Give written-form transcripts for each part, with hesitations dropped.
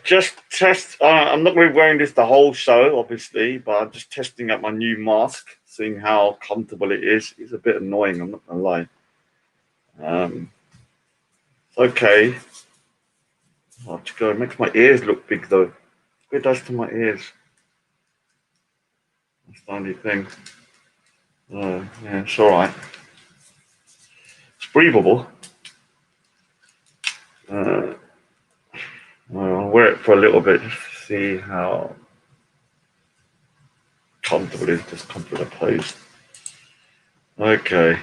Just test. I'm not going to be wearing this the whole show, obviously, but I'm just testing out my new mask, seeing how comfortable it is. It's a bit annoying, I'm not going to lie. It's okay. I have to go. It makes my ears look big, though. It does to my ears. That's the only thing. Yeah, it's all right. It's breathable. I'll wear it for a little bit just to see how comfortable it is. Just comfortable pose. Okay.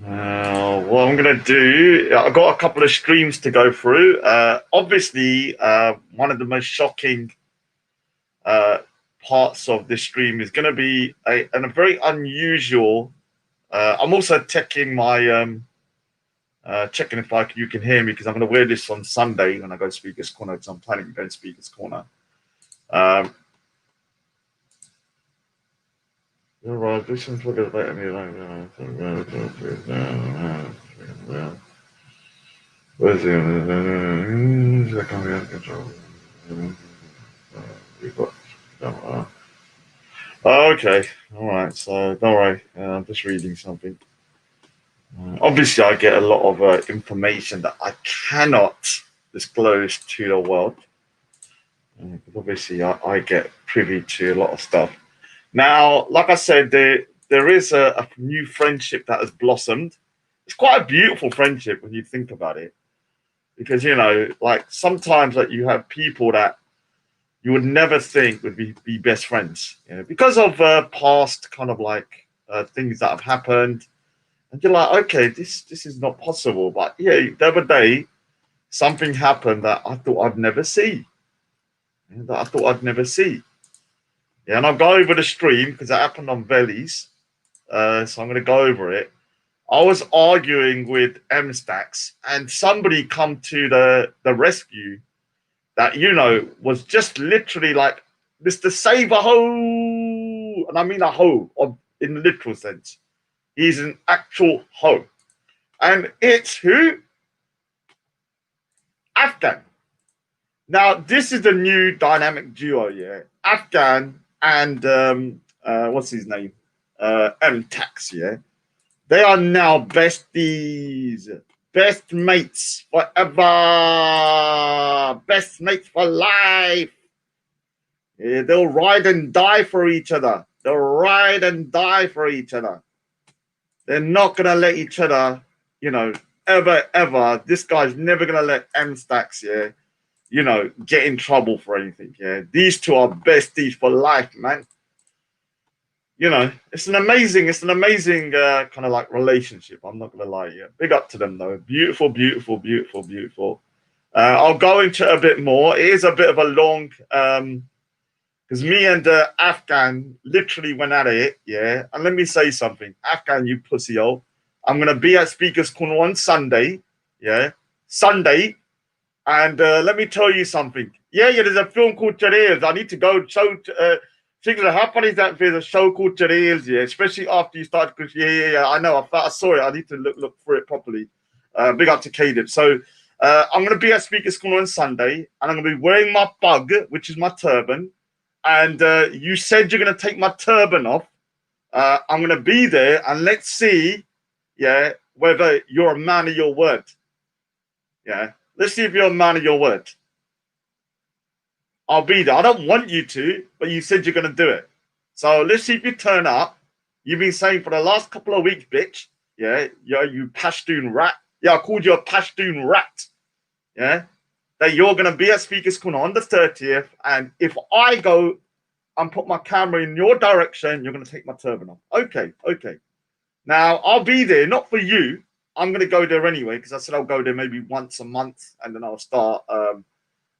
What I'm going to do, I've got a couple of streams to go through. Obviously, one of the most shocking parts of this stream is going to be a very unusual. I'm also checking my checking if you can hear me because I'm going to wear this on Sunday when I go to Speaker's Corner because I'm planning to go to Speaker's Corner. You're right. This is looking about me like where's the control? Okay, all right. So don't worry. I'm just reading something. Obviously, I get a lot of information that I cannot disclose to the world. Obviously, I get privy to a lot of stuff. Now, like I said, there is a new friendship that has blossomed. It's quite a beautiful friendship when you think about it, because like sometimes like you have people that you would never think would be best friends, because of past kind of like things that have happened, and you're like, okay, this is not possible. But yeah, the other day something happened that I thought I'd never see. Yeah, and I'll go over the stream because it happened on Bellies. So I'm going to go over it. I was arguing with Mtax, and somebody come to the rescue that, was just literally like Mr. Save a hoe. And I mean a hoe in the literal sense. He's an actual hoe. And it's who? Afghan. Now, this is the new dynamic duo, yeah. Afghan and what's his name? Mtax, yeah. They are now besties, best mates forever, best mates for life. Yeah, they'll ride and die for each other. They're not gonna let each other, ever. This guy's never gonna let Mtax, yeah, get in trouble for anything. Yeah, these two are besties for life, man. It's an amazing kind of like relationship. I'm not gonna lie. Yeah, big up to them though. Beautiful. I'll go into it a bit more. It is a bit of a long, because me and Afghan literally went at it. Yeah, and let me say something, Afghan, you pussy hole. I'm gonna be at Speaker's Corner on Sunday. Yeah, Sunday. And let me tell you something. Yeah, there's a film called Terrells. I need to go show. How funny is that there's a show called Terrells, yeah? Especially after you start. Yeah. I know. I saw it. I need to look for it properly. Big up to Caden. So I'm going to be at Speaker's Corner on Sunday, and I'm going to be wearing my bug, which is my turban. And you said you're going to take my turban off. I'm going to be there, and let's see, yeah, whether you're a man of your word. Yeah. Let's see if you're a man of your word. I'll be there. I don't want you to, but you said you're going to do it. So let's see if you turn up. You've been saying for the last couple of weeks, bitch. Yeah, you Pashtun rat. Yeah, I called you a Pashtun rat. Yeah, that you're going to be at Speaker's Corner on the 30th. And if I go and put my camera in your direction, you're going to take my turban off. Okay. Now, I'll be there, not for you. I'm going to go there anyway, because I said I'll go there maybe once a month, and then I'll start, going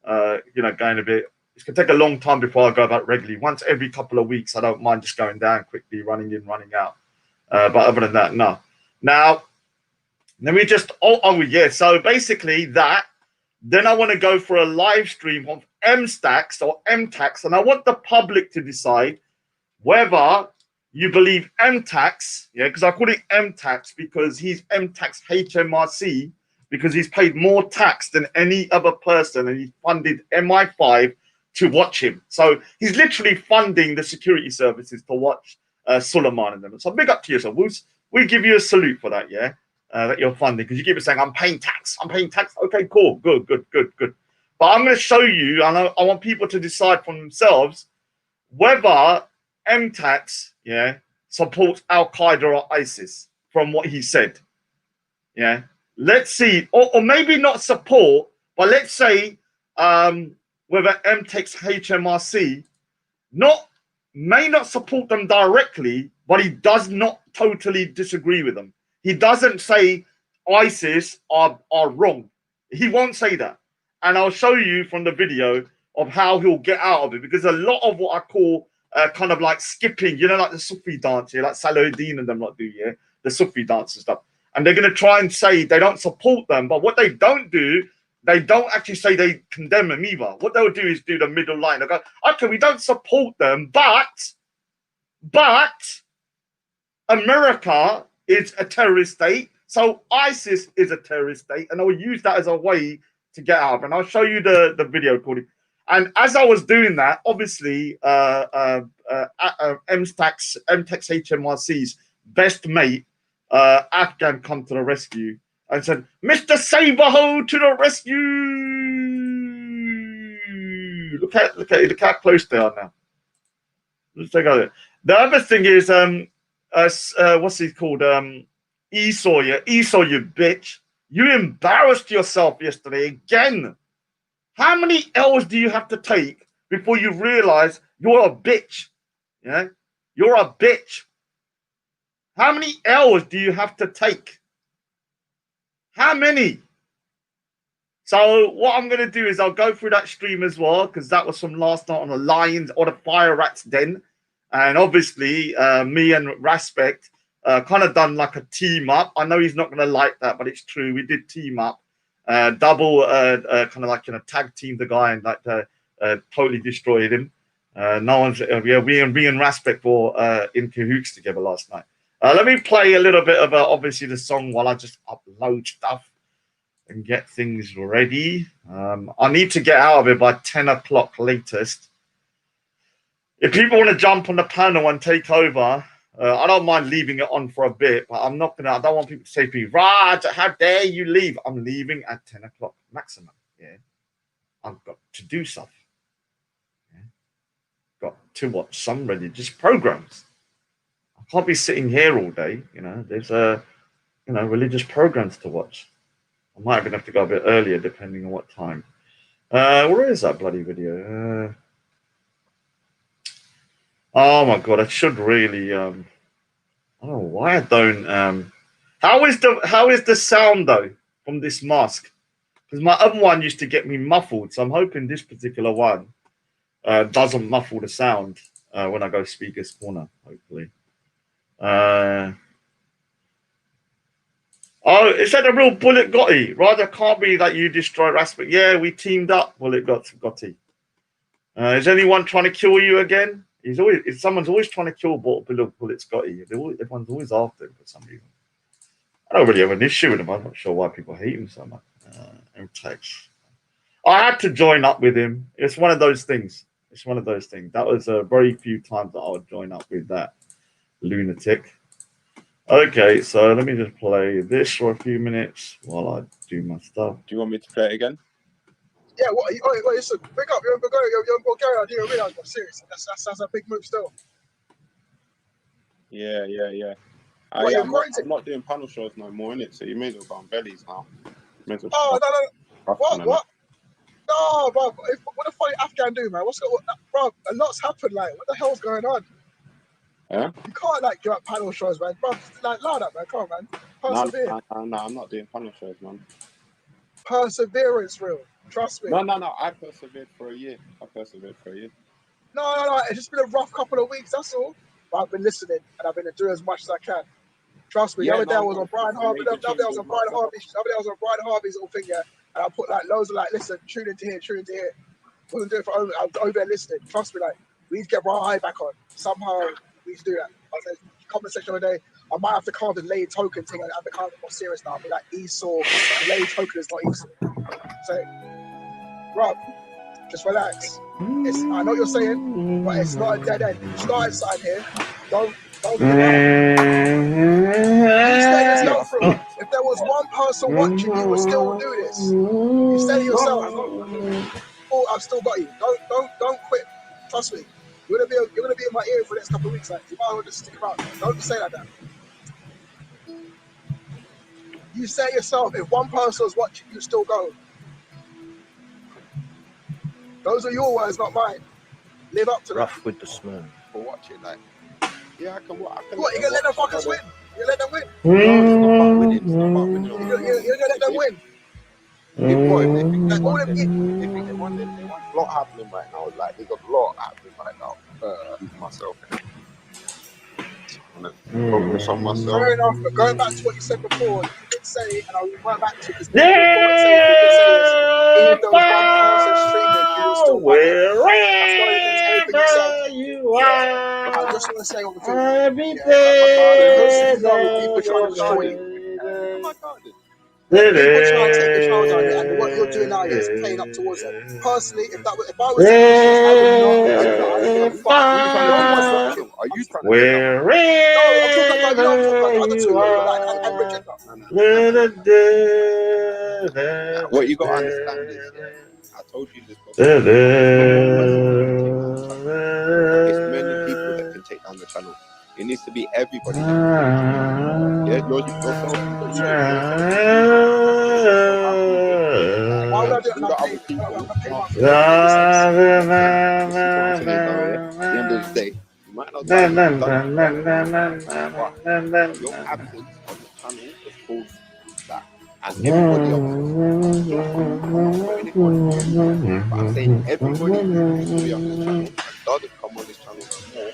a bit, It's going to take a long time before I go back regularly. Once every couple of weeks, I don't mind just going down quickly, running in, running out. But other than that, no. Now, let me just, yeah. So basically that, then I want to go for a live stream of Mtax or Mtax, and I want the public to decide whether you believe Mtax, yeah, because I call it Mtax because he's Mtax HMRC, because he's paid more tax than any other person, and he funded MI5 to watch him. So he's literally funding the security services to watch Suleiman and them. So big up to yourself. We give you a salute for that, yeah, that you're funding, because you keep saying, I'm paying tax. Okay, cool, good. But I'm going to show you, and I want people to decide for themselves whether Mtax, yeah, supports Al-Qaeda or ISIS from what he said. Yeah. Let's see, or maybe not support, but let's say whether Mtax HMRC may not support them directly, but he does not totally disagree with them. He doesn't say ISIS are wrong. He won't say that. And I'll show you from the video of how he'll get out of it, because a lot of what I call kind of like skipping, you know, like the Sufi dance here, like Salahuddin and them like do, yeah, the Sufi dance and stuff. And they're going to try and say they don't support them, but what they don't do, they don't actually say they condemn them either. What they'll do is do the middle line. They'll go, okay, we don't support them, but America is a terrorist state, so ISIS is a terrorist state, and I'll use that as a way to get out. And I'll show you the video recording. And as I was doing that, obviously, Mtax HMRC's best mate, Afghan, come to the rescue and said, Mr. Saberho to the rescue. Look how close they are now. Let's take a look. The other thing is, what's he called? Esau, yeah. Esau, you bitch. You embarrassed yourself yesterday again. How many L's do you have to take before you realize you're a bitch? Yeah? You're a bitch. How many L's do you have to take? How many? So what I'm going to do is I'll go through that stream as well, because that was from last night on the Lions or the Fire Rats Den. And obviously, me and Respect kind of done like a team up. I know he's not going to like that, but it's true. We did team up. Double kind of like, you know, tag team the guy and like totally destroyed him. No one's, we and Respect were in cahoots together last night. Let me play a little bit of obviously the song while I just upload stuff and get things ready. I need to get out of it by 10 o'clock latest. If people want to jump on the panel and take over, I don't mind leaving it on for a bit, but I'm not gonna. I don't want people to say to me, Raj, how dare you leave? I'm leaving at 10 o'clock maximum. Yeah, I've got to do stuff. Yeah? Got to watch some religious programs. I can't be sitting here all day. You know, there's religious programs to watch. I might even have to go a bit earlier depending on what time. Where is that bloody video? Oh my god, I should really. I don't know why I don't. How is the sound though from this mask? Because my other one used to get me muffled, so I'm hoping this particular one doesn't muffle the sound when I go speaker's corner. Hopefully. Oh, is that a real Bullet Gotti? Rather can't be that you destroyed Aspect. Yeah, we teamed up, Bullet Gotti. Is anyone trying to kill you again? Someone's always trying to kill Bullet Gotti. Everyone's always after him for some reason. I don't really have an issue with him. I'm not sure why people hate him so much. Mtax. I had to join up with him. It's one of those things. That was very few times that I would join up with that lunatic. Okay, so let me just play this for a few minutes while I do my stuff. Do you want me to play it again? Yeah, listen, pick up, you're in Bulgaria, you don't realize, but seriously, that's a big move still. Yeah. I'm not doing panel shows no more, innit? So you may as well go on bellies now. No. What? No, bro. What the funny Afghan do, man? Bro, a lot's happened, like, what the hell's going on? Yeah? You can't, like, give up panel shows, man. Bro, like, loud up, man. Come on, man. Persevere. No, I'm not doing panel shows, man. Perseverance, real. Trust me. No. I persevered for a year. No. It's just been a rough couple of weeks. That's all. But I've been listening and I've been doing as much as I can. Trust me. The other day I was on Brian Harvey. The other day I was on Brian Harvey's little thing, yeah. And I put like loads of like, listen, tune into here. Wasn't doing it for only. I was over there listening. Trust me, like we need to get Brian Harvey back on. Somehow we need to do that. I said, comment section of the day. I might have to calm the lay token thing and have to calm it more serious now. I'll be like Esau, lay token is not Esau. So, bro, just relax. I know what you're saying, but it's not a dead end. You started something here. Don't give up. You stay yourself through. If there was one person watching, you would still do this. You stay yourself. Oh, I've still got you. Don't quit. Trust me. You're gonna be in my ear for the next couple of weeks. Like you might as well just stick around. Don't just say like that. You say yourself, if one person was watching, you still go. Those are your words, not mine. Live up to them. Rough with the smoke. For watching, like, yeah, I can. What? You're gonna let them fuckers win? You let them win? No, it's not about winning. It's not about winning. You're gonna let them win? There's a lot happening right now. Like, there's a lot happening right now. Myself. Focus on myself. Fair enough, but going back to what you said before, you did say, and I'll revert back to it, because Yeah, even though one person streaming, you will still win. That's not against everything you said. I just want to say on the film, people trying to destroy you. People trying to take the child down, and what you're doing now is playing up towards it. Personally, if I was in your shoes, I would not. Are you trying to? No, I'm talking about the other two, like and Regina. What you gotta understand is, I told you this before. It's many people that can take down the channel. It needs to be everybody. Yeah, Why would I do it? At the end of the day, you might not your absence on the channel has caused that, and everybody else. But I'm saying everybody who used to be on this channel and doesn't come on this channel anymore.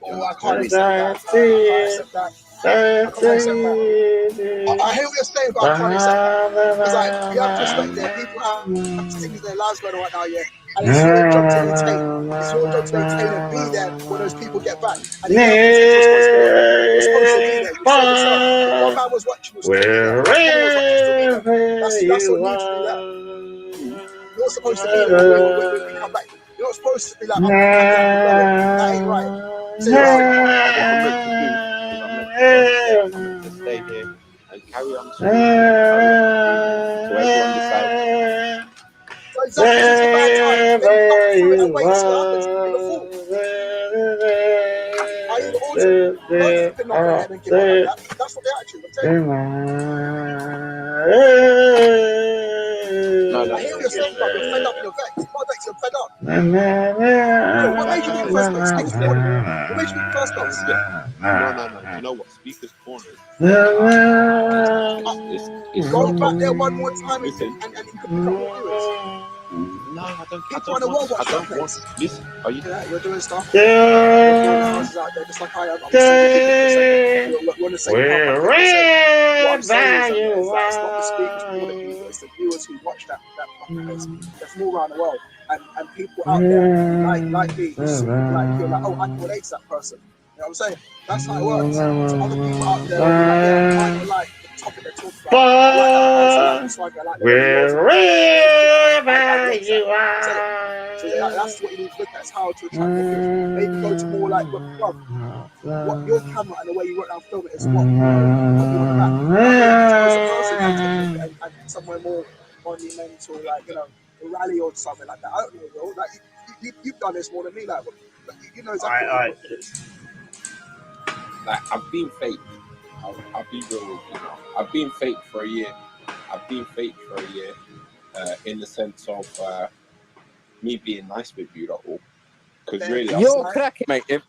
Oh, I can't accept that. I can't accept that. I hear what you're saying, but I can't accept that. Because like, you have to respect that people have things in their lives going on right now, yeah. And it's your job to entertain. It's your job to entertain and be there when those people get back. And you have to take responsibility. You're supposed to be there. You say yourself, if one man was watching, you'll still be there. That's on you to do that. You're supposed to be there when we come back. You're not supposed to be like, I'm that ain't right. Say I'm meant to stay here and carry on to everyone decides. So exactly, it's a bad time. Then you come through it and wait and see what happens. You're a fool. I hear the autumn. Don't flipping off their head and give up like that. That's what the attitude. I'm telling you. I hear what you're saying, bro. You're fed up and you're vexed. Not vexed, you're fed up. What made you be in first place? Speaker's Corner. What made you be in first place? No. You know what? Speaker's Corner. Go back there one more time and you can pick up more viewers. No, I don't. People in the world watch that place. Listen, are you? Yeah, you're doing stuff. You're building houses out there just like I am. I'm saying you're on the same path. What I'm saying is that it's not the speakers for the people, it's the viewers who watch that place. There's more around the world. And people out there like me, like you're like, oh, I can relate to that person. You know what I'm saying? That's how it works. So other people out there, I like the topic they're talking about. Wherever you are. So that's what you need to look at, is how to attract more viewers. Maybe go to more like what your camera and the way you work out film it is what you want back. And somewhere more monumental, like, you know, a rally or something like that. I don't know, bro. Like you've done this more than me, like you know exactly what it is. Like, I've been fake. I'll be real with you now. I've been fake for a year. In the sense of me being nice with you at all. Because really, You're cracking. mate, if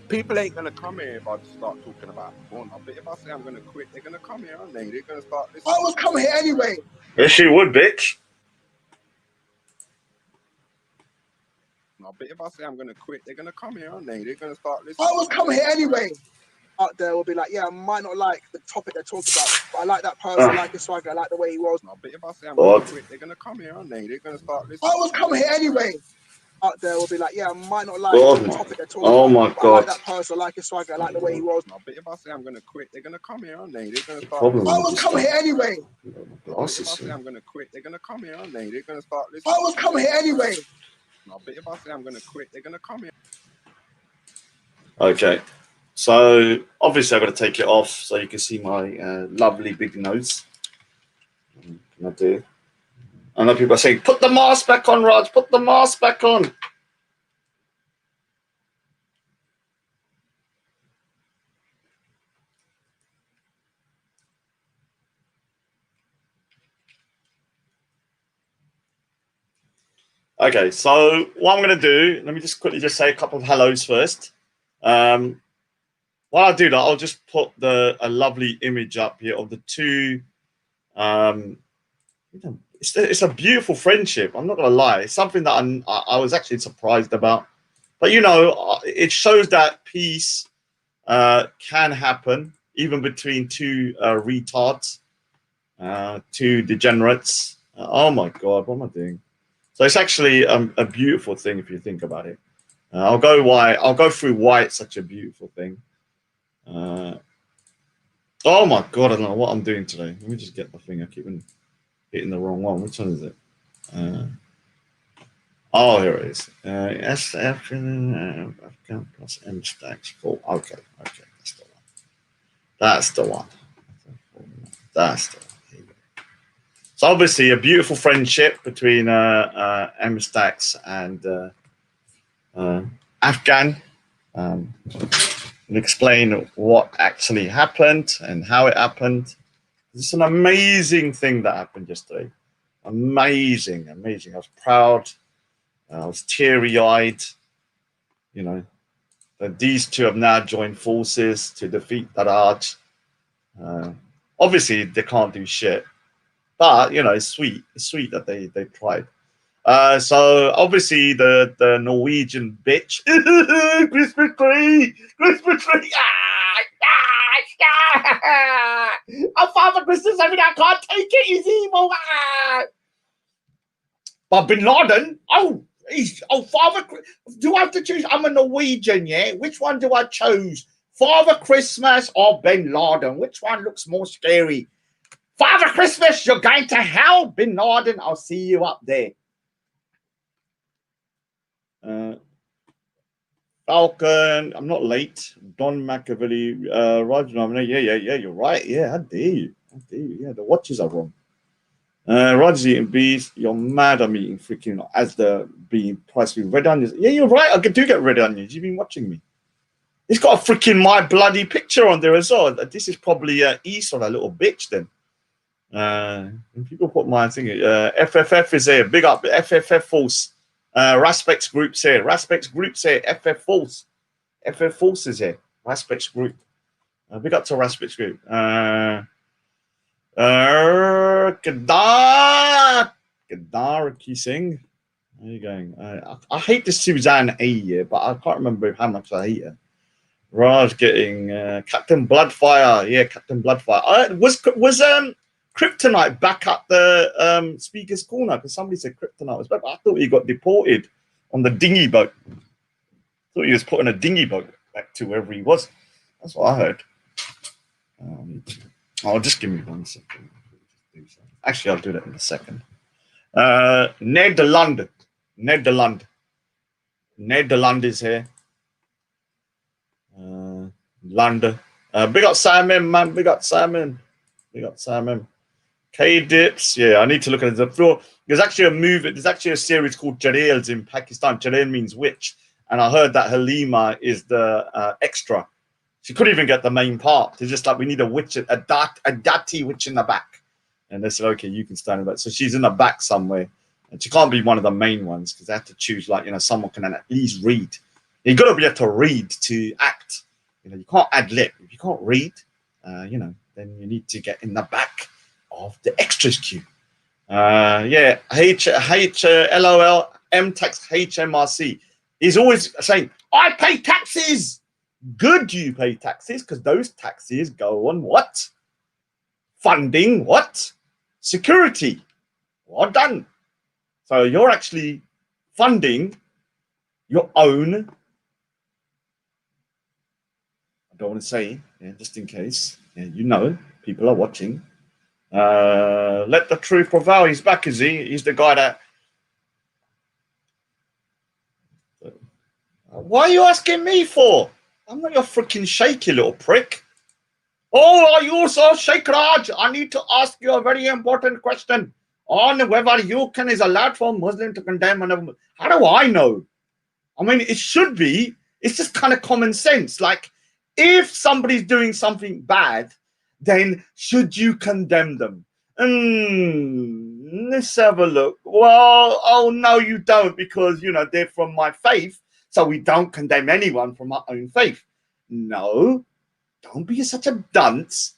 people ain't gonna come here if I start talking about porn, but if I say I'm gonna quit, they're gonna come here, aren't they? They're gonna start listening. I was coming here anyway. Yes, she would, bitch. No, but if I say I'm gonna quit, they're gonna come here, aren't they? They're gonna start listening. I was coming here anyway. Out there will be like, yeah, I might not like the topic they're talking about, but I like that person, I like his swagger, I like the way he was. No, but if I say I'm gonna quit, they're gonna come here, aren't they? They're gonna start listening. I was coming here anyway. Out there will be like, yeah, I might not like the topic they're talking oh about. my But God. I like that person, I like his swagger, I like the way he was. No, but if I say I'm gonna quit, they're gonna come here, aren't they? They're gonna start Problem listening. I was coming here anyway. If I say I'm gonna quit, they're gonna come here, aren't they? They're gonna start listening. I was coming here anyway. No, but if I say I'm gonna quit, they're gonna come here. Okay, so obviously I've got to take it off so you can see my lovely big nose. Can I do? I know people are saying, put the mask back on, Raj, put the mask back on. Okay, so what I'm going to do, let me just quickly just say a couple of hellos first. While I do that, I'll just put a lovely image up here of the two. It's a beautiful friendship. I'm not going to lie. It's something that I was actually surprised about. But, you know, it shows that peace can happen, even between two retards, two degenerates. Oh, my God, what am I doing? So it's actually a beautiful thing if you think about it. I'll go through why it's such a beautiful thing. Oh my God, I don't know what I'm doing today. Let me just get the thing. I keep hitting the wrong one. Which one is it? Oh, here it is. SF Afghan plus Mtax 4. Okay, that's the one. That's the one. So obviously a beautiful friendship between Mtax and Afghan. And explain what actually happened and how it happened. It's an amazing thing that happened yesterday. Amazing. I was proud. I was teary-eyed. You know, that these two have now joined forces to defeat Daraj. Obviously, they can't do shit. But, you know, it's sweet. It's sweet that they tried. So, obviously, the Norwegian bitch. Christmas tree! Christmas tree! Oh, Father Christmas, I mean, I can't take it. He's evil. But Bin Laden, Father, do I have to choose? I'm a Norwegian, yeah? Which one do I choose? Father Christmas or Bin Laden? Which one looks more scary? Father Christmas, you're going to hell. Bin Laden, I'll see you up there. Falcon, I'm not late. Don Machiavelli, Roger, yeah, you're right. Yeah, how dare you? Yeah, the watches are wrong. Roger's eating bees. You're mad I'm eating freaking Asda being priced with red onions. Yeah, you're right. I do get red onions. You've been watching me. It's got a freaking my bloody picture on there as well. This is probably Esau, that little bitch then. And people put my thing. FFF is here. Big up FFF Force. Raspex Group's here. Raspex Group's here. FF Force. FF Force is here. Raspex Group. Big up to Raspex Group. Kedar Kising. How are you going? I hate this Suzanne A here, but I can't remember how much I hate her. Raj getting Captain Bloodfire. Yeah, Captain Bloodfire. Was Kryptonite back at the speaker's corner? Because somebody said Kryptonite was back. I thought he got deported on the dinghy boat. I thought he was put on a dinghy boat back to wherever he was. That's what I heard. Just give me 1 second. Actually, I'll do that in a second. Nederland is here. London. Big up Simon, man. Big up Simon. K-Dips. Yeah, I need to look at the floor. There's actually a movie. There's actually a series called Jarails in Pakistan. Jarail means witch. And I heard that Halima is the extra. She couldn't even get the main part. They're just like, we need a witch, a dati witch in the back. And they said, okay, you can stand in the back. So she's in the back somewhere. And she can't be one of the main ones because they have to choose, like, you know, someone can at least read. You've got to be able to read to act. You know, you can't ad lib. If you can't read, you know, then you need to get in the back of the extras queue. Yeah, LOL, Mtax HMRC. He's always saying, I pay taxes. Good you pay taxes, because those taxes go on what? Funding what? Security. Well done. So you're actually funding your own, I don't want to say, yeah, just in case, yeah, you know, people are watching. Let the truth prevail. He's back, is he? He's the guy that... Why are you asking me for? I'm not your freaking shaky little prick. Oh, are you so Sheikh Raj? I need to ask you a very important question on whether you can is allowed for a Muslim to condemn another. How do I know? I mean, it should be. It's just kind of common sense. Like, if somebody's doing something bad, then should you condemn them? Let's have a look. Well, oh, no, you don't, because, you know, they're from my faith, so we don't condemn anyone from our own faith. No, don't be such a dunce.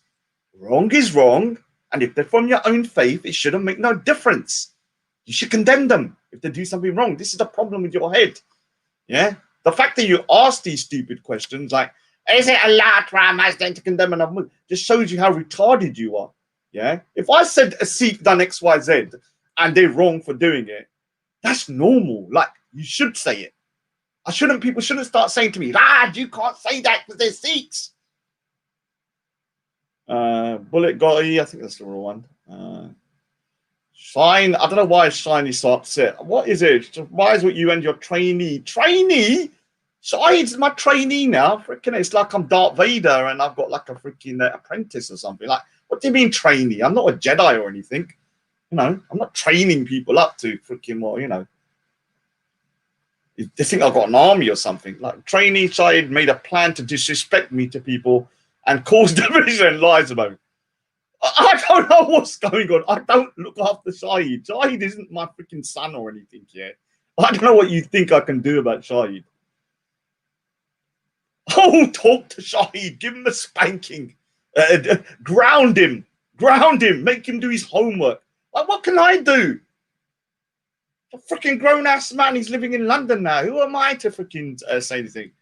Wrong is wrong, and if they're from your own faith, it shouldn't make no difference. You should condemn them if they do something wrong. This is the problem with your head. Yeah, the fact that you ask these stupid questions like, is it allowed for a Muslim to condemn another Muslim, just shows you how retarded you are. Yeah, if I said a Sikh done XYZ and they're wrong for doing it, that's normal. Like, you should say it. People shouldn't start saying to me, Raj, you can't say that because they're Sikhs. Bullet Gotti, I think that's the wrong one. Shine, I don't know why Shiny's so upset. What is it? Why is what you and your trainee? Trainee? Shine's my trainee now. Freaking, it's like I'm Darth Vader and I've got like a freaking apprentice or something. Like, what do you mean trainee? I'm not a Jedi or anything. You know, I'm not training people up to freaking, well, you know. They think I've got an army or something. Like, trainee Shine made a plan to disrespect me to people and cause division and lies about it. I don't know what's going on. I don't look after Shahid. Shahid isn't my freaking son or anything yet. I don't know what you think I can do about Shahid. Oh, talk to Shahid. Give him a spanking. Ground him. Ground him. Make him do his homework. Like, what can I do? A freaking grown-ass man. He's living in London now. Who am I to freaking say anything?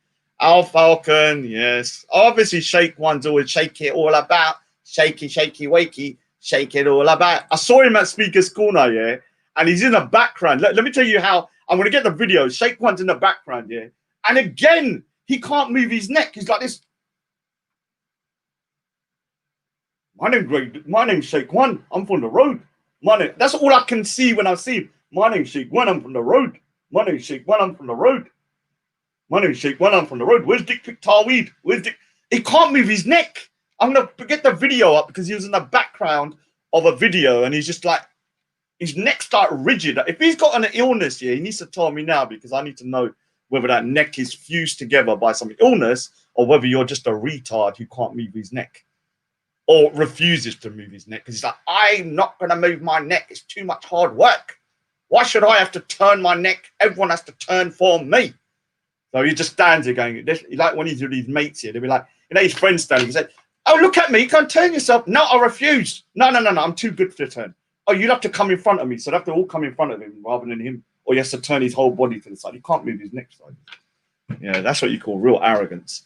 Al Falcon, yes. Obviously, Shake One's always shake it all about. Shaky, shaky, wakey, shake it all about. I saw him at Speaker's Corner, yeah, and he's in the background. Let me tell you how. I'm going to get the video. Shake One's in the background, yeah. And again, he can't move his neck. He's like this. My name's Shake One. I'm from the road. That's all I can see when I see him. My name's Shake One. I'm from the road. My name's Shake One. I'm from the road. My name's Shake One. I'm from the road. Where's Dick Pick Tarweed? Where's Dick? He can't move his neck. I'm going to get the video up because he was in the background of a video and he's just like, his neck's like rigid. If he's got an illness here, he needs to tell me now because I need to know whether that neck is fused together by some illness or whether you're just a retard who can't move his neck or refuses to move his neck because he's like, I'm not going to move my neck. It's too much hard work. Why should I have to turn my neck? Everyone has to turn for me. So he just stands there going, like when he's with his mates here, they'll be like, you know, his friends standing, he said, oh, look at me. You can't turn yourself. No, I refuse. No. I'm too good for the turn. Oh, you'll have to come in front of me. So they have to all come in front of him rather than him. Or he has to turn his whole body to the side. He can't move his neck side. Yeah, that's what you call real arrogance.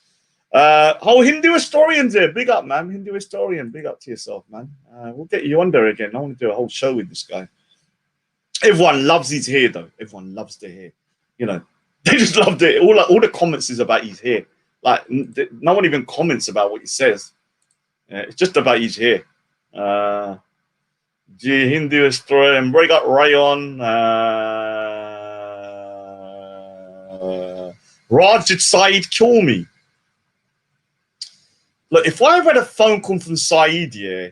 Whole Hindu historians here. Big up, man. Hindu historian. Big up to yourself, man. We'll get you on there again. I want to do a whole show with this guy. Everyone loves his hair, though. Everyone loves the hair. You know, they just loved it. All the comments is about his hair. Like, no one even comments about what he says. It's just about his hair. Hindu historian, break up Rayon. Raj, did Saeed kill me? Look, if I ever had a phone call from Saeed, yeah,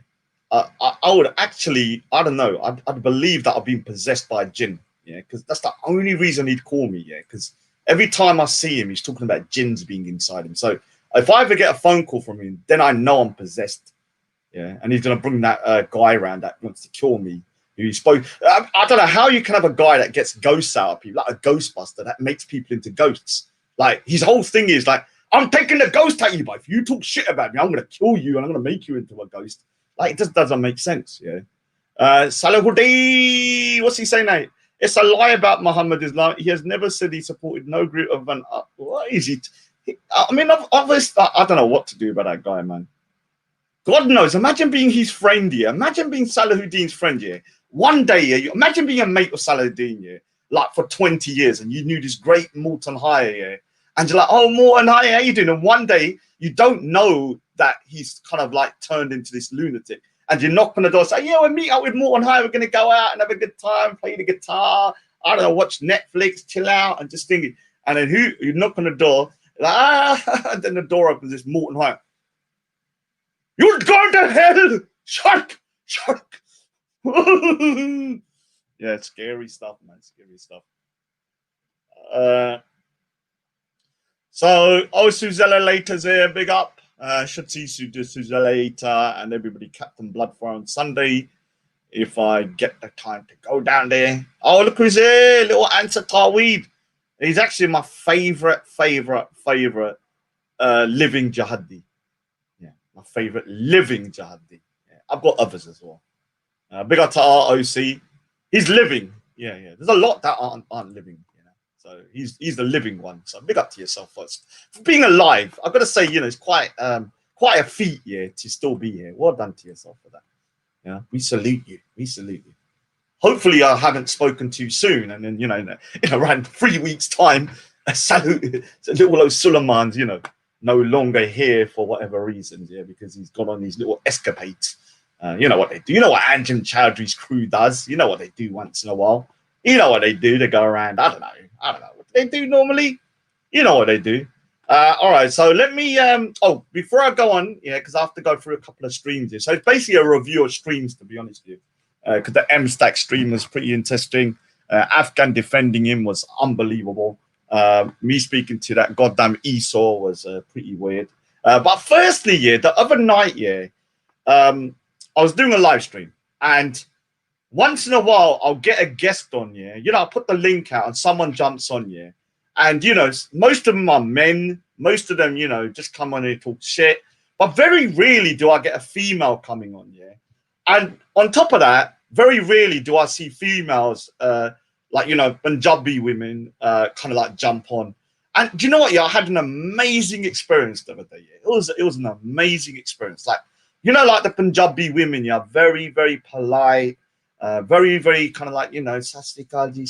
I would actually, I don't know, I'd believe that I've been possessed by a jinn, yeah, because that's the only reason he'd call me, yeah, because every time I see him, he's talking about jinns being inside him. So if I ever get a phone call from him, then I know I'm possessed. Yeah, and he's going to bring that guy around that wants to kill me Who spoke. I don't know how you can have a guy that gets ghosts out of people, like a Ghostbuster that makes people into ghosts. Like his whole thing is like, I'm taking the ghost at you, but if you talk shit about me, I'm gonna kill you and I'm gonna make you into a ghost. Like it just doesn't make sense. Yeah. Salahudi, what's he saying now? It's a lie about Muhammad Islam. He has never said he supported no group of an. What is it? I mean, obviously, I don't know what to do about that guy, man. God knows. Imagine being his friend here. Imagine being Salahuddin's friend here. One day, yeah, imagine being a mate of Salahuddin, yeah, like for 20 years, and you knew this great Morton Hire, yeah, and you're like, oh, Morton Hire, how you doing? And one day, you don't know that he's kind of like turned into this lunatic. And you knock on the door, say, yeah, we'll meet up with Morton High. We're going to go out and have a good time, play the guitar. I don't know, watch Netflix, chill out, and just thinking. And then you knock on the door, like, and then the door opens, it's Morton High. You're going to hell, shark, shark. Yeah, scary stuff, man, scary stuff. So, Suzella later's here, big up. Should see Suzella later and everybody Captain Bloodfire on Sunday if I get the time to go down there. Oh, look who's here, little Answer Tarweed. He's actually my favorite living jihadi. Yeah, my favorite living jihadi. Yeah, I've got others as well. Big up to ROC. He's living. Yeah. There's a lot that aren't living. So he's the living one. So big up to yourself first for being alive. I've got to say, it's quite a feat, to still be here. Well done to yourself for that. Yeah, we salute you. We salute you. Hopefully, I haven't spoken too soon, and then in around 3 weeks' time, a salute to little old Suleiman's, no longer here for whatever reasons, because he's gone on these little escapades. You know what they do. You know what Anjem Chowdhury's crew does. You know what they do once in a while. You know what they do. They go around. I don't know what they do normally. You know what they do. All right. So let me. Before I go on, because I have to go through a couple of streams here. So it's basically a review of streams, to be honest with you. Because the Mtax stream was pretty interesting. Afghan defending him was unbelievable. Me speaking to that goddamn Esau was pretty weird. But firstly, the other night, I was doing a live stream, and once in a while, I'll get a guest on, I'll put the link out and someone jumps on, and, most of them are men. Most of them, just come on and talk shit. But very rarely do I get a female coming on, And on top of that, very rarely do I see females, Punjabi women kind of like jump on. And do you know what, I had an amazing experience the other day, It was an amazing experience. Like, like the Punjabi women, very, very polite. Very, very kind of like, Sastrikal ji,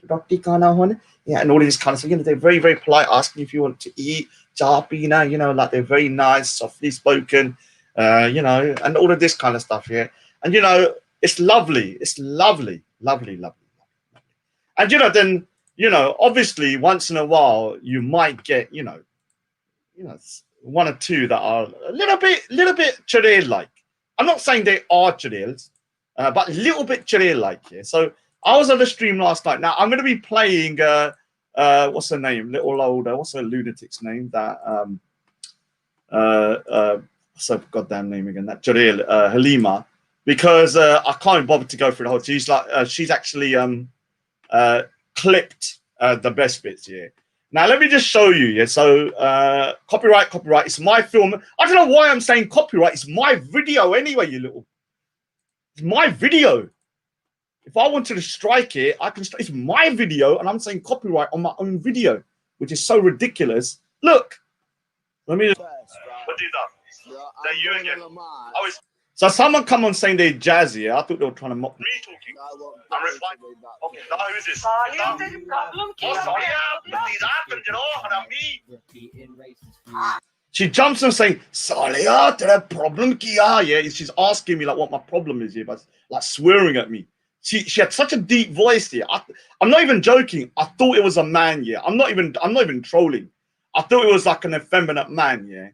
roti khana hone. And all this kind of stuff. They're very, very polite, asking if you want to eat, like they're very nice, softly spoken, and all of this kind of stuff, And, it's lovely. It's lovely. And, then, obviously, once in a while, you might get, one or two that are a little bit Chirel-like. I'm not saying they are Chirels, but a little bit Chirel-like, So I was on the stream last night. Now I'm going to be playing. What's her name? Little older. What's her lunatic's name? That what's her goddamn name again? That Chirel, Halima. Because I can't bother to go through the whole. She's actually clipped the best bits, Now, let me just show you, So, copyright. It's my film. I don't know why I'm saying copyright. It's my video anyway, It's my video. If I wanted to strike it, I can strike. It's my video, and I'm saying copyright on my own video, which is so ridiculous. Look. Let me just... What do you do? That you again. So someone come on saying they're jazzy. I thought they were trying to mock me talking. I'm replying. Okay, now who is this? She jumps and saying, Salia, there problem kia. She's asking me like what my problem is, but like swearing at me. She had such a deep voice here. I'm not even joking. I thought it was a man, I'm not even trolling. I thought it was like an effeminate man,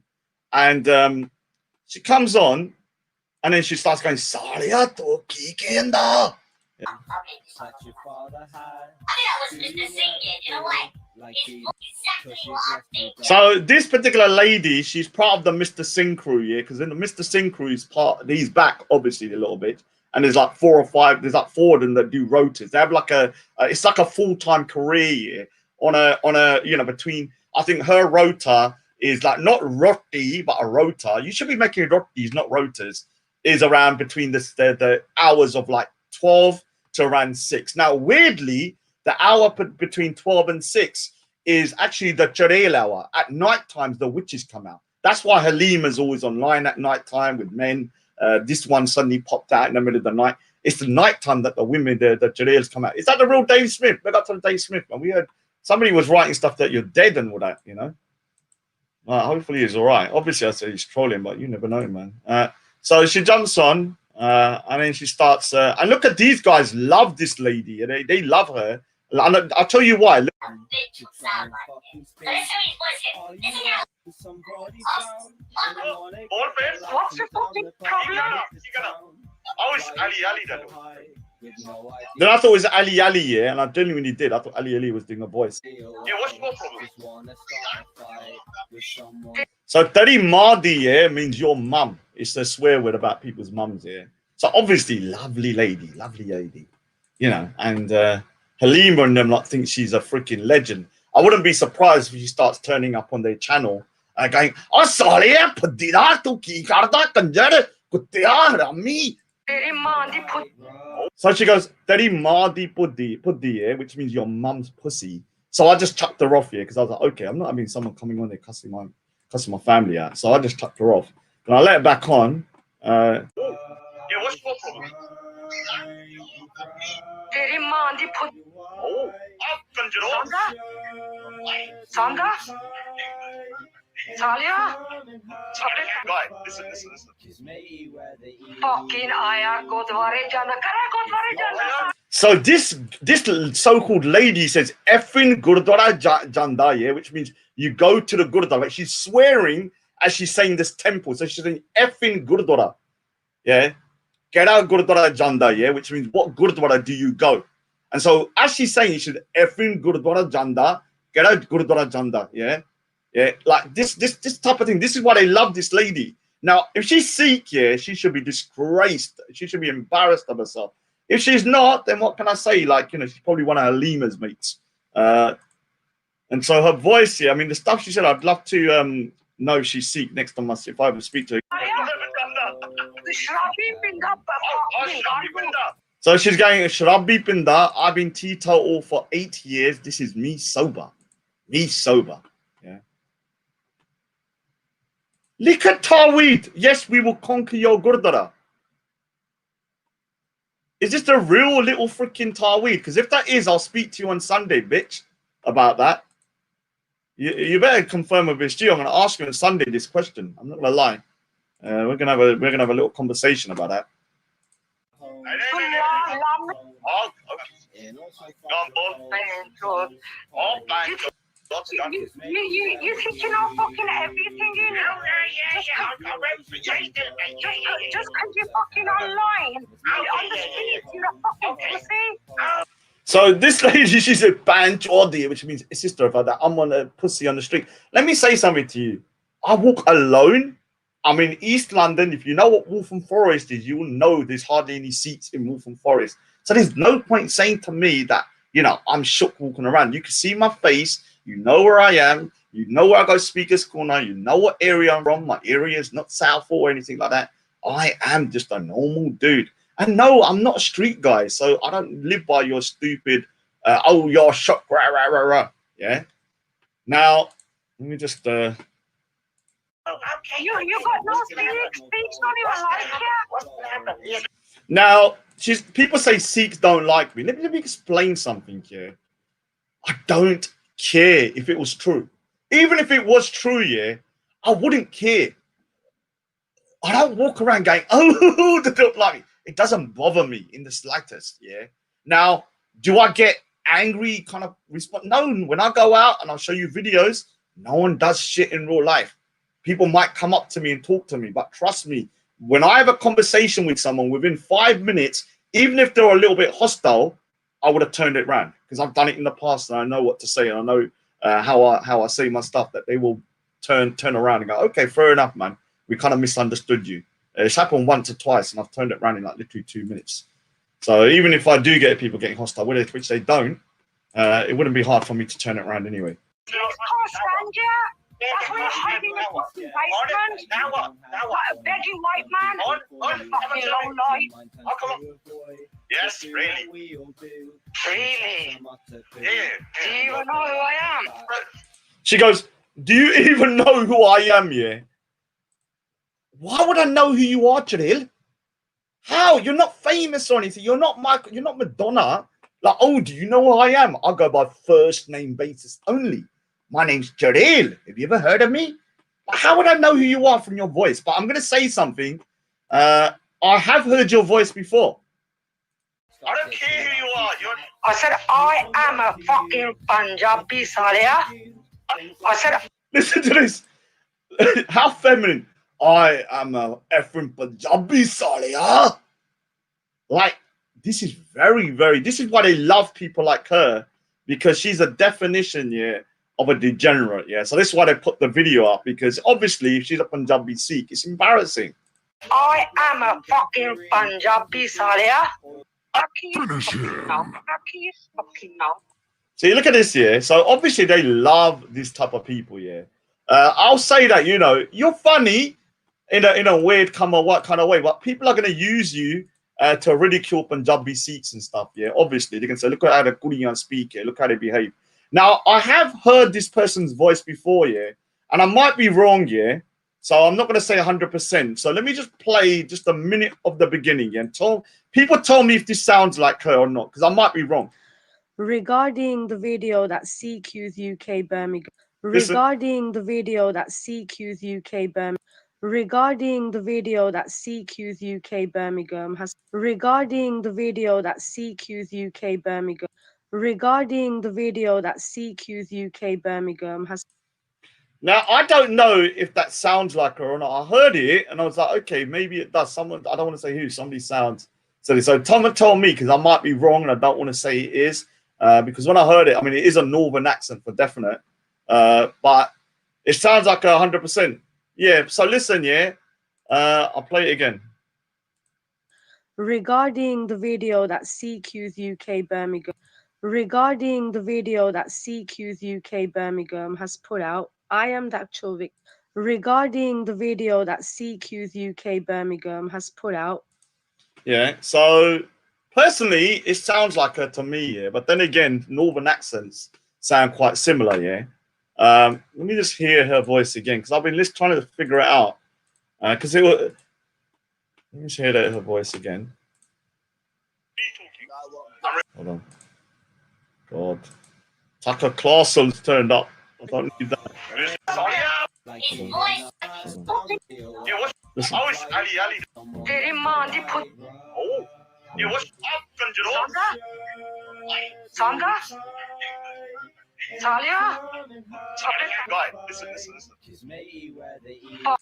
And she comes on. And then she starts going, Salia to kikenda. So this particular lady, she's part of the Mr. Singh crew, because in the Mr. Singh crew he's back, obviously, a little bit. and there's like 4 or 5. There's like 4 of them that do rotas. They have like it's like a full-time career on a you know, between, I think her rota is like not roti but a rota. You should be making rotis, not rotas. Is around between the hours of like 12 to around 6. Now, weirdly, the hour between 12 and 6 is actually the Charail hour. At night times, the witches come out. That's why Halima's always online at night time with men. This one suddenly popped out in the middle of the night. It's the night time that the women, the Charails come out. Is that the real Dave Smith? Big up to Dave Smith, man. We heard somebody was writing stuff that you're dead and all that, you know. Hopefully he's all right. Obviously, I say he's trolling, but you never know, man. So she jumps on, and then she starts. And look at these guys, love this lady. They love her. And I'll tell you why. Look. What's your fucking problem? Oh, it's Ali that. Then I thought it was Ali, yeah, and I genuinely did. I thought Ali was doing a voice. Yeah, what's your problem? So Tari Madi, yeah, means your mum. It's a swear word about people's mums, yeah. So obviously, lovely lady, you know. And Halima and them like think she's a freaking legend. I wouldn't be surprised if she starts turning up on their channel going, "Oh, sorry, so she goes, Teri Madi Puddi, which means your mum's pussy. So I just chucked her off here because I was like, okay, I'm not having someone coming on there cussing my family out. So I just chucked her off. And I let it back on. Yeah, what's your problem? Teri Madi Puddi. Oh, Sanga? Talia? Right, listen. Fucking Aya Godware Jana. So this so-called lady says effing Gurdwara Janda, yeah, which means you go to the Gurdwara. Like she's swearing as she's saying this temple. So she's saying effing Gurdwara, yeah. Get out Gurdwara Janda, yeah, which means what Gurdwara do you go? And so as she's saying, you should effing Gurdwara Janda, get out Gurdwara Janda, yeah. Yeah, like this type of thing. This is why they love this lady. Now, if she's Sikh, yeah, she should be disgraced. She should be embarrassed of herself. If she's not, then what can I say? Like, you know, she's probably one of Halima's mates. And so her voice, yeah, I mean, the stuff she said, I'd love to know if she's Sikh next time if I ever speak to her. So she's going, Shrabi Pinda, I've been teetotal for 8 years. This is me sober. Yeah. Liquor Tawid. Yes, we will conquer your Gurdwara. Is this the real little freaking Tawid? Because if that is, I'll speak to you on Sunday, bitch, about that. You better confirm with this. I'm going to ask you on Sunday this question. I'm not going to lie. We're gonna have a little conversation about that. You think you know fucking everything, you know? Just because you're fucking online, on the streets, you're a fucking pussy. So this lady, she said "Banch Odi," which means sister of that. I'm on a pussy on the street. Let me say something to you. I walk alone. I'm in East London. If you know what Waltham Forest is, you will know there's hardly any seats in Waltham Forest. So there's no point saying to me that, you know, I'm shook walking around. You can see my face. You know where I am. You know where I go Speaker's Corner. You know what area I'm from. My area is not Southall or anything like that. I am just a normal dude. And no, I'm not a street guy. So I don't live by your stupid, oh, you're shook, rah, rah, rah, rah. Yeah. Now, let me just... You got no speech, not even like it. Now, people say Sikhs don't like me. Let me explain something here. I don't care if it was true. Even if it was true, yeah, I wouldn't care. I don't walk around going, oh, they don't like me. It doesn't bother me in the slightest, yeah. Now, do I get angry kind of response? No, when I go out and I'll show you videos, no one does shit in real life. People might come up to me and talk to me, but trust me, when I have a conversation with someone within 5 minutes, even if they're a little bit hostile, I would have turned it around because I've done it in the past and I know what to say and I know how I say my stuff, that they will turn around and go, okay, fair enough, man. We kind of misunderstood you. It's happened once or twice, and I've turned it around in like literally 2 minutes. So even if I do get people getting hostile with it, which they don't, it wouldn't be hard for me to turn it around anyway. Can't stand you. That's why you're hiding in the fucking basement. Now what? Like a begging white man. Fucking low life. Oh, come on. Yes, really. Really? Yeah. Do you even know who I am? She goes, do you even know who I am, yeah? Why would I know who you are, Jalil? How? You're not famous or anything. You're not Michael. You're not Madonna. Like, oh, do you know who I am? I go by first name basis only. My name's Jalil. Have you ever heard of me? How would I know who you are from your voice? But I'm going to say something. I have heard your voice before. I don't care who you are. I said, I am a fucking Punjabi Salia. I said, Listen to this. How feminine. I am a effing Punjabi Salia. Like, this is very, very, this is why they love people like her, because she's a definition, yeah, of a degenerate, yeah. So this is why they put the video up, because obviously if she's a Punjabi Sikh, it's embarrassing. I am a fucking Punjabi Salia. How can you fucking know? See, look at this, yeah. So obviously they love this type of people, yeah. I'll say that, you know, you're funny in a weird kind of way, but people are going to use you to ridicule Punjabi Sikhs and stuff, yeah. Obviously, they can say, look at how the Korean speak, yeah. Look how they behave. Now, I have heard this person's voice before, yeah, and I might be wrong, yeah. So I'm not going to say 100%. So let me just play just a minute of the beginning, yeah, and people tell me if this sounds like her or not, because I might be wrong. Regarding the video that CQ's UK Birmingham. Regarding the video that CQ's UK Birmingham. Regarding the video that CQ's UK Birmingham has. Regarding the video that CQ's UK Birmingham. Regarding the video that CQ's UK Birmingham has. Now, I don't know if that sounds like her or not. I heard it and I was like, okay, maybe it does. Someone, I don't want to say who, somebody sounds. So Tom told me, because I might be wrong and I don't want to say it is. Because when I heard it, I mean, it is a northern accent for definite. But it sounds like 100%. Yeah, so listen, yeah. I'll play it again. Regarding the video that CQ's UK Birmingham. Regarding the video that CQ's UK Birmingham has put out, I am the actual victim. Regarding the video that CQ's UK Birmingham has put out. Yeah, so personally, it sounds like her to me, yeah. But then again, northern accents sound quite similar, yeah. Let me just hear her voice again, because I've been just trying to figure it out. Because it was. Let me just hear her voice again. Hold on. God. Tucker Clarson's turned up. I don't need that. Listen. Oh, it's Ali. Very man, they put Oh. Yeah, what's Afghan, you know? Sanga? Salia? Right, listen. Oh,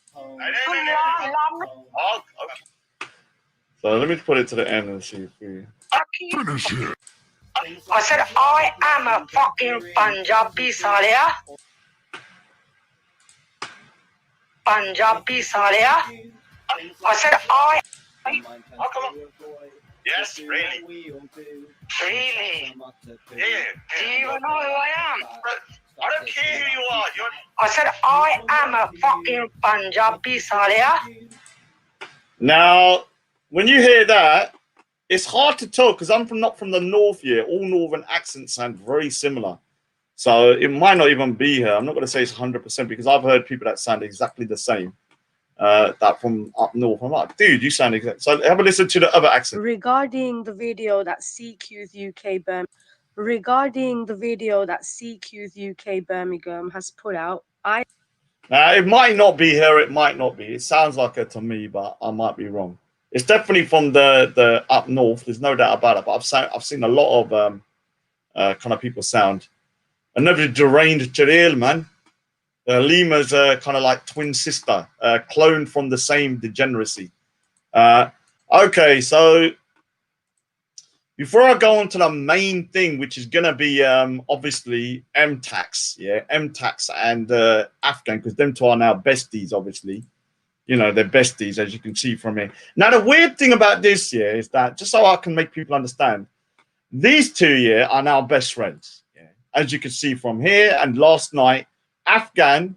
okay. So let me put it to the end and see if we. I said, I am a fucking Punjabi Salia. Punjabi Salia. I said, Oh, come on. Yes, really. Really? Yeah. Do you even know who I am? I don't care who you are. I said, I am a fucking Punjabi Salia. Now, when you hear that, it's hard to tell because I'm not from the north here. All northern accents sound very similar. So it might not even be her. I'm not going to say it's 100% because I've heard people that sound exactly the same. That from up north. I'm like, dude, you sound exactly. So have a listen to the other accent. Regarding the video that CQ's UK Birmingham. Regarding the video that CQ's UK Birmingham has put out, It might not be her. It might not be. It sounds like her to me, but I might be wrong. It's definitely from the up north. There's no doubt about it. But I've seen a lot of kind of people sound. Another deranged Jalil, man. Lima's kind of like twin sister, cloned from the same degeneracy. Okay, so before I go on to the main thing, which is gonna be obviously Mtax, yeah, Mtax and Afghan, because them two are now besties, obviously. you know, they're besties, as you can see from here. Now, the weird thing about this year is that, just so I can make people understand, these two here are now best friends. Yeah. As you can see from here, and last night, Afghan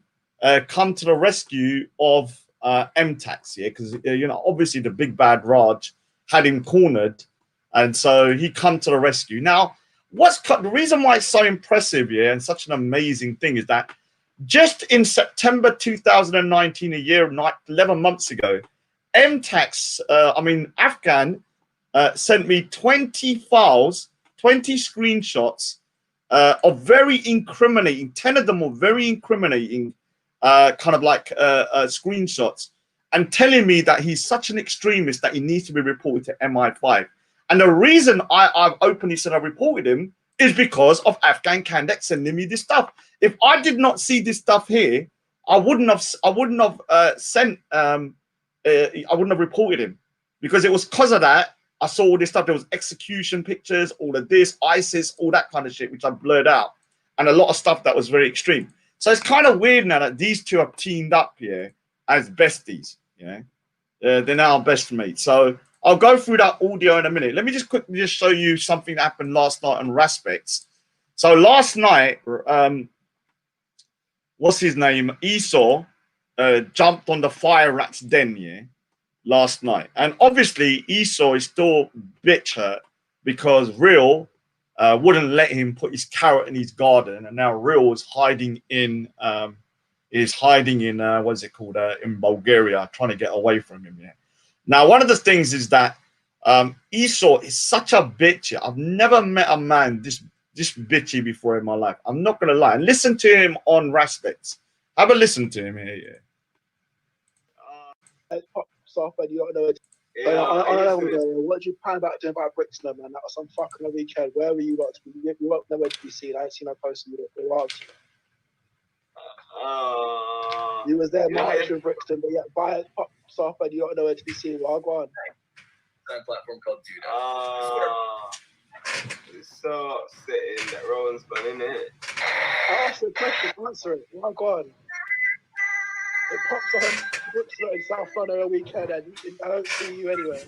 come to the rescue of Mtax, yeah, because you know, obviously the big bad Raj had him cornered, and so he come to the rescue. Now, the reason why it's so impressive, yeah, and such an amazing thing is that just in September 2019, 11 months ago, Mtax, Afghan, sent me 20 files, 20 screenshots of very incriminating, 10 of them were very incriminating, screenshots, and telling me that he's such an extremist that he needs to be reported to MI5. And the reason I've openly said I reported him is because of Afghan Kandak sending me this stuff. If I did not see this stuff here, I wouldn't have reported him, because it was because of that I saw all this stuff. There was execution pictures, all of this, ISIS, all that kind of shit, which I blurred out, and a lot of stuff that was very extreme. So it's kind of weird now that these two have teamed up here as besties. You know, they're now best mates. So I'll go through that audio in a minute. Let me just quickly just show you something that happened last night on Raspects. So last night, what's his name? Esau jumped on the fire rat's den, yeah, last night. And obviously Esau is still bitch hurt because Real wouldn't let him put his carrot in his garden, and now Real is hiding in what's it called, in Bulgaria, trying to get away from him. Yeah. Now, one of the things is that Esau is such a bitch. I've never met a man this bitchy before in my life. I'm not gonna lie. And listen to him on Raspects. Have a listen to him here. Yeah. Soft, and you don't know it. What did you plan about doing about Brixton, man? That was some fucking weekend. Where were you lot to be? You weren't nowhere to be seen. I ain't seen no post of you. You was there marching Brixton, but yet by it, pop soft, and you don't know where to be seen. Well, go on. Platform called Judah. So sitting that Rowan's been in it. I asked the question, answer it. Well, go on. It pops on Brixton in South London on a weekend, and I don't see you anywhere.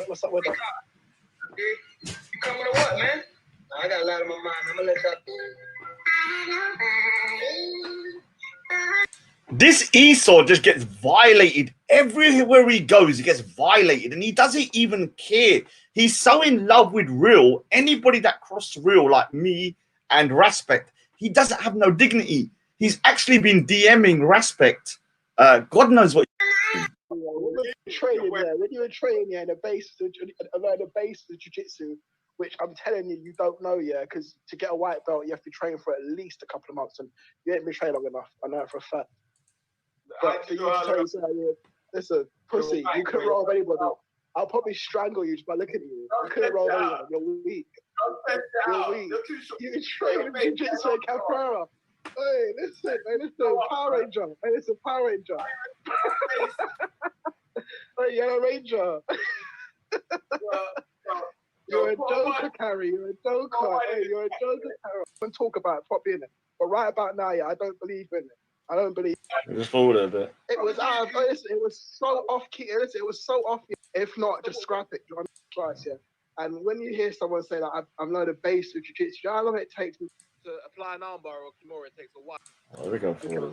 What's up with that? You coming to what, man? I got a lot on my mind. I'm gonna let y'all. This Esau just gets violated everywhere he goes. He gets violated, and he doesn't even care. He's so in love with Real. Anybody that crossed Real, like me and Raspect, he doesn't have no dignity. He's actually been DMing Raspect. God knows what. When you were training in the base of jiu-jitsu, which I'm telling you, you don't know, yeah, because to get a white belt, you have to train for at least a couple of months, and you ain't been training long enough. I know it for a fact. But for you to tell you, listen, pussy, you couldn't roll with anybody. I'll probably strangle you just by looking at you. You couldn't roll with anyone. You're weak. You're weak. You train in jiu-jitsu and capoeira. Hey, listen, Power Ranger. Hey, listen, Power Ranger. Hey, Yellow Ranger. You're a joker, Carrie. You're a joker. Hey, you're a joker, Carrie. I don't talk about it properly in it. But right about now, yeah, I don't believe in it. I don't believe. Just forward a bit. It was it was so off key. Listen, it was so off. If not, just scrap it. You know, yeah. And when you hear someone say that I'm learning the base of jiu-jitsu, you know how long it takes me to apply an armbar or kimura? It takes a while. There we go. Forward a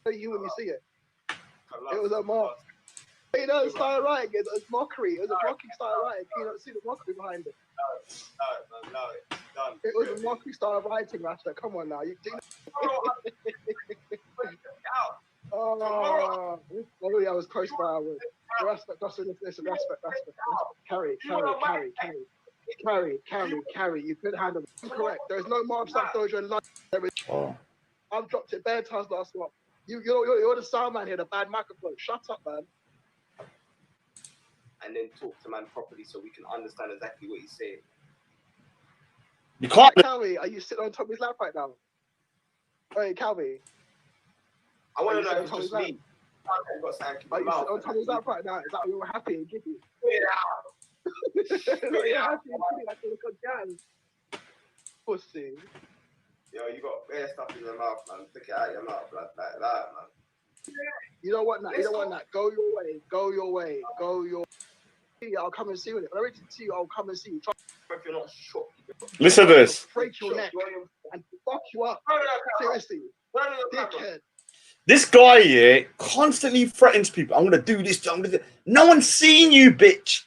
bit. You when you see it. It was a mark. You know, style writing. It was mockery. It was a mocking style writing. You don't see the mockery behind it. No, it's done. It was a mockery style writing, Master. Come on now. You do. Oh, yeah, I was close by. I was. Respect. Listen. Respect. Carry. You couldn't handle it. I'm correct. There is no marks like dojo in London. I've dropped it bare times last month. You're the sound man here, the bad microphone. Shut up, man. And then talk to man properly so we can understand exactly what he's saying. You can't. Calvi, are you sitting on Tommy's lap right now? Hey, Calvi. I want to know if it's just me. Are you sitting on Tommy's lap right now? Is that what you're happy and giddy? Yeah. You're happy and giddy like a little gang. Pussy. Yo, you got bare stuff in your mouth, man. Stick it out your mouth like that, man. You don't want that. You don't want that. Go your way. Go your way. Go your way. I'll come and see you. When I ready to see you, I'll come and see you. If you're not shook. Listen to this. Break your neck and fuck you up. Seriously. Dickhead. This guy here constantly threatens people. I'm gonna do this. I'm gonna do. No one's seen you, bitch.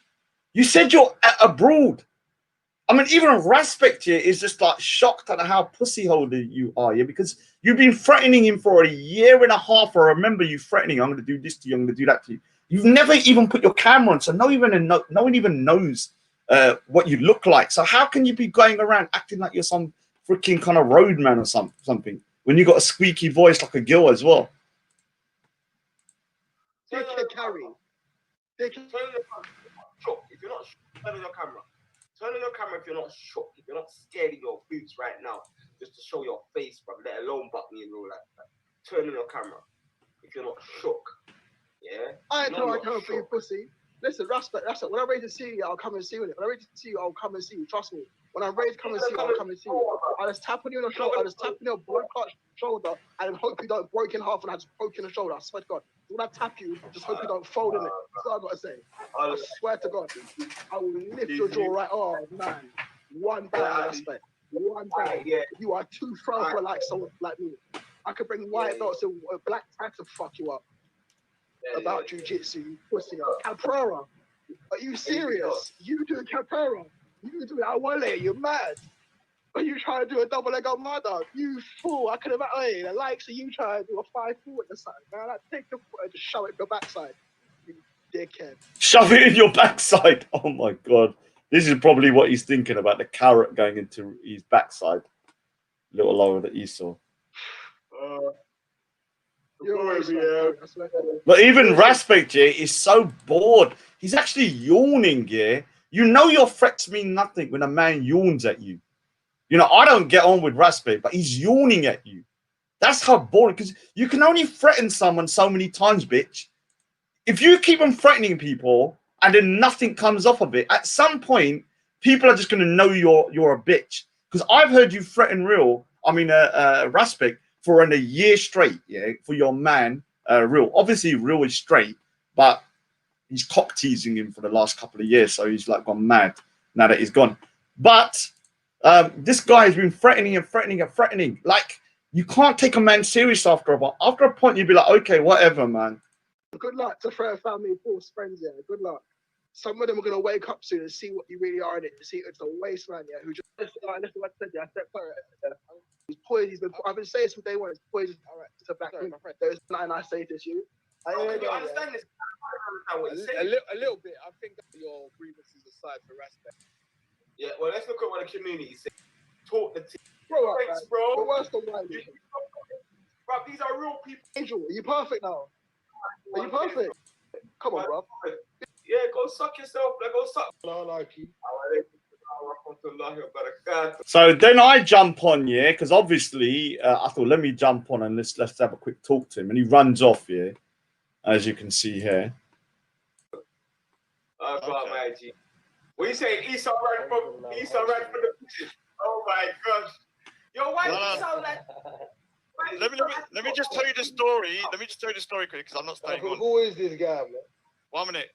You said you're abroad. I mean, even Respect here is just like shocked at how pussy holder you are, yeah, because you've been threatening him for a year and a half. I remember you threatening, I'm going to do this to you, I'm going to do that to you. You've never even put your camera on, so no one even knows what you look like. So how can you be going around acting like you're some freaking kind of roadman or something when you got a squeaky voice like a girl as well? Dickhead carry. Dickhead. If you're not turn on your camera. Turn on your camera if you're not shook, if you're not scared in your boots right now, just to show your face, bro, let alone butt me and all that. Turn on your camera if you're not shook. Yeah? I ain't trying to come for you, pussy. Listen, Respect, that's it. When I'm ready to see you, I'll come and see you. When I'm ready to see you, I'll come and see you. Trust me. When I'm ready to come and see you, I'll come and see you. I'll just tap on you on the shoulder, I'll just tap on your broken shoulder, and hope you don't break in half and I just broke in the shoulder. I swear to God. When I tap you, just hope you don't fold in it. That's all I gotta say. I swear to God. I will lift your jaw right. Oh man. One bang, Respect. One bang. You are too strong for like someone like me. I could bring white belts and black tags to fuck you up. About jiu-jitsu, you pussy. Capoeira. Are you serious? You do capoeira. You do awale. You're mad. Are you trying to do a double leg on my dog? You fool. I could have, hey, the likes of you trying to do a 5-4 at the side, man. Like, take the foot and just shove it in your backside. You dickhead. Shove it in your backside. Oh my God. This is probably what he's thinking about, the carrot going into his backside. A little lower than Esau. But even Respect here is so bored. He's actually yawning here. You know your threats mean nothing when a man yawns at you. You know, I don't get on with Respect, but he's yawning at you. That's how boring, because you can only threaten someone so many times, bitch. If you keep on threatening people and then nothing comes off of it, at some point, people are just going to know you're a bitch. Because I've heard you threaten Respect for a year straight, yeah, for your man, Real. Obviously, Real is straight, but he's cock teasing him for the last couple of years, so he's like gone mad now that he's gone. But this guy has been threatening and threatening and threatening. Like, you can't take a man serious after a while. After a point, you'd be like, okay, whatever, man. Good luck to threaten family, force friends, yeah. Good luck. Some of them are going to wake up soon and see what you really are in it. See it's a waste man, yeah, who just, listen what I said, yeah. He's poised. I've been saying this from day one. It's poised. All right, it's a black man. There's nothing I say to you. I understand this. A little bit. I think that your grievances aside for Respect. Yeah, well, let's look at what the community says. Talk the team. Bro, bro. The worst of why. Bro, these are real people. Angel, are you perfect now? Are you perfect? Come on, bro. Yeah, go suck yourself. Go suck. No, like you. So then I jump on, yeah, because obviously I thought, let me jump on and let's have a quick talk to him. And he runs off, yeah, as you can see here. Oh, God, my G. What you say? Esau ran from the bushes. Oh, my gosh. Yo, why do you sound like... Let me just tell you the story. Let me just tell you the story quick, because I'm not staying on. Who is this guy, man? 1 minute.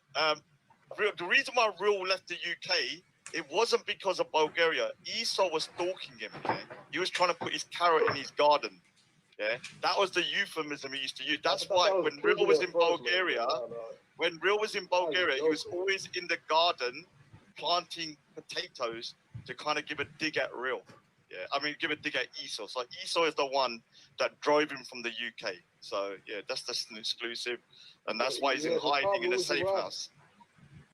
The reason why Real left the UK, it wasn't because of Bulgaria. Esau was stalking him. Okay? He was trying to put his carrot in his garden. Yeah, that was the euphemism he used to use. That's why when Real was in Bulgaria, he was always in the garden planting potatoes to kind of give a dig at Real. Yeah, I mean, give a dig at Esau. So Esau is the one that drove him from the UK. So yeah, that's just an exclusive, and that's why he's in hiding in a safe house.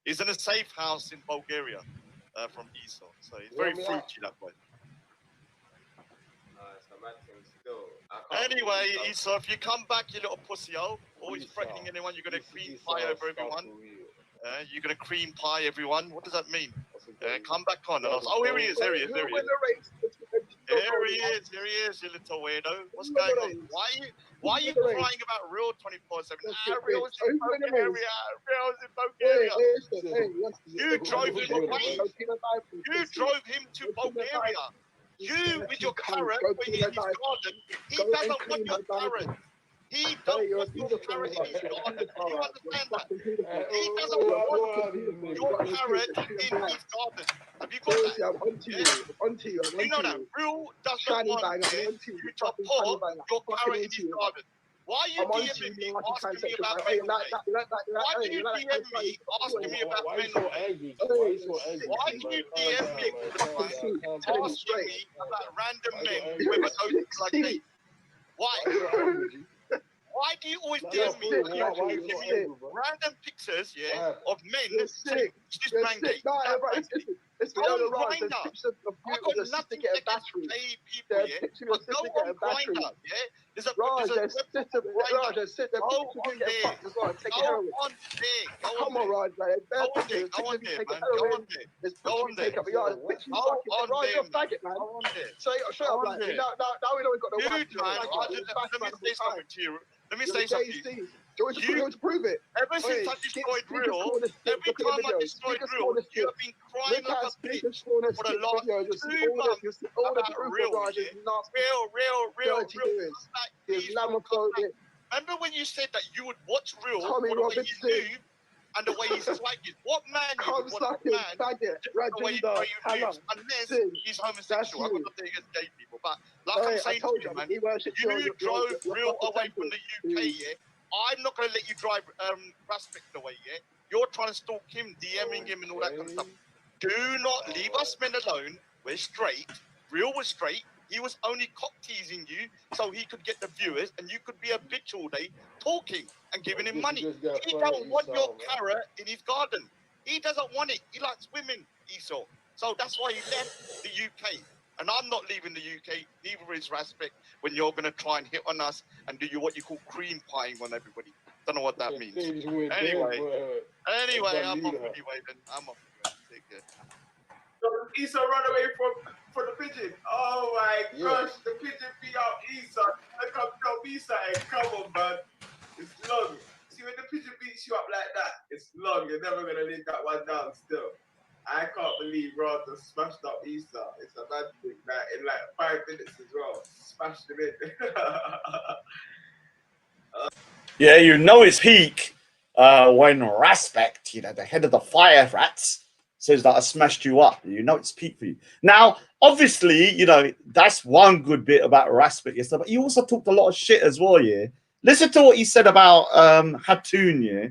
He's in a safe house in Bulgaria from Esau. So he's very fruity that way. Anyway, Esau, if you come back, you little pussy-o, always threatening anyone, you're going to cream pie over everyone. You're going to cream pie everyone. What does that mean? Come back on. And I was, oh, here he is, here he is, there he is. Here he is, you little weirdo. What's going on? Why are you crying about Real 24/7? Real's in Bulgaria. Real's in Bulgaria. You drove him away. You drove him to Bulgaria. You with your carrot in his garden. He doesn't want your carrot. He don't you're a want your pedophile, carrot in his you're a garden. Do you pedophile, understand you're a that? fucking pedophile. He doesn't want You're your fucking carrot pedophile. in his garden. Have you got Seriously, that? I'm onto Yeah. you. I'm onto you. I'm You know onto that you. Real does not Shiny want bang, I'm yeah, onto you. you to Fucking put shiny bang. your I'm carrot fucking in into his you. garden. Why are you I'm onto DMing you, me naughty asking me transsexual. about Hey, mental day? Why do you DM me asking me about Why you mental so day? angry? Why you so angry? Why do you DM me all the time asking me about random men with a notice like me? Why? Why do you always DM me? Why you Give so me angry, bro? random pictures, yeah, of men You're saying sick. this You're man sick. gay. No, that bro, man gay. it's Go no, on Raj. There's Grindr. pictures of you I've with got your sister nothing getting against battery. gay people, There's yeah. pictures of But your go sister on getting battery. Grindr, yeah. There's a Raj, website there's called Grindr. there's pictures Go of you on getting there. fucked as well, taking Go heroin. on there. Go on Come on, there. Raj, man. Go There's on there. pictures Go on of you there, taking man. Go heroin. on there. There's Go pictures on of you there. taking up. Yeah, there's pictures Go of fucking. on Raj, there, you're a man. faggot, man. Go on there. Straight Go up, on like there. now we know we got the wife. Dude, man, let me say something to you. Let me say something. Do you want to prove it? Ever since I destroyed Real, every time I destroyed Real, you have been crying like a bitch for the last 2 months about Real. Real. Remember when you said that you would watch Real for the way you move and the way he's swagging? What man you would watch a man the way you move, unless he's homosexual. I'm not saying against gay people, but like I'm saying to you, man, you drove Real away from the UK, yeah? I'm not going to let you drive Raspik away, yeah? You're trying to stalk him, DMing him and all that kind of stuff. Do not leave us men alone. We're straight. Real was straight. He was only cock teasing you so he could get the viewers and you could be a bitch all day talking and giving him money. He don't want your carrot in his garden. He doesn't want it. He likes women, Esau. So that's why he left the UK. And I'm not leaving the UK, neither is Raspik, when you're going to try and hit on us and do what you call cream pieing on everybody. Don't know what that means. Anyway, I'm off anyway then. I'm off anyway. Take care. Esau run away from the pigeon. Oh my gosh, the pigeon beat out Esau. Look up, Esau, come on, man. It's long. See, when the pigeon beats you up like that, it's long. You're never gonna leave that one down still. I can't believe Rod just smashed up Esau. It's a bad thing that in like 5 minutes as well. Smashed him in. Yeah, you know it's peak when Respect, you know, the head of the fire rats, says that I smashed you up. You know it's peak for you. Now, obviously, you know, that's one good bit about Respect yesterday, but he also talked a lot of shit as well, yeah? Listen to what he said about Hattoon, yeah?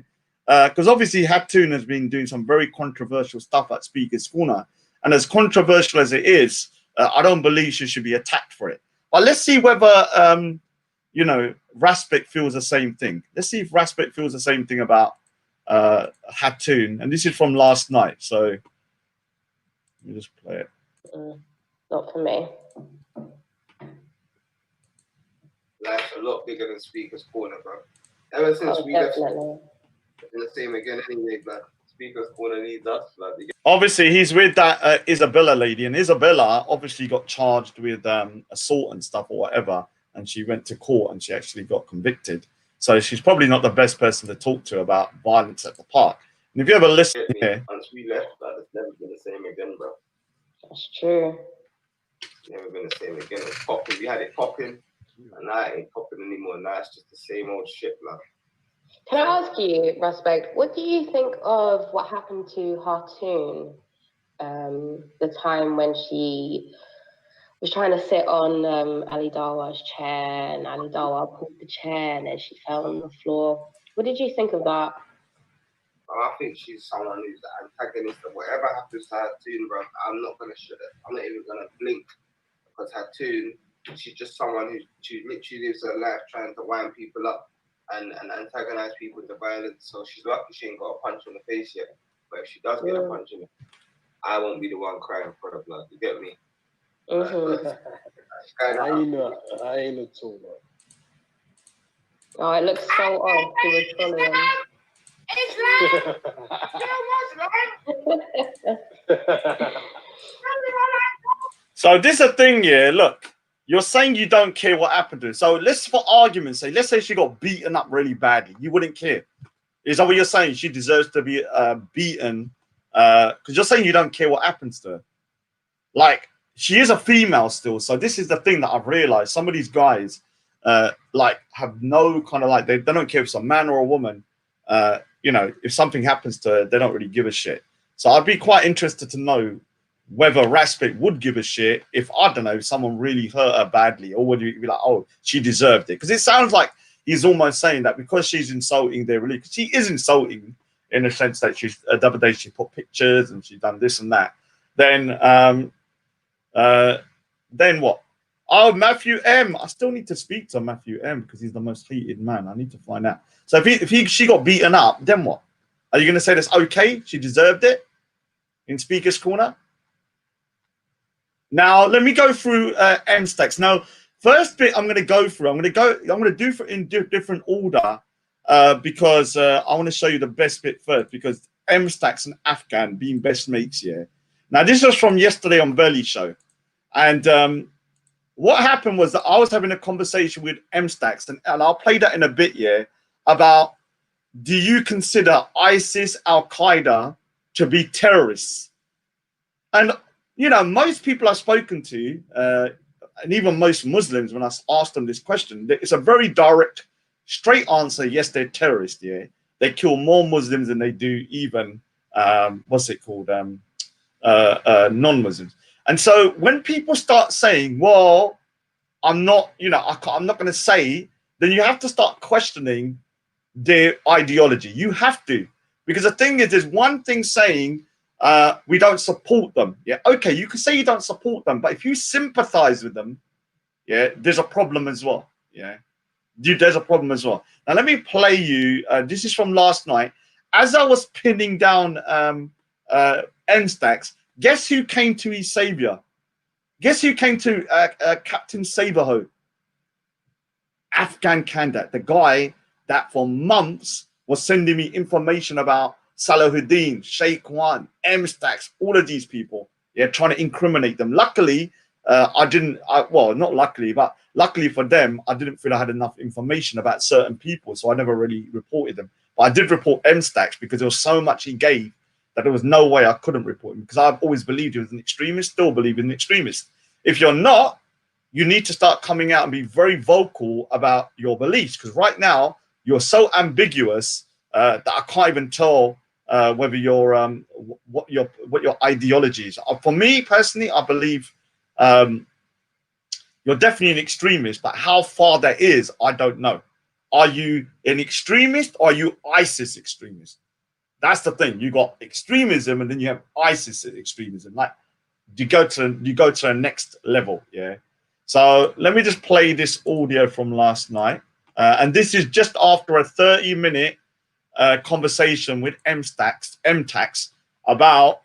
Because obviously Hattoon has been doing some very controversial stuff at Speaker's Corner. And as controversial as it is, I don't believe she should be attacked for it. But let's see whether, you know, Raspik feels the same thing. Let's see if Raspik feels the same thing about Hattoon. And this is from last night. So let me just play it. Not for me. Life's a lot bigger than Speaker's Corner, bro. Ever since we left, the same again anyway, man. Speaker's Corner needs us, like. Obviously, he's with that Isabella lady, and Isabella obviously got charged with assault and stuff or whatever, and she went to court and she actually got convicted. So she's probably not the best person to talk to about violence at the park. And if you ever listen here, once we left, like, it's never been the same again, bro. That's true. It's never been the same again. It's popping. We had it popping, and now it ain't popping anymore. Now it's just the same old shit, man. Can I ask you, Respect, what do you think of what happened to Hartoon? The time when she was trying to sit on Ali Dawa's chair, and Ali Dawa pulled the chair, and then she fell on the floor. What did you think of that? I think she's someone who's the antagonist of whatever happens to Hattoon, bro. I'm not gonna shut it. I'm not even gonna blink because Hattoon, she's just someone who literally lives her life trying to wind people up and antagonize people with violence. So she's lucky she ain't got a punch on the face yet. But if she does get a punch in it, I won't be the one crying for her blood. You get me? I ain't no tool, man. Oh, it looks so odd. She was following. so this is a thing, yeah. Look, you're saying you don't care what happened to her. So let's, for argument's sake, let's say she got beaten up really badly. You wouldn't care. Is that what you're saying? She deserves to be beaten because you're saying you don't care what happens to her. Like, she is a female still. So this is the thing that I've realized. Some of these guys, like have no kind of like they don't care if it's a man or a woman. You know, if something happens to her, they don't really give a shit. So I'd be quite interested to know whether Raspik would give a shit if, I don't know, someone really hurt her badly, or would you be like, oh, she deserved it? Because it sounds like he's almost saying that because she's insulting their religion, because she is insulting in the sense that she's the other day she put pictures and she's done this and that. Then what? Oh, Matthew M. I still need to speak to Matthew M because he's the most hated man. I need to find out. So if she got beaten up, then what? Are you going to say that's okay? She deserved it in Speaker's Corner? Now let me go through Mtax. Now, first bit I'm going to go through. I'm going to do it in different order because I want to show you the best bit first, because Mtax and Afghan being best mates. Yeah. Now this was from yesterday on Burley Show, and what happened was that I was having a conversation with Mtax, and I'll play that in a bit. Yeah, about, do you consider ISIS, Al Qaeda to be terrorists? And you know, most people I've spoken to, and even most Muslims, when I asked them this question, it's a very direct, straight answer. Yes, they're terrorists. Yeah, they kill more Muslims than they do even what's it called, non-Muslims. And so when people start saying, "Well, I'm not," you know, I'm not going to say, then you have to start questioning their ideology. You have to, because the thing is, there's one thing saying we don't support them. Yeah, okay, you can say you don't support them, but if you sympathize with them, yeah, there's a problem as well. Yeah, there's a problem as well. Now let me play you. This is from last night. As I was pinning down Mtax, guess who came to his savior? Guess who came to Captain Saberho? Afghan candidate, the guy that for months was sending me information about Salahuddin, Sheikh Wan, Mtax, all of these people, yeah, trying to incriminate them. Luckily, well, not luckily, but luckily for them, I didn't feel I had enough information about certain people, so I never really reported them. But I did report Mtax because there was so much he gave that there was no way I couldn't report him, because I've always believed he was an extremist, still believe in an extremist. If you're not, you need to start coming out and be very vocal about your beliefs, because right now you're so ambiguous that I can't even tell whether you're what your ideology is. For me personally, I believe you're definitely an extremist, but how far that is, I don't know. Are you an extremist or are you ISIS extremist? That's the thing. You got extremism, and then you have ISIS extremism. Like you go to the next level. Yeah. So let me just play this audio from last night, and this is just after a 30-minute conversation with Mtax about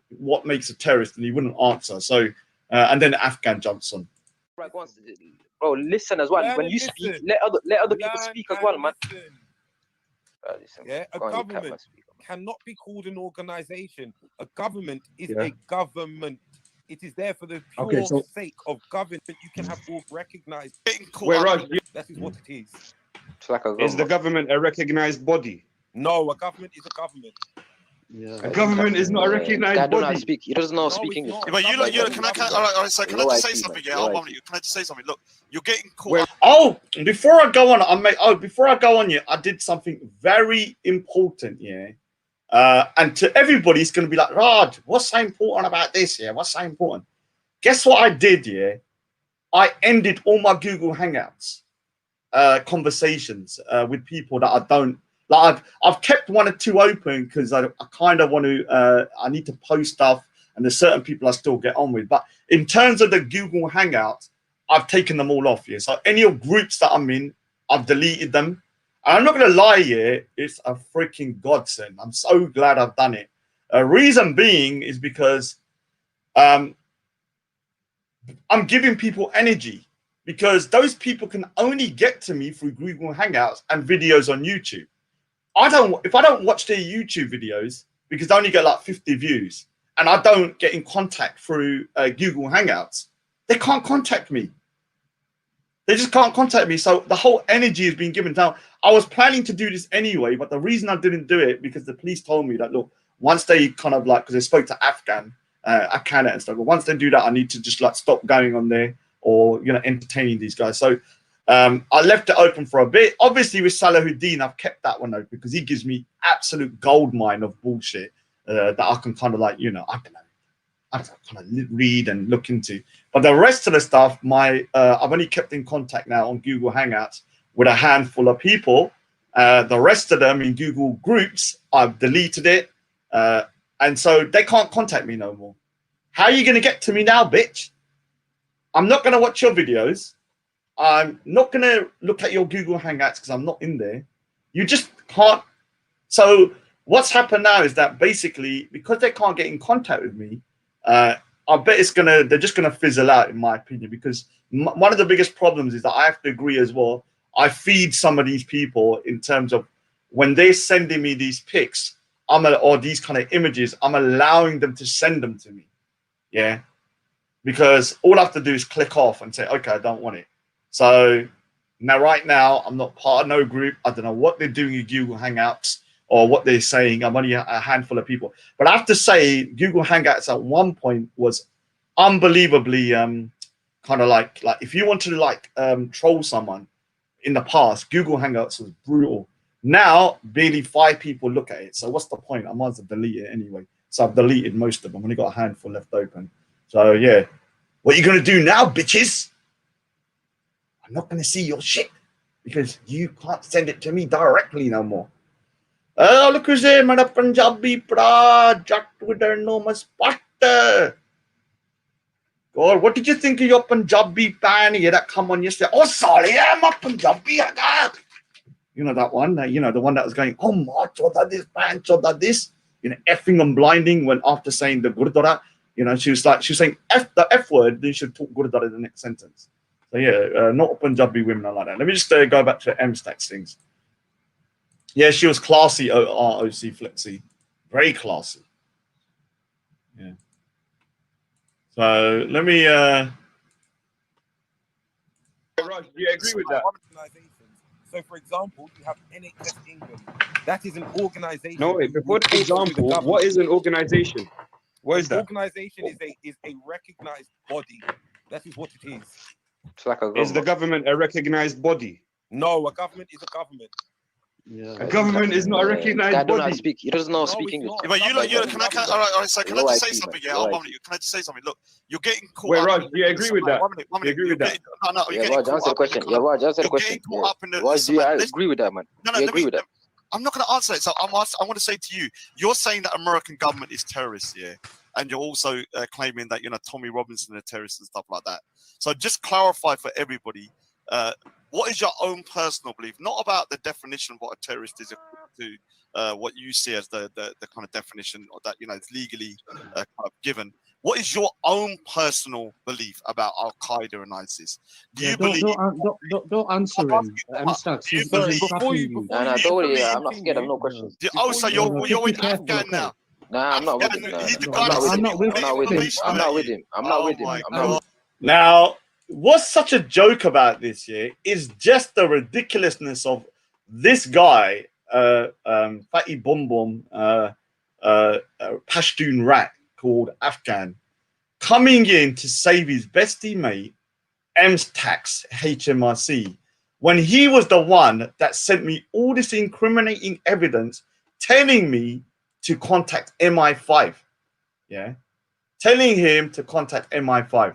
what makes a terrorist, and he wouldn't answer. So and then Afghan jumps on. Right, go on, bro. Listen as well. When you speak, let other people speak as well, man. Yeah, a government cannot be called an organization. A government is a government. It is there for the pure sake of government. You can have all recognized. Wait, Raj, that is what it is. It's like is the government a recognized body? No, a government is a government. Yeah. A government is not a recognized body. He doesn't know speak English. Yeah, but all right, so can I just say something? Yeah, hold on. Can I just say something? Look, you're getting caught. Oh, before I go on, I did something very important. Yeah, and to everybody, it's going to be like, Raj, what's so important about this? Yeah, what's so important? Guess what I did? Yeah, I ended all my Google Hangouts conversations with people that I don't. Like I've kept one or two open because I kind of want to. I need to post stuff, and there's certain people I still get on with. But in terms of the Google Hangouts, I've taken them all off here. So any of groups that I'm in, I've deleted them. And I'm not gonna lie here, it's a freaking godsend. I'm so glad I've done it. Reason being is because I'm giving people energy, because those people can only get to me through Google Hangouts and videos on YouTube. If I don't watch their YouTube videos, because they only get like 50 views, and I don't get in contact through Google Hangouts, they can't contact me. They just can't contact me. So the whole energy has been given down. I was planning to do this anyway, but the reason I didn't do it, because the police told me that, look, once they kind of like, because they spoke to Afghan and stuff, but once they do that, I need to just like stop going on there or, you know, entertaining these guys. So I left it open for a bit. Obviously, with Salahuddin, I've kept that one open because he gives me absolute gold mine of bullshit that I can kind of like, you know, I don't know, kind of read and look into. But the rest of the stuff, I've only kept in contact now on Google Hangouts with a handful of people. The rest of them in Google Groups, I've deleted it. And so they can't contact me no more. How are you going to get to me now, bitch? I'm not going to watch your videos. I'm not going to look at your Google Hangouts because I'm not in there. You just can't. So what's happened now is that basically, because they can't get in contact with me, I bet they're just going to fizzle out, in my opinion, because one of the biggest problems is that I have to agree as well. I feed some of these people in terms of when they're sending me these pics, or these kind of images, I'm allowing them to send them to me. Yeah. Because all I have to do is click off and say, okay, I don't want it. So now, right now, I'm not part of no group. I don't know what they're doing in Google Hangouts or what they're saying. I'm only a handful of people. But I have to say, Google Hangouts at one point was unbelievably kind of like if you want to troll someone in the past, Google Hangouts was brutal. Now, barely 5 people look at it. So what's the point? I might as well delete it anyway. So I've deleted most of them. I've only got a handful left open. So yeah, what are you going to do now, bitches? I'm not going to see your shit because you can't send it to me directly no more. Oh, look who's there, man. A Punjabi project with their enormous butter. God, what did you think of your Punjabi panny that come on yesterday? Oh, sorry, I'm a Punjabi. You know that one? You know, the one that was going, oh, ma, choda this, man, choda this. You know, effing and blinding when after saying the Gurdwara, you know, she was saying the F word, then she should talk Gurdwara in the next sentence. So yeah, not Punjabi women are like that. Let me just go back to Mtax things. Yeah, she was classy, ROC Flexi. Very classy. Yeah. So let me Raj, do you agree with that? So for example, you have NHS England. That is an organization. No, wait, before the example, what is an organization? What is that? Organization is a recognized body. That is what it is. It's like a Is the government a recognized body? No, a government is a government. Yeah, a government is not a recognized body. He doesn't know how to speak English. Yeah, but all right, so can I just say something? Yeah, can I just say something? Look, you're getting caught up. Raj, do you agree with that? One minute. Do you agree with that? No, yeah, Raj, answer the question. Yeah, Raj, answer the question. Raj, do you agree with that, man? Do you agree with that? I'm not going to answer it. So I want to say to you, you're saying that American government is terrorist, yeah? And you're also claiming that, you know, Tommy Robinson is a terrorist and stuff like that. So just clarify for everybody, what is your own personal belief? Not about the definition of what a terrorist is to what you see as the kind of definition that, you know, is legally kind of given. What is your own personal belief about Al Qaeda and ISIS? Do you believe? Don't answer him. Before you, don't worry. I'm not scared of no questions. So you're with Afghan now. Nah, I'm not with him. I'm not with him. Now, what's such a joke about this year is just the ridiculousness of this guy, Fatty Bum Bum, Pashtun rat called Afghan, coming in to save his bestie mate, Mtax, HMRC, when he was the one that sent me all this incriminating evidence telling me to contact MI5. Yeah. Telling him to contact MI5.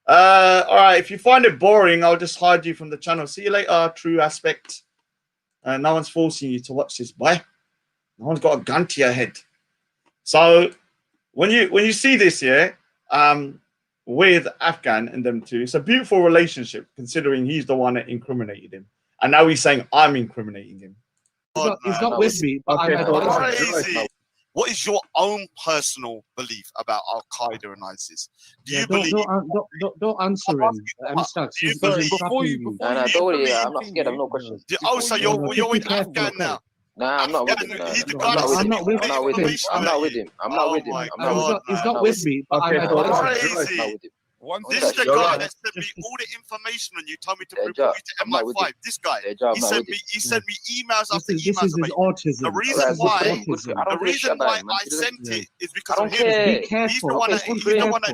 All right, if you find it boring, I'll just hide you from the channel. See you later, True Aspect. No one's forcing you to watch this, boy. No one's got a gun to your head. So when you see this here, with Afghan and them two, it's a beautiful relationship considering he's the one that incriminated him, and now he's saying I'm incriminating him. He's not with me. Okay, what is your own personal belief about Al Qaeda and ISIS? Do you believe? Don't answer him. Before you, don't worry. I'm not scared of no questions. So you're with Afghan now. Nah, I'm not with him. I'm not with him. I'm not with him. He's not with me. This is the guy that sent me all the information and you told me to report you to MI5. This guy, he sent me emails after emails. This is his autism. The reason why I sent it is because of him. He's the one that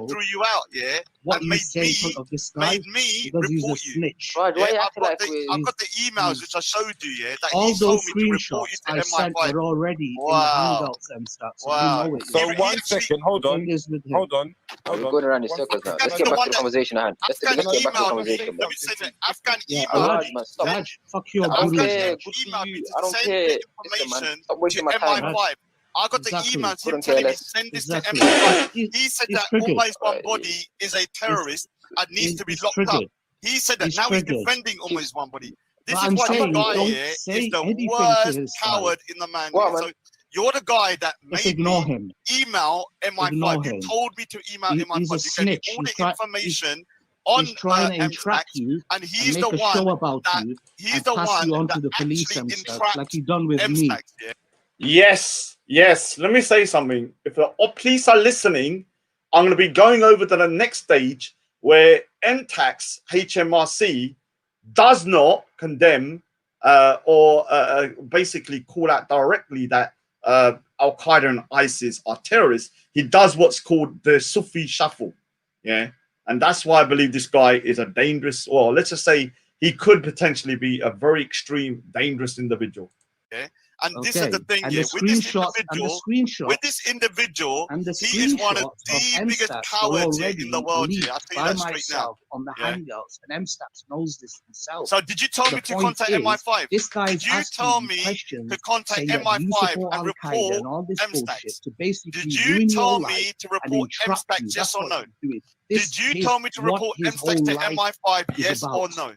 threw you out, yeah? what and you made say in front me of this guy because he's a report you. snitch. Raj, why Yeah, you I've acting got like the emails which I showed you. Yeah, that all he told those me to report you screenshots I to sent MI5. were already in the Wow. Hangouts and stuff, so Wow. you know it. So Yeah. one second, hold on, Hold on. We're going around in circles now. Let's get back to the conversation at hand. Let's get back to the conversation, bro. Let me say that Afghan Yeah, emailed Raj, me. man, stop. Raj, fuck your I don't guru, care. man. Good for Emailed me you. to I don't send care. the Listen, man. information Stop wasting to my time. MI5. I got the Exactly. emails him Couldn't care telling me less. send this Exactly. to MI5. He said He's that triggered. almost one body is a terrorist and needs to be He's locked up. triggered. He said that He's now triggered. he's defending almost one body. This But is I'm why saying, this guy don't here say is the anything to worst his coward side. in the man. What, man? So you're the guy that Just made ignore me him. email Ignore MI5. You him. told me to email He's MI5. a You gave me snitch. all the information He's on trying to entrap Mtax, you and and he's make the a one show about that you he's and the pass one you on to that the police actually and stuff, entrapped like he done with me. Mtax. Yeah. Yes, yes. Let me say something. If the police are listening, I'm going to be going over to the next stage where Mtax HMRC does not condemn or basically call out directly that Al Qaeda and ISIS are terrorists. He does what's called the Sufi shuffle. Yeah. And that's why I believe this guy is a dangerous, or let's just say he could potentially be a very extreme, dangerous individual. Yeah. And this is the thing, and yeah, the with this screenshots individual, and the he is one of screenshots the of biggest MStats were cowards here already in the world. leaked Yeah, I'll tell you by that straight now. myself on the Yeah. Hangouts, and MStats knows this himself. So did you tell me to contact MI5? This guy Did is you asking tell you me questions to contact saying that you MI5 support and Al Qaeda report and all this bullshit Mtax? to basically Did you ruin tell your me life to and report entrap Mtax, you. yes That's or what no? you're doing. Did you tell me to report Mtax to MI5, yes or no?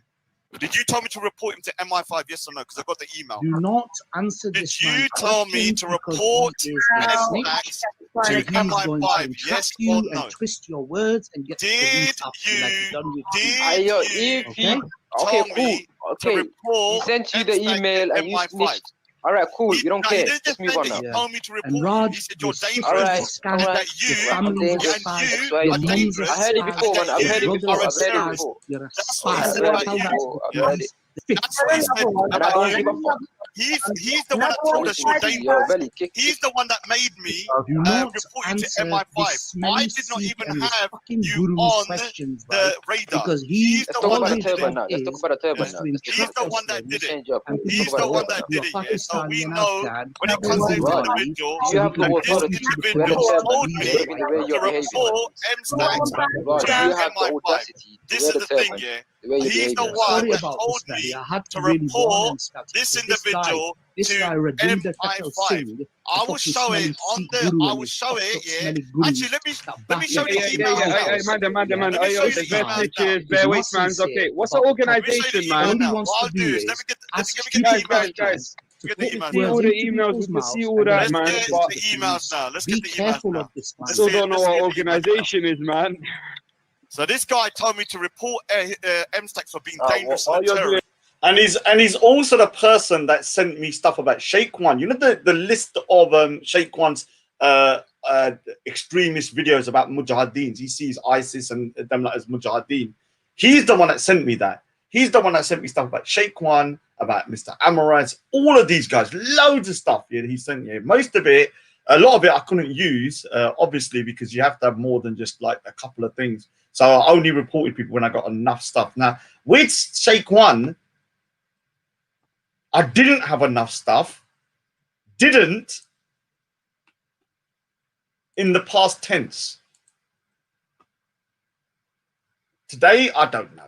Did you tell me to report him to MI5, yes or no? Because I got the email. Do not answer Did this you man's tell me questions to because report he is a snitch Mtax and to he's going to MI5, entrap yes you or and no? twist your words and get the police Did after you like he done with me. Did Yo, you if he, okay, tell cool. me to Okay, he report sent you the Mtax email to and you MI5? snitched. All right, cool. You don't He care. didn't Let's just move send on it. now. He told me to report And you. Raj, He said you're you're such All a dangerous. right, all scam. right. That you Your family's a and spy. That's why Your you. mum's a I heard it spy. before, man. Your I've heard it brother's before. a I've heard it spy. before. You're a That's what he spy. said I've heard about it Tell that before. to I've the heard police. it. The fifth That's what he said And I about don't you. give a fuck. He's the one that told us you're Honestly, your dangerous. belly kick. He's the one that made me Do not report you to answer MI5. this smelly I did not Sikh even and his have fucking you guru's on questions, the right? radar. Because He's Let's the talk one about that the did turban it. now. Let's talk is about the turban is now. to Let's He's entrap the one Muslims that did it. change up. and Let's He's talk the about one the that turban now. who are did it. Yeah. So Pakistani we and know Afghan when it and comes to this Raj, individual, you have the that this authority to wear the individual turban. told You me don't even the way to you're behaving, man. report Mtax Raj, to you have the MI5. audacity to This wear is the the thing, turban. yeah. The way you're He's the behaving. one sorry that about told this, Daddy. me I had to to really warn report him, Stats, this because individual this to guy, Rajinder Patel MI5. Singh, the I will fucking show smelly it on Sikh the. guru I and will his show fucked it. up Yeah. smelly gurus Actually, let that me back show your you the fucking emails now. cows. Man. Let me show you the The best emails now. is He's bear not with, man. sincere Okay, what's about the the Let me show you organization, the email All man? he now. wants What to I'll do do is is let me ask get the stupid emails. Guys. to Get put the emails See now. all words the into emails, people's we can see mouths all and then that, Let's man. report get them But to the the emails police. now. Let's Be get the emails careful now. of this man. Let's still see. don't know Let's what get the emails now. organization is, man. So this guy told me to report Mtax for being dangerous What and a you're doing? terrorist. And he's also the person that sent me stuff about Sheikh One. You know the list of Sheikh One's extremist videos about Mujahideens. He sees ISIS and them as Mujahideen. He's the one that sent me that. He's the one that sent me stuff about Sheikh One, about Mr. Amorites, all of these guys, loads of stuff. Yeah, he sent me. Most of it, a lot of it I couldn't use, obviously, because you have to have more than just like a couple of things. So I only reported people when I got enough stuff. Now, with Sheikh One, I didn't have enough stuff. Didn't in the past tense. Today, I don't know.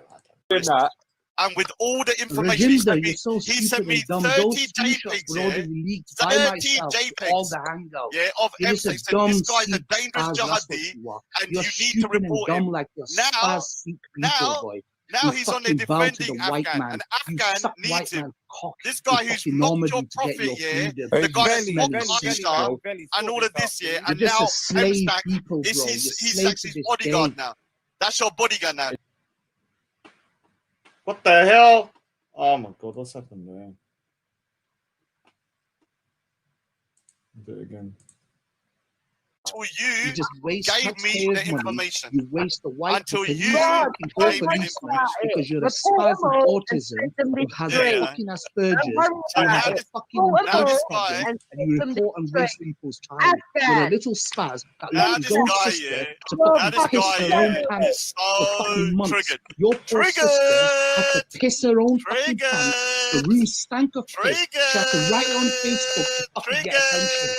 And with all the information he sent me, so he sent me dumb. 30 Those screenshots JPEGs, were yeah? already leaked by 30 myself to JPEGs, all the hangouts. yeah, of You're just a Mtax. dumb This guy's a Sikh dangerous spaz, that's what jihadi, you are. and You're you need to stupid and report dumb him. like your Now, spaz Sikh people, boy. now You he's on there fucking bow to defending the white Afghan, man. and You Afghan suck needs white him. man cock This in guy who's fucking mocked Normandy your to get prophet, your yeah, freedom. the guy that Smelly mocked the Sikh, Isa, bro. and all of this, yeah, You're and just now a slave Mtax people, is bro. You're he's slave like to his this bodyguard day. now. That's your bodyguard now. What the hell? Oh my god, what's happened there? Do it again. until you just waste gave me the taxpayers' money. information. You waste the white Until because you fucking call gave me the policeman information. because you're a spaz of autism who has Yeah. fucking Asperger's, So who has now a this, fucking now autism this problem, guy, and you report and waste people's time. You're a little spaz that now left this his own guy, sister yeah, to now fucking this piss guy, her own yeah, pants is for so fucking months. triggered. Your poor sister had to Triggered. piss her own fucking pants. The Triggered. room stank of piss. She had to write it on Facebook Triggered. to fucking get attention.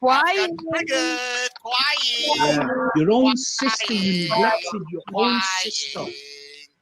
Afghan triggered. Quiet. Yeah, your own sister, you neglected your own sister.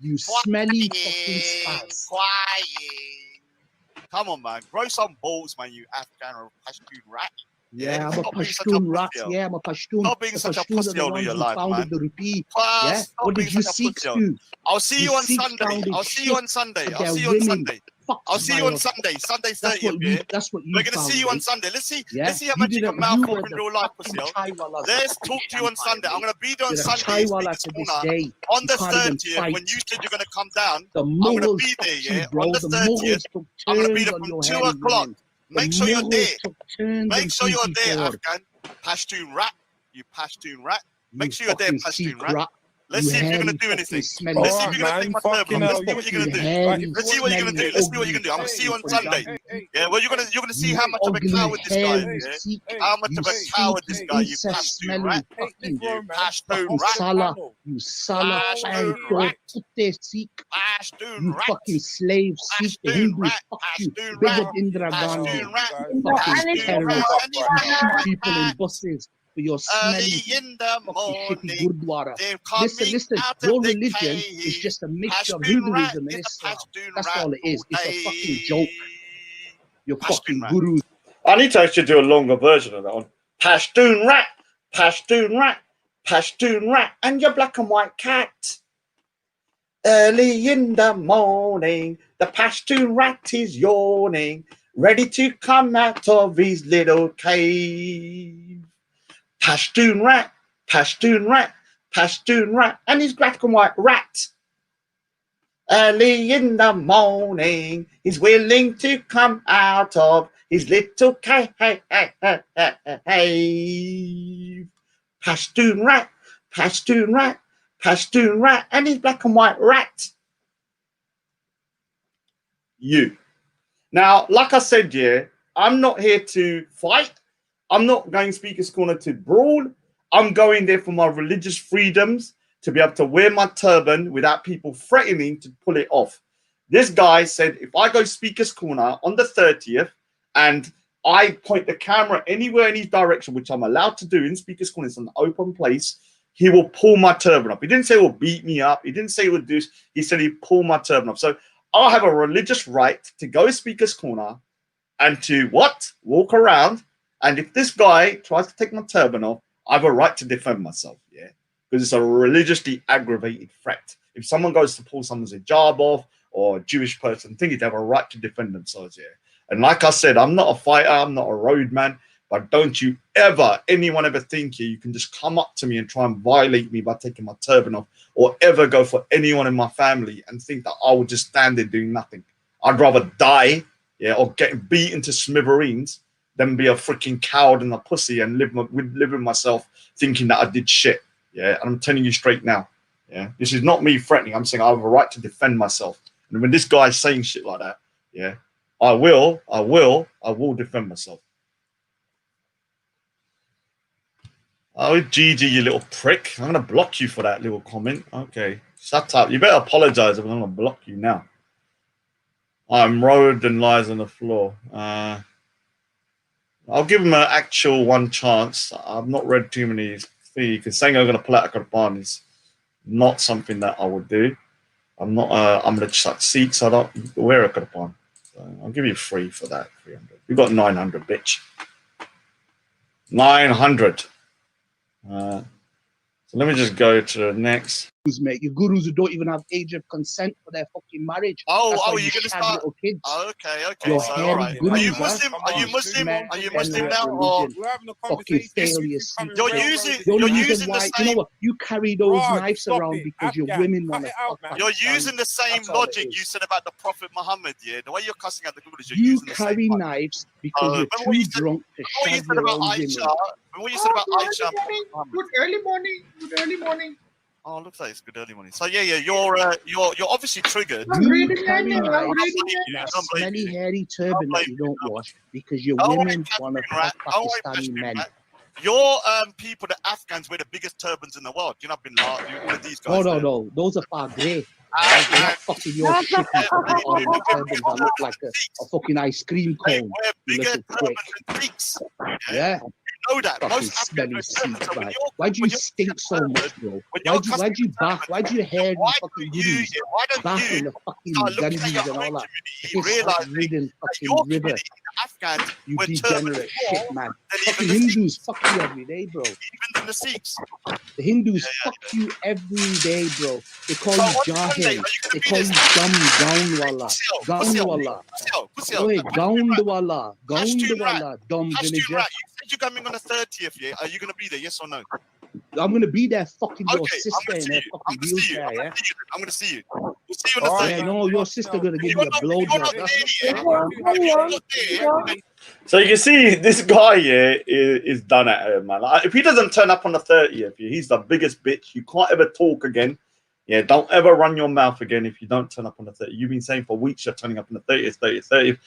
You smelly fucking spaz. Quiet. Come on, man. Grow some balls, man, you Afghan or Pashtun rat. Yeah, I'm a Stop being such a Pashtun rat. pussy, yo. Yeah, I'm a Pashtun. Stop being The such a Pashtuns are pussy the over ones your who life, founded man. the rupee. Class, Yeah, stop what being did you such a Sikhs pussy, yo. do? I'll see you The on Sikhs Sunday. founded I'll see you shit on Sunday. for I'll their see you on women. Sunday. Fucked I'll see by you on us. Sunday. Sunday That's 30th, what yeah? you. That's what you We're gonna found, see you on mate. Sunday. Let's see Yeah, how you much you didn't. can mouth You off were in the real life, fucking pussy, yo. chaiwalas of Let's fucking talk to you on empire, Sunday. I'm mate. gonna be there on You're a Sunday. chaiwala Speaker's to this Corner day. on You the can't even 30th fight. when you said you're gonna come down. The I'm gonna Mughals be there, fucked yeah. you, bro. On the The 30th, Mughals took I'm gonna be turns there on from your 2 hairy o'clock. women. The Make sure you're Mughals there. took turns Make on sure you're there, CP4. Afghan. Pashtun rat. You Pashtun rat. You Make sure you're there, fucking Pashtun Sikh rat. rat. Let's You see if you're gonna hairy do fucking anything. smelly Let's see if Alright, you're gonna take man. my Fucking turban. You Let's hell. see what you're fucking gonna do. hairy, Let's see what you're gonna smelly, do. Let's see what ugly you're gonna do. I'm gonna see you on fucking Sunday. Punjabi. Yeah, well, you're gonna see You how much of a ugly, coward this guy is. hairy Yeah? Sikh. How much You of a coward this stinky, guy. You incest Pashtun smelling rat. Hate this fucking room, man. Pashtun The rat. Salah. panel. You Salah, Pashtun Pancho, rat. Kutte Sikh. Pashtun You rat. fucking slave Sikh. The Pashtun Hindus, rat. fuck you. Pashtun Big rat. up Indira Pashtun Gandhi. rat. Fucking Pashtun terrorists. rat. And he's You getting shoot right people in back. buses for your Early smelly in the fucking shitty morning, Gurdwara. they're coming Listen, out your of the religion is cave. just a mixture of Pashtun rat Hinduism and is a Islam. Pashtun That's rat all it is. all It's a day. fucking joke. Your Pashtun fucking rat. gurus. I need to actually do a longer version of that one. Pashtun rat, Pashtun rat, Pashtun rat, and your black and white cat. Early in the morning, the Pashtun rat is yawning, ready to come out of his little cave. Pashtun rat, Pashtun rat, Pashtun rat, and his black and white rat. Early in the morning, he's willing to come out of his little cave. Pashtun rat, Pashtun rat, Pashtun rat, and his black and white rat. You. Now, like I said, yeah, I'm not here to fight. I'm not going Speaker's Corner to brawl. I'm going there for my religious freedoms, to be able to wear my turban without people threatening to pull it off. This guy said, if I go Speaker's Corner on the 30th and I point the camera anywhere in his direction, which I'm allowed to do in Speaker's Corner, it's an open place, he will pull my turban up. He didn't say he will beat me up. He didn't say he would do this. He said he'd pull my turban up. So I'll have a religious right to go Speaker's Corner and to what? Walk around. And if this guy tries to take my turban off, I have a right to defend myself, yeah? Because it's a religiously aggravated threat. If someone goes to pull someone's hijab off or a Jewish person, think they have a right to defend themselves, yeah? And like I said, I'm not a fighter, I'm not a roadman, but don't you ever, anyone ever think you can just come up to me and try and violate me by taking my turban off, or ever go for anyone in my family and think that I would just stand there doing nothing. I'd rather die, yeah, or get beaten to smithereens than be a freaking coward and a pussy and live with myself thinking that I did shit. Yeah, and I'm telling you straight now. Yeah, this is not me threatening. I'm saying I have a right to defend myself. And when this guy's saying shit like that, yeah, I will defend myself. Oh, Gigi, you little prick. I'm going to block you for that little comment. Okay, shut up. You better apologize if I'm going to block you now. I'm road and lies on the floor. I'll give him an actual one chance. I've not read too many things because saying I'm going to pull out a Quran is not something that I would do. I'm not. I'm going to chuck seats. I don't wear a Quran. So I'll give you free for that. 300. You got 900, bitch. 900. So let me just go to the next. Mate, your gurus who don't even have age of consent for their fucking marriage. Oh, That's why you're gonna shag start. little kids. Oh, okay. Your So, hairy all right. gurus, Are you Muslim? huh? Are you Muslim? Are you Muslim Degenerate now, or religion. We're having a Fucking conversation. failures. you're using The only you're reason using why, the you know same? what? You carry those Rod, knives stop around it. because your Afghan, women cut want to it out, fuck man. You're using the same That's all it logic you is. said about the Prophet Muhammad. Yeah, the way you're cussing at the Gurus, you're You using the same carry logic. knives because you're Remember what too you said? drunk to What you shag said your about own Aisha? women. what you said about Aisha. Good early morning. Good early morning. Oh, looks like it's good early morning. So yeah, you're obviously triggered. You carry I'm like reading that Don't blame smelly, you. hairy turban that you don't wash because your Don't worry, women want to Rat. fuck Don't worry, Pakistani men. Rat. Your people, the Afghans, wear the biggest turbans in the world. You know, I've been all of these guys. No. Those are far grey. Right? They're not fucking your shitty fucking orange turbans that look like a fucking ice cream cone. Wear You bigger little prick. turbans than Sikhs. Yeah. You know that. Fucking Most smelly Afghans wear turbans. seats, So man. Why do you stink so much, bro? Why do you bath? Why do your hair do fucking goodies? Bath in the fucking Ganges and all that. Piss-ridden fucking river. Afghans You wear degenerate turbans shit, more man. than Fucking even the Hindus fuck you every day, bro. Even than the Sikhs. The Hindus fuck you every day, bro. They call So you on Sunday, Jahil. are you They going to call be you this? Gaunwala. Gaunwala. Oi, Gaundwala. Gaundwala. Dumb villager. Rat, you said you're coming on the 30th, yeah? Are you going to be there, yes or no? I'm gonna be there fucking your Okay, sister in her fucking wheelchair, yeah? I'm going to see you. We'll see you on the 30th. Yeah, no, your sister gonna give you a blowjob. So you can see this guy here is done at her, man. Like, if he doesn't turn up on the 30th, he's the biggest bitch. You can't ever talk again. Yeah, don't ever run your mouth again if you don't turn up on the 30th. You've been saying for weeks you're turning up on the 30th.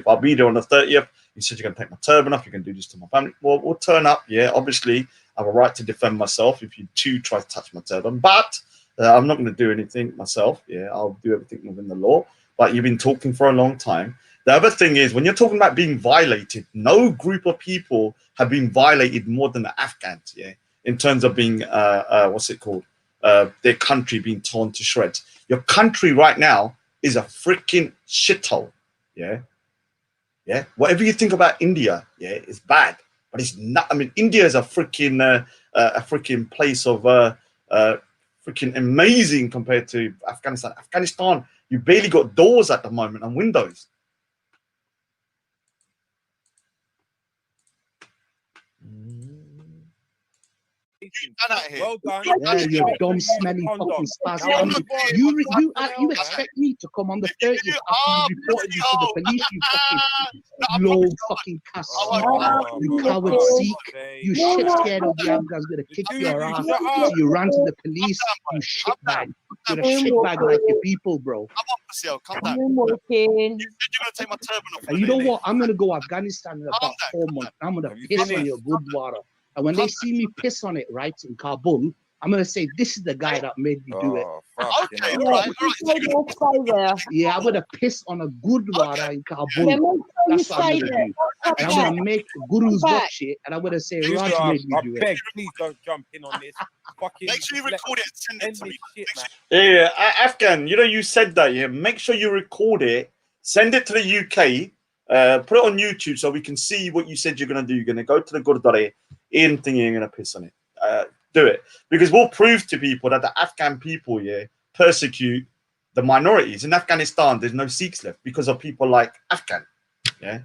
I'll be there on the 30th. You said you're going to take my turban off. You can do this to my family. Well, we'll turn up. Yeah, obviously, I have a right to defend myself if you too try to touch my turban. But I'm not going to do anything myself. Yeah, I'll do everything within the law. But you've been talking for a long time. The other thing is, when you're talking about being violated, no group of people have been violated more than the Afghans, yeah, in terms of being, what's it called? Their country being torn to shreds. Your country right now is a freaking shithole, yeah? Yeah? Whatever you think about India, yeah, it's bad. But it's not, I mean, India is a freaking place of freaking amazing compared to Afghanistan. Afghanistan, you barely got doors at the moment and windows. Well done. Yeah, you dumb, smelly fucking spaz. You expect me to come on the 30th after you reported me to the police, you fucking low fucking cuss, you coward Sikh, you shit scared of the Afghans gonna kick your ass, so you ran to the police, you shitbag. You're a shitbag like your people, bro. Calm down. You said you're going to take my turban off. And you know what? I'm gonna go Afghanistan in about 4 months. I'm gonna piss on your good water. And when they see me piss on it, right, in Kabul, I'm going to say, this is the guy that made me do it. Okay, all right. Yeah, I'm going to piss on a good water in Kabul. That's what I'm going to do. And I'm going to make Guru's watch shit, and I'm going to say, Raj made me do it. Please don't jump in on this. Make sure you record it and send it to me. Yeah, Afghan, you know, you said that, yeah. Make sure you record it, send it to the UK, put it on YouTube so we can see what you said you're going to do. You're going to go to the Gurdwara, in thinking you're going to piss on it. Do it. Because we'll prove to people that the Afghan people, yeah, persecute the minorities. In Afghanistan, there's no Sikhs left because of people like Afghan. Yeah,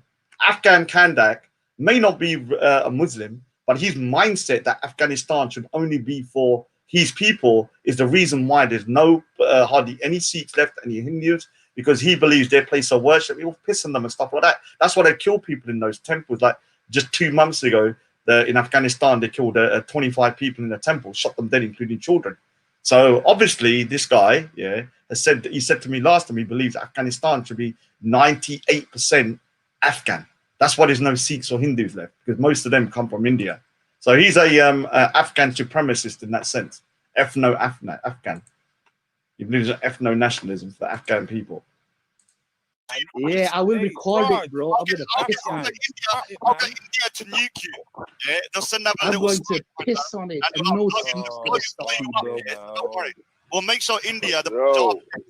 Afghan Kandak may not be a Muslim, but his mindset that Afghanistan should only be for his people is the reason why there's no hardly any Sikhs left, any Hindus, because he believes their place of worship, he will piss on them and stuff like that. That's why they kill people in those temples. Like just 2 months ago, in Afghanistan, they killed 25 people in a temple, shot them dead, including children. So obviously, this guy, yeah, he said to me last time he believes Afghanistan should be 98% Afghan. That's why there's no Sikhs or Hindus left, because most of them come from India. So he's a Afghan supremacist in that sense, Afghan. He believes in ethno-nationalism for the Afghan people. Yeah, I will record it, bro. I'm gonna piss on it. I'll get India to nuke you. Yeah, they'll send out a I'm little going to piss on it, and no Sikhs gonna stop me, bro. Don't worry. We'll make sure India,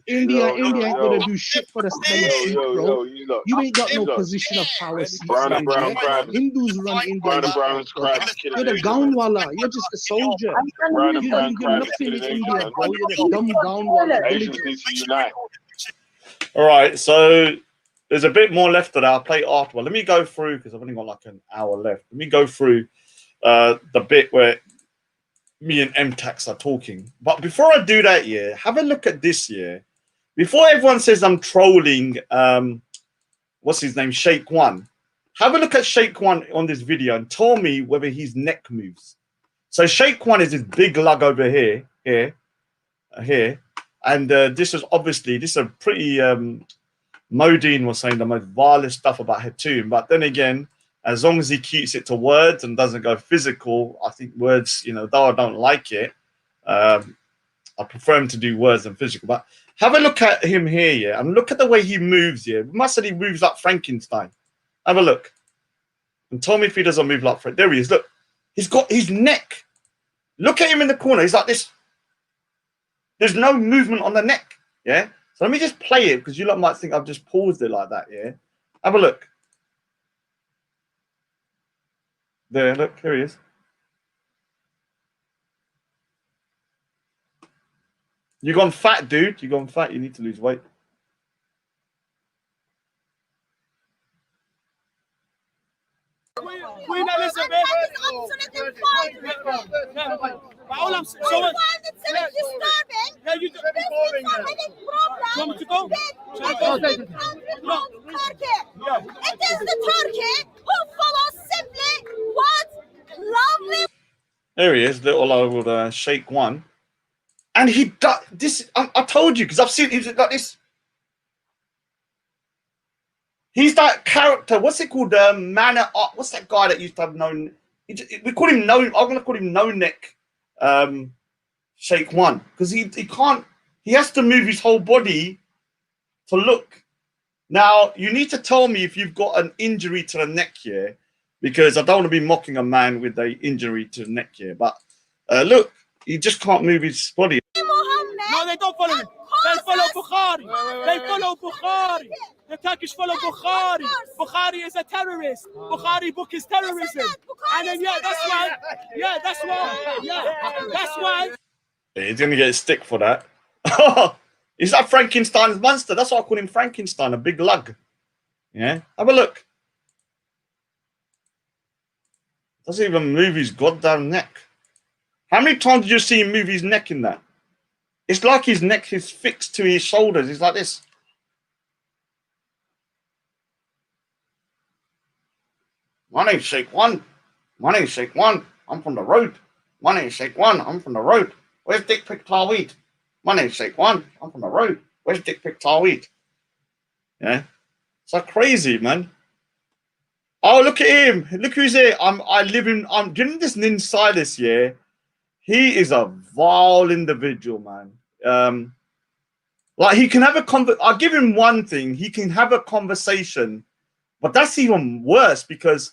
India ain't gonna do shit for the smelly Sikh, bro. You ain't got no position of power, Sikhs. Hindus run India. You're the Gaunwala. You're just a soldier. You're nothing in India, bro. You're the dumb Gaunwala. All right, so there's a bit more left that I'll play after. Let me go through, because I've only got like an hour left. Let me go through the bit where me and Mtax are talking. But before I do that, yeah, have a look at this, yeah. Before everyone says I'm trolling, what's his name, Sheikh One, have a look at Sheikh One on this video and tell me whether his neck moves. So Sheikh One is this big lug over here, and this is obviously, this is a pretty, Modine was saying the most vilest stuff about Hatum, but then again, as long as he keeps it to words and doesn't go physical, I think words, you know, though I don't like it, I prefer him to do words than physical. But have a look at him here, yeah, and look at the way he moves, yeah. Must say he moves like Frankenstein. Have a look. And tell me if he doesn't move like Frank. There he is, look. He's got his neck. Look at him in the corner. He's like this. There's no movement on the neck, yeah? So let me just play it, because you lot might think I've just paused it like that, yeah? Have a look. There, look, here he is. You gone fat, dude. You gone fat. You need to lose weight. Queen Elizabeth. All I'm saying, so yeah, you just boring now. You want me to go? Shall I go? No. Yeah. It is the Turkey who follows simply what lovely. There he is, little old Sheikh One. And he does this. I told you, because I've seen he's like this. He's that character. What's it called? What's that guy that used to have known? We call him No. I'm gonna call him No Neck. Sheikh One, because he can't. He has to move his whole body to look. Now you need to tell me if you've got an injury to the neck here, because I don't want to be mocking a man with an injury to the neck here. But look, he just can't move his body. No, they don't follow him. They follow Bukhari. They follow Bukhari. The Turkish follow Bukhari. Bukhari is a terrorist. Bukhari book is terrorism. And then that's why. Yeah, that's why. Yeah, that's why. He's gonna get a stick for that. He's like Frankenstein's monster. That's why I call him Frankenstein, a big lug. Yeah, have a look. Doesn't even move his goddamn neck. How many times did you see him move his neck in that? It's like his neck is fixed to his shoulders. He's like this. My name's Sheikh One. My name's Sheikh One. I'm from the road. My name's Sheikh One. I'm from the road. Where's Dick Pick Tarweed? My name's Sheikh One. I'm from the road. Where's Dick Pick Tarweed? Yeah. It's like crazy, man. Oh, look at him. Look who's here. I'm giving this Nin Silas, yeah. He is a vile individual, man. Like he can have a I'll give him one thing. He can have a conversation, but that's even worse because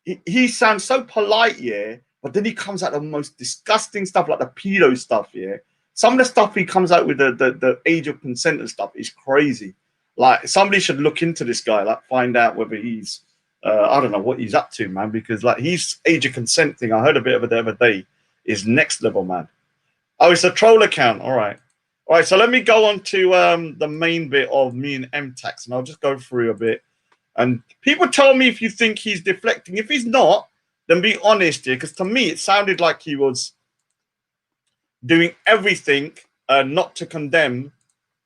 he sounds so polite, yeah. But then he comes out the most disgusting stuff, like the pedo stuff, yeah. Some of the stuff he comes out with the age of consent and stuff is crazy. Like somebody should look into this guy, like find out whether he's I don't know what he's up to, man. Because like his age of consent thing, I heard a bit of it the other day, is next level, man. Oh, it's a troll account. All right. So let me go on to the main bit of me and Mtax, and I'll just go through a bit. And people tell me if you think he's deflecting. If he's not, then be honest here, because to me it sounded like he was doing everything not to condemn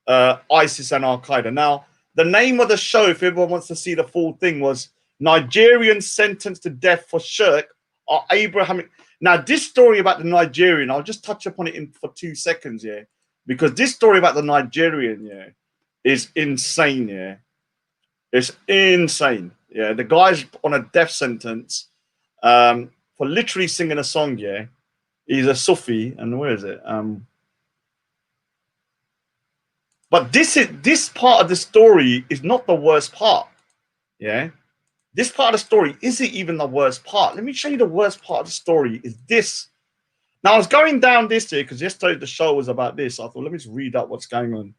ISIS and Al Qaeda. Now, the name of the show, if everyone wants to see the full thing, was Nigerians sentenced to death for shirk are Abrahamic. Now, this story about the Nigerian, I'll just touch upon it for 2 seconds, yeah, because this story about the Nigerian, yeah, is insane, yeah. It's insane, yeah. The guy's on a death sentence for literally singing a song, yeah. He's a Sufi, and where is it? But this part of the story is not the worst part, yeah. This part of the story isn't even the worst part. Let me show you the worst part of the story is this. Now, I was going down this here because yesterday the show was about this. I thought, let me just read out what's going on.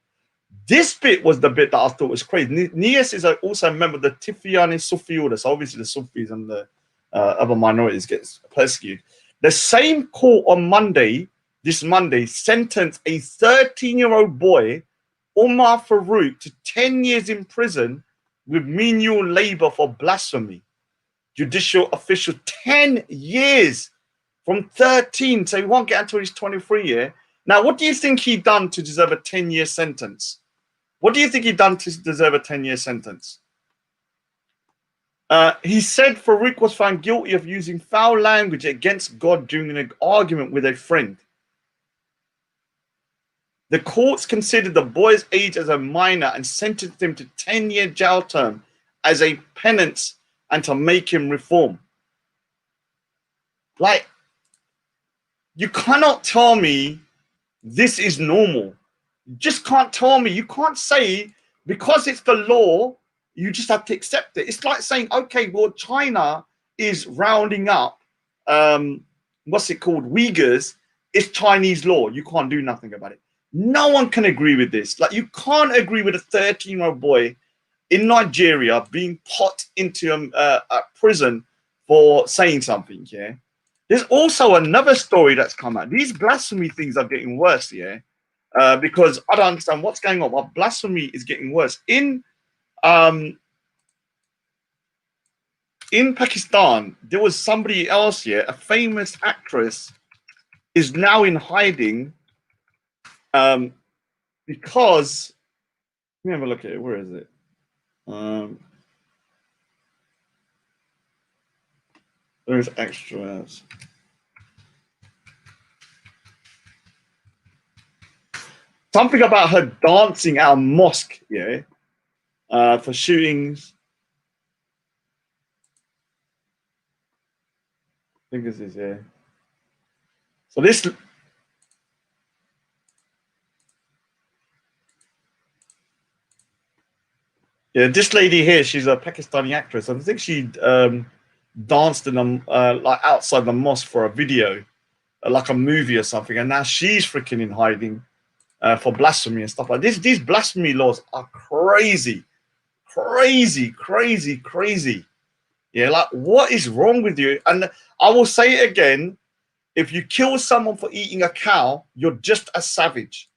This bit was the bit that I thought was crazy. Nias is also a member of the Tifiani Sufi order. So obviously the Sufis and the other minorities get persecuted. The same court on Monday, this Monday, sentenced a 13-year-old boy, Omar Farouk, to 10 years in prison with menial labor for blasphemy. Judicial official, 10 years from 13. So he won't get until he's 23 year. Now, what do you think he done to deserve a 10-year sentence? What do you think he done to deserve a 10-year sentence? He said Farouk was found guilty of using foul language against God during an argument with a friend. The courts considered the boy's age as a minor and sentenced him to 10-year jail term as a penance and to make him reform. Like, you cannot tell me this is normal. You just can't tell me. You can't say because it's the law, you just have to accept it. It's like saying, okay, well, China is rounding up, what's it called, Uyghurs. It's Chinese law. You can't do nothing about it. No one can agree with this. Like, you can't agree with a 13-year-old boy in Nigeria being put into a prison for saying something, yeah? There's also another story that's come out. These blasphemy things are getting worse, yeah? Because I don't understand what's going on. But blasphemy is getting worse. In Pakistan, there was somebody else here, a famous actress, is now in hiding because, let me have a look at it. Where is it? There's extras. Something about her dancing at a mosque, yeah, for shootings. I think this is, yeah. So this, yeah, this lady here, she's a Pakistani actress. I think she danced in like outside the mosque for a video, like a movie or something, and now she's freaking in hiding for blasphemy and stuff like this. These blasphemy laws are crazy, crazy, crazy, crazy. Yeah, like what is wrong with you? And I will say it again: if you kill someone for eating a cow, you're just a savage.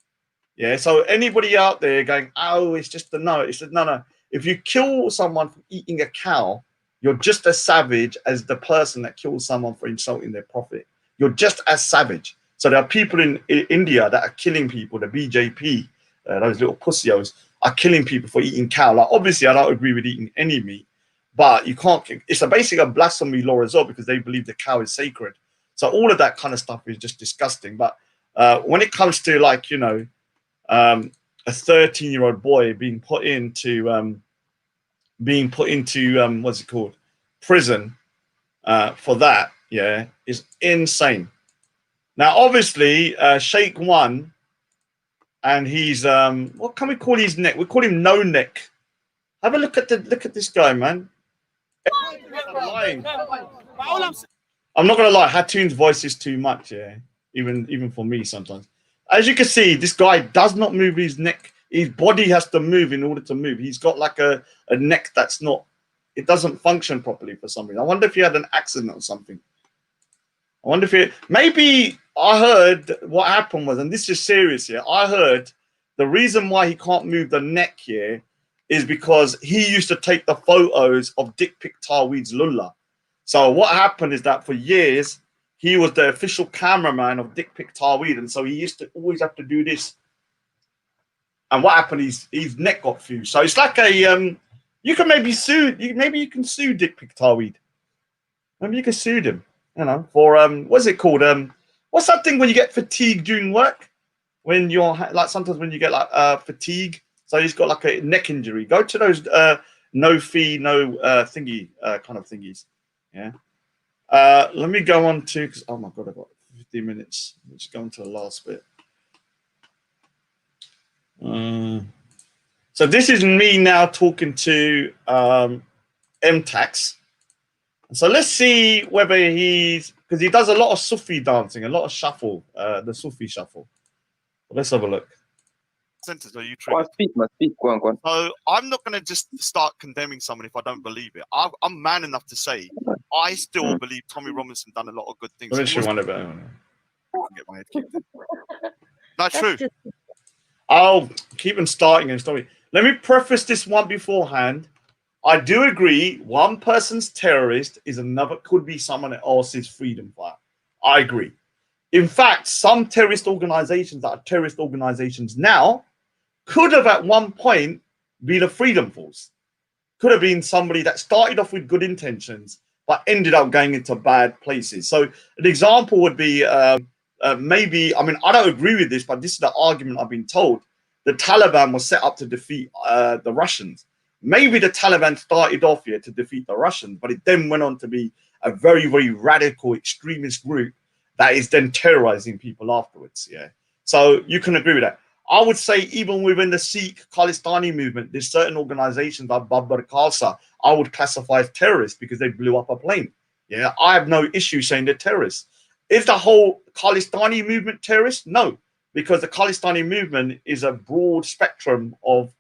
Yeah. So anybody out there going, "Oh, it's just a no," it's just, no. If you kill someone for eating a cow, you're just as savage as the person that kills someone for insulting their prophet. You're just as savage. So there are people in India that are killing people. The BJP, those little pussios, are killing people for eating cow. Like, obviously, I don't agree with eating any meat, but you can't. It's basically a blasphemy law as well because they believe the cow is sacred. So all of that kind of stuff is just disgusting. But when it comes to, like, you know, a 13-year-old boy being put into what's it called, prison for that, yeah, is insane. Now, obviously, Sheikh won, and he's what can we call his neck? We call him No Neck. Have a look at this guy, man. Lying. I'm not gonna lie, Hatoon's voice is too much, yeah, even for me sometimes. As you can see, this guy does not move his neck. His body has to move in order to move. He's got like a neck that's not, it doesn't function properly for some reason. I wonder if he had an accident or something. I wonder if it, maybe I heard what happened was, and this is serious here, I heard the reason why he can't move the neck here is because he used to take the photos of Dick Pic Taweed's Lullah. So what happened is that for years, he was the official cameraman of Dick Pic Taweed, and so he used to always have to do this. And what happened is his neck got fused. So it's like a you can maybe sue. Maybe you can sue Dick Pic Taweed. Maybe you can sue him. You know, for what's it called? What's that thing when you get fatigued during work? When you're like, sometimes when you get like fatigue. So he's got like a neck injury. Go to those no fee, no thingy kind of thingies. Yeah. Let me go on to, because oh my god, I've got 15 minutes. Let's go on to the last bit. So this is me now talking to Mtax. So let's see whether he's, because he does a lot of Sufi dancing, a lot of shuffle, the Sufi shuffle. Let's have a look. Sentence, are you Go on, speak, man. Speak. Go on. So I'm not going to just start condemning someone if I don't believe it. I'm man enough to say I still believe Tommy Robinson done a lot of good things. Let me show one about it. Get my head kicked in. Not true. I'll keep him starting and story. Let me preface this one beforehand. I do agree. One person's terrorist is another, could be someone else's freedom fighter. I agree. In fact, some terrorist organizations that are terrorist organizations now could have at one point been a freedom force. could have been somebody that started off with good intentions but ended up going into bad places. So an example would be maybe, I mean, I don't agree with this, but this is the argument I've been told. The Taliban was set up to defeat the Russians. Maybe the Taliban started off here to defeat the Russians, but it then went on to be a very, very radical extremist group that is then terrorizing people afterwards. Yeah. So you can agree with that. I would say even within the Sikh Khalistani movement, there's certain organizations like Babbar Khalsa I would classify as terrorists because they blew up a plane. Yeah, I have no issue saying they're terrorists. Is the whole Khalistani movement terrorist? No, because the Khalistani movement is a broad spectrum of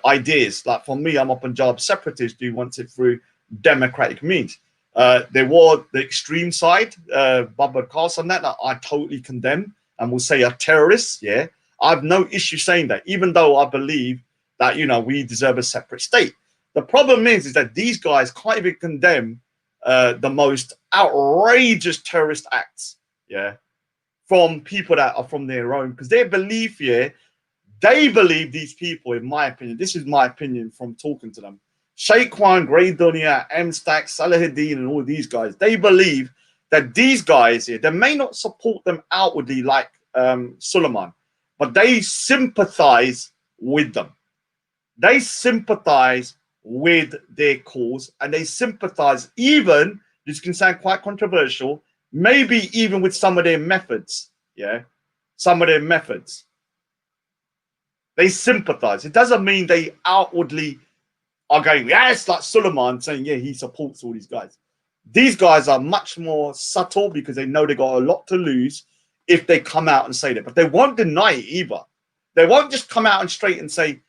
ideas. Like for me, I'm a Punjab separatist who wants it through democratic means. There was the extreme side, Babbar Khalsa, and that I totally condemn and will say are terrorists. Yeah. I have no issue saying that, even though I believe that, you know, we deserve a separate state. The problem is that these guys can't even condemn the most outrageous terrorist acts, yeah, from people that are from their own, because their belief, yeah, they believe these people, in my opinion, this is my opinion from talking to them, Shaquan, Grey Dunya, Mtax, Salahuddin, and all these guys, they believe that these guys here, they may not support them outwardly like Suleiman, but they sympathize with them. They sympathize with their cause, and they sympathize even, this can sound quite controversial, maybe even with some of their methods. Yeah, some of their methods. They sympathize. It doesn't mean they outwardly are going, yes, like Suleiman saying, yeah, he supports all these guys. These guys are much more subtle because they know they got a lot to lose if they come out and say that, but they won't deny it either. They won't just come out and straight and say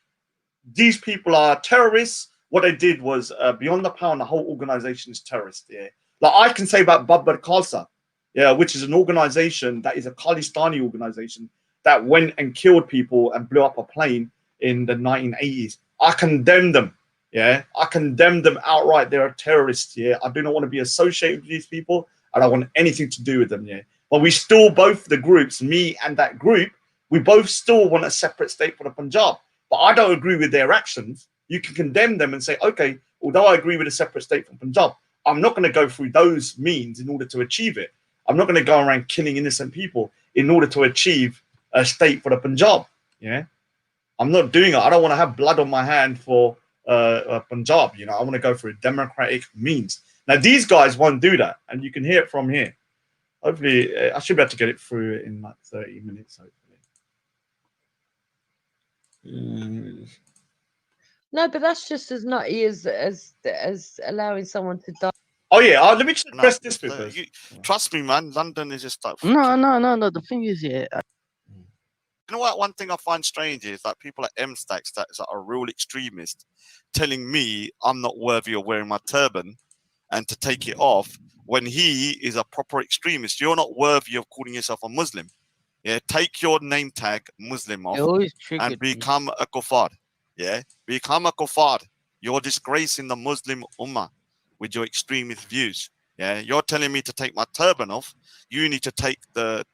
these people are terrorists. What they did was beyond the power, and the whole organization is terrorist. Yeah, like I can say about Babbar Khalsa, yeah, which is an organization that is a Khalistani organization that went and killed people and blew up a plane in the 1980s. I condemn them. Yeah, I condemn them outright. They're terrorists. Yeah, I do not want to be associated with these people. I don't want anything to do with them. Yeah. But we still, both the groups, me and that group, we both still want a separate state for the Punjab. But I don't agree with their actions. You can condemn them and say, okay, although I agree with a separate state from Punjab, I'm not going to go through those means in order to achieve it. I'm not going to go around killing innocent people in order to achieve a state for the Punjab. Yeah, I'm not doing it. I don't want to have blood on my hand for Punjab. You know, I want to go through democratic means. Now, these guys won't do that, and you can hear it from here. Hopefully, I should be able to get it through in like 30 minutes. Hopefully. No, but that's just as nutty as allowing someone to die. Oh yeah, let me just press this bit first. Trust me, man. London is just like. No. The thing is, yeah. You know what? One thing I find strange is that people like Mtax that are real extremists telling me I'm not worthy of wearing my turban and to take it off when he is a proper extremist. You're not worthy of calling yourself a Muslim. Yeah, take your name tag Muslim off and become a kuffar. Yeah, become a kuffar. You're disgracing the Muslim ummah with your extremist views. Yeah, you're telling me to take my turban off. You need to take the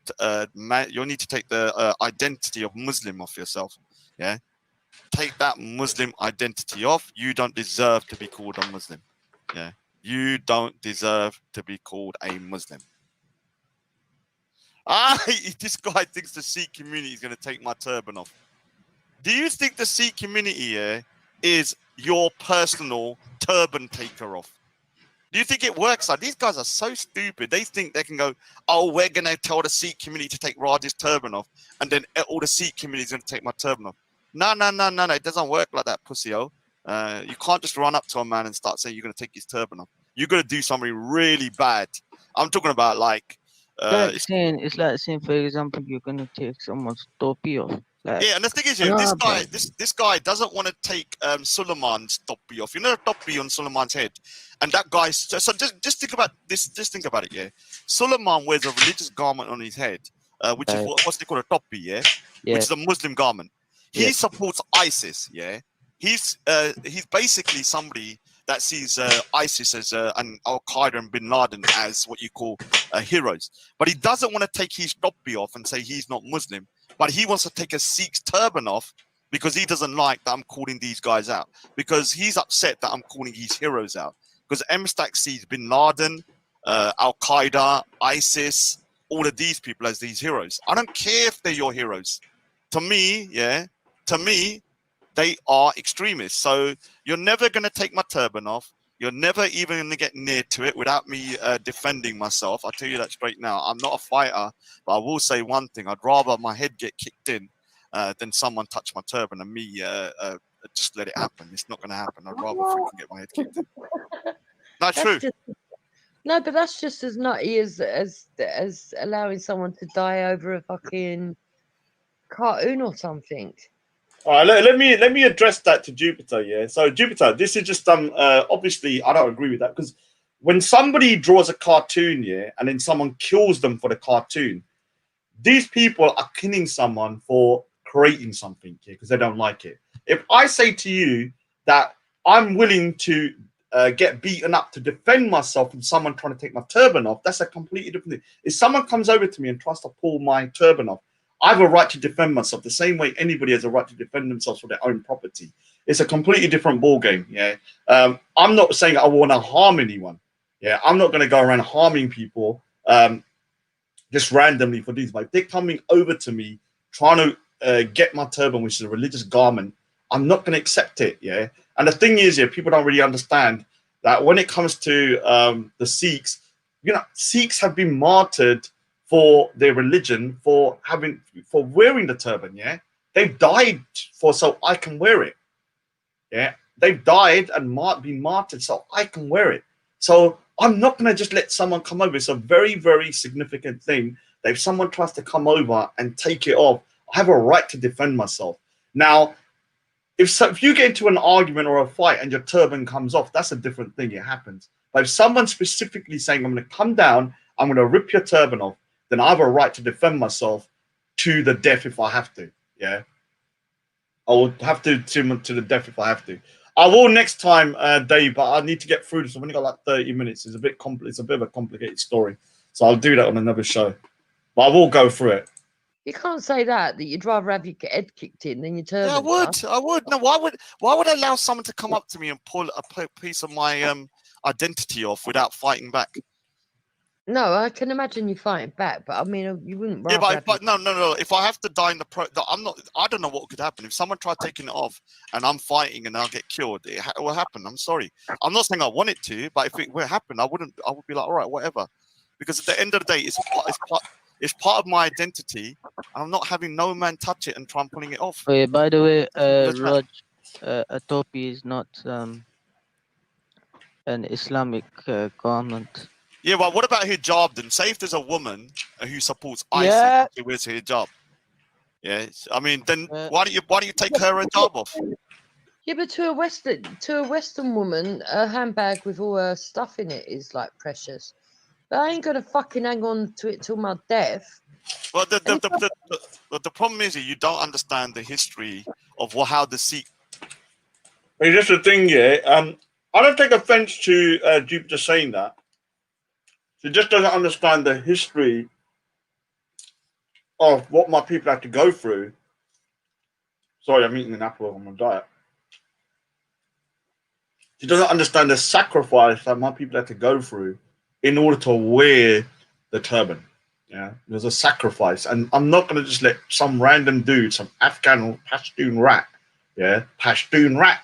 identity of Muslim off yourself. Yeah, take that Muslim identity off. You don't deserve to be called a Muslim. Yeah, you don't deserve to be called a Muslim. This guy thinks the Sikh community is going to take my turban off. Do you think the Sikh community here is your personal turban taker off? Do you think it works like these guys are so stupid? They think they can go, oh, we're going to tell the Sikh community to take Raj's turban off, and then all the Sikh community is going to take my turban off. No. It doesn't work like that, pussy-o. You can't just run up to a man and start saying you're going to take his turban off. You're going to do something really bad. I'm talking about like... it's like saying, for example, you're going to take someone's topi off. Like, yeah, and the thing is, this guy doesn't want to take Suleiman's topi off. You know the topi on Suleiman's head, and that guy. So just think about this. Just think about it. Yeah, Suleiman wears a religious garment on his head, which is what's they call a topi. Yeah, which is a Muslim garment. He supports ISIS. Yeah, he's basically somebody that sees ISIS as and Al Qaeda and Bin Laden as what you call heroes. But he doesn't want to take his topi off and say he's not Muslim. But he wants to take a Sikh's turban off because he doesn't like that I'm calling these guys out, because he's upset that I'm calling his heroes out. Because Mtax sees Bin Laden, Al Qaeda, ISIS, all of these people as these heroes. I don't care if they're your heroes. To me, they are extremists. So you're never going to take my turban off. You're never even going to get near to it without me defending myself. I'll tell you that straight now. I'm not a fighter, but I will say one thing. I'd rather my head get kicked in than someone touch my turban and me just let it happen. It's not going to happen. I'd rather freaking get my head kicked in. Not true. No, but that's just as nutty as allowing someone to die over a fucking cartoon or something. All right, let me address that to Jupiter. Yeah, so Jupiter, this is just obviously I don't agree with that, because when somebody draws a cartoon, yeah, and then someone kills them for the cartoon, these people are killing someone for creating something, yeah, because they don't like it. If I say to you that I'm willing to get beaten up to defend myself from someone trying to take my turban off, that's a completely different thing. If someone comes over to me and tries to pull my turban off, I have a right to defend myself the same way anybody has a right to defend themselves for their own property. It's a completely different ball game. Yeah, I'm not saying I want to harm anyone. Yeah, I'm not going to go around harming people just randomly for these. But if they're coming over to me trying to get my turban, which is a religious garment, I'm not going to accept it. Yeah, and the thing is, yeah, people don't really understand that when it comes to the Sikhs, you know, Sikhs have been martyred for their religion, for wearing the turban. Yeah, they've died so I can wear it. Yeah, they've died and been martyred so I can wear it. So I'm not going to just let someone come over. It's a very, very significant thing that if someone tries to come over and take it off, I have a right to defend myself. Now, if you get into an argument or a fight and your turban comes off, that's a different thing. It happens. But if someone's specifically saying, I'm going to come down, I'm going to rip your turban off, then I have a right to defend myself to the death if I have to. Yeah, I will have to the death if I have to. I will next time, Dave, but I need to get through this. I've only got like 30 minutes. It's a bit it's a bit of a complicated story, so I'll do that on another show. But I will go through it. You can't say that you'd rather have your head kicked in than your turban. Yeah, I would. No, why would I allow someone to come up to me and pull a piece of my identity off without fighting back? No, I can imagine you fighting back, but I mean, you wouldn't. Yeah, but no. If I have to die in I'm not. I don't know what could happen if someone tried taking it off and I'm fighting and I'll get killed. It will happen. I'm sorry. I'm not saying I want it to, but if it were happen, I would be like, all right, whatever. Because at the end of the day, it's part of my identity, and I'm not having no man touch it and try and pulling it off. Okay, by the way, Raj, a topi is not an Islamic garment. Yeah, well, what about hijab then? Say if there's a woman who supports ISIS, who wears hijab. Yeah, I mean, then why don't you take her hijab off? Yeah, but to a Western woman, a handbag with all her stuff in it is like precious. But I ain't gonna fucking hang on to it till my death. Well, the problem is you don't understand the history of how the Sikh. It's just a thing, yeah. I don't take offense to Jupiter saying that. She just doesn't understand the history of what my people had to go through. Sorry, I'm eating an apple on my diet. She doesn't understand the sacrifice that my people had to go through in order to wear the turban. Yeah, there's a sacrifice, and I'm not going to just let some random dude, some Afghan or Pashtun rat, yeah, Pashtun rat,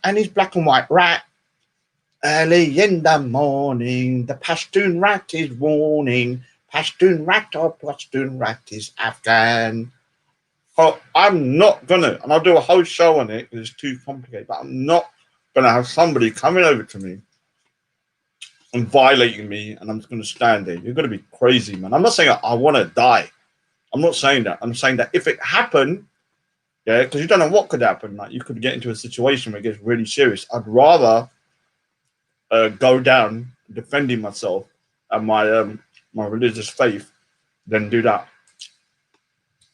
and he's black and white rat. Early in the morning, the Pashtun rat is warning. Pashtun rat is Afghan. Oh, I'm not gonna, and I'll do a whole show on it because it's too complicated, but I'm not gonna have somebody coming over to me and violating me, and I'm just gonna stand there. You're gonna be crazy, man. I'm not saying I want to die. I'm not saying that. I'm saying that if it happened, yeah, because you don't know what could happen. Like you could get into a situation where it gets really serious. I'd rather go down defending myself and my my religious faith than do that.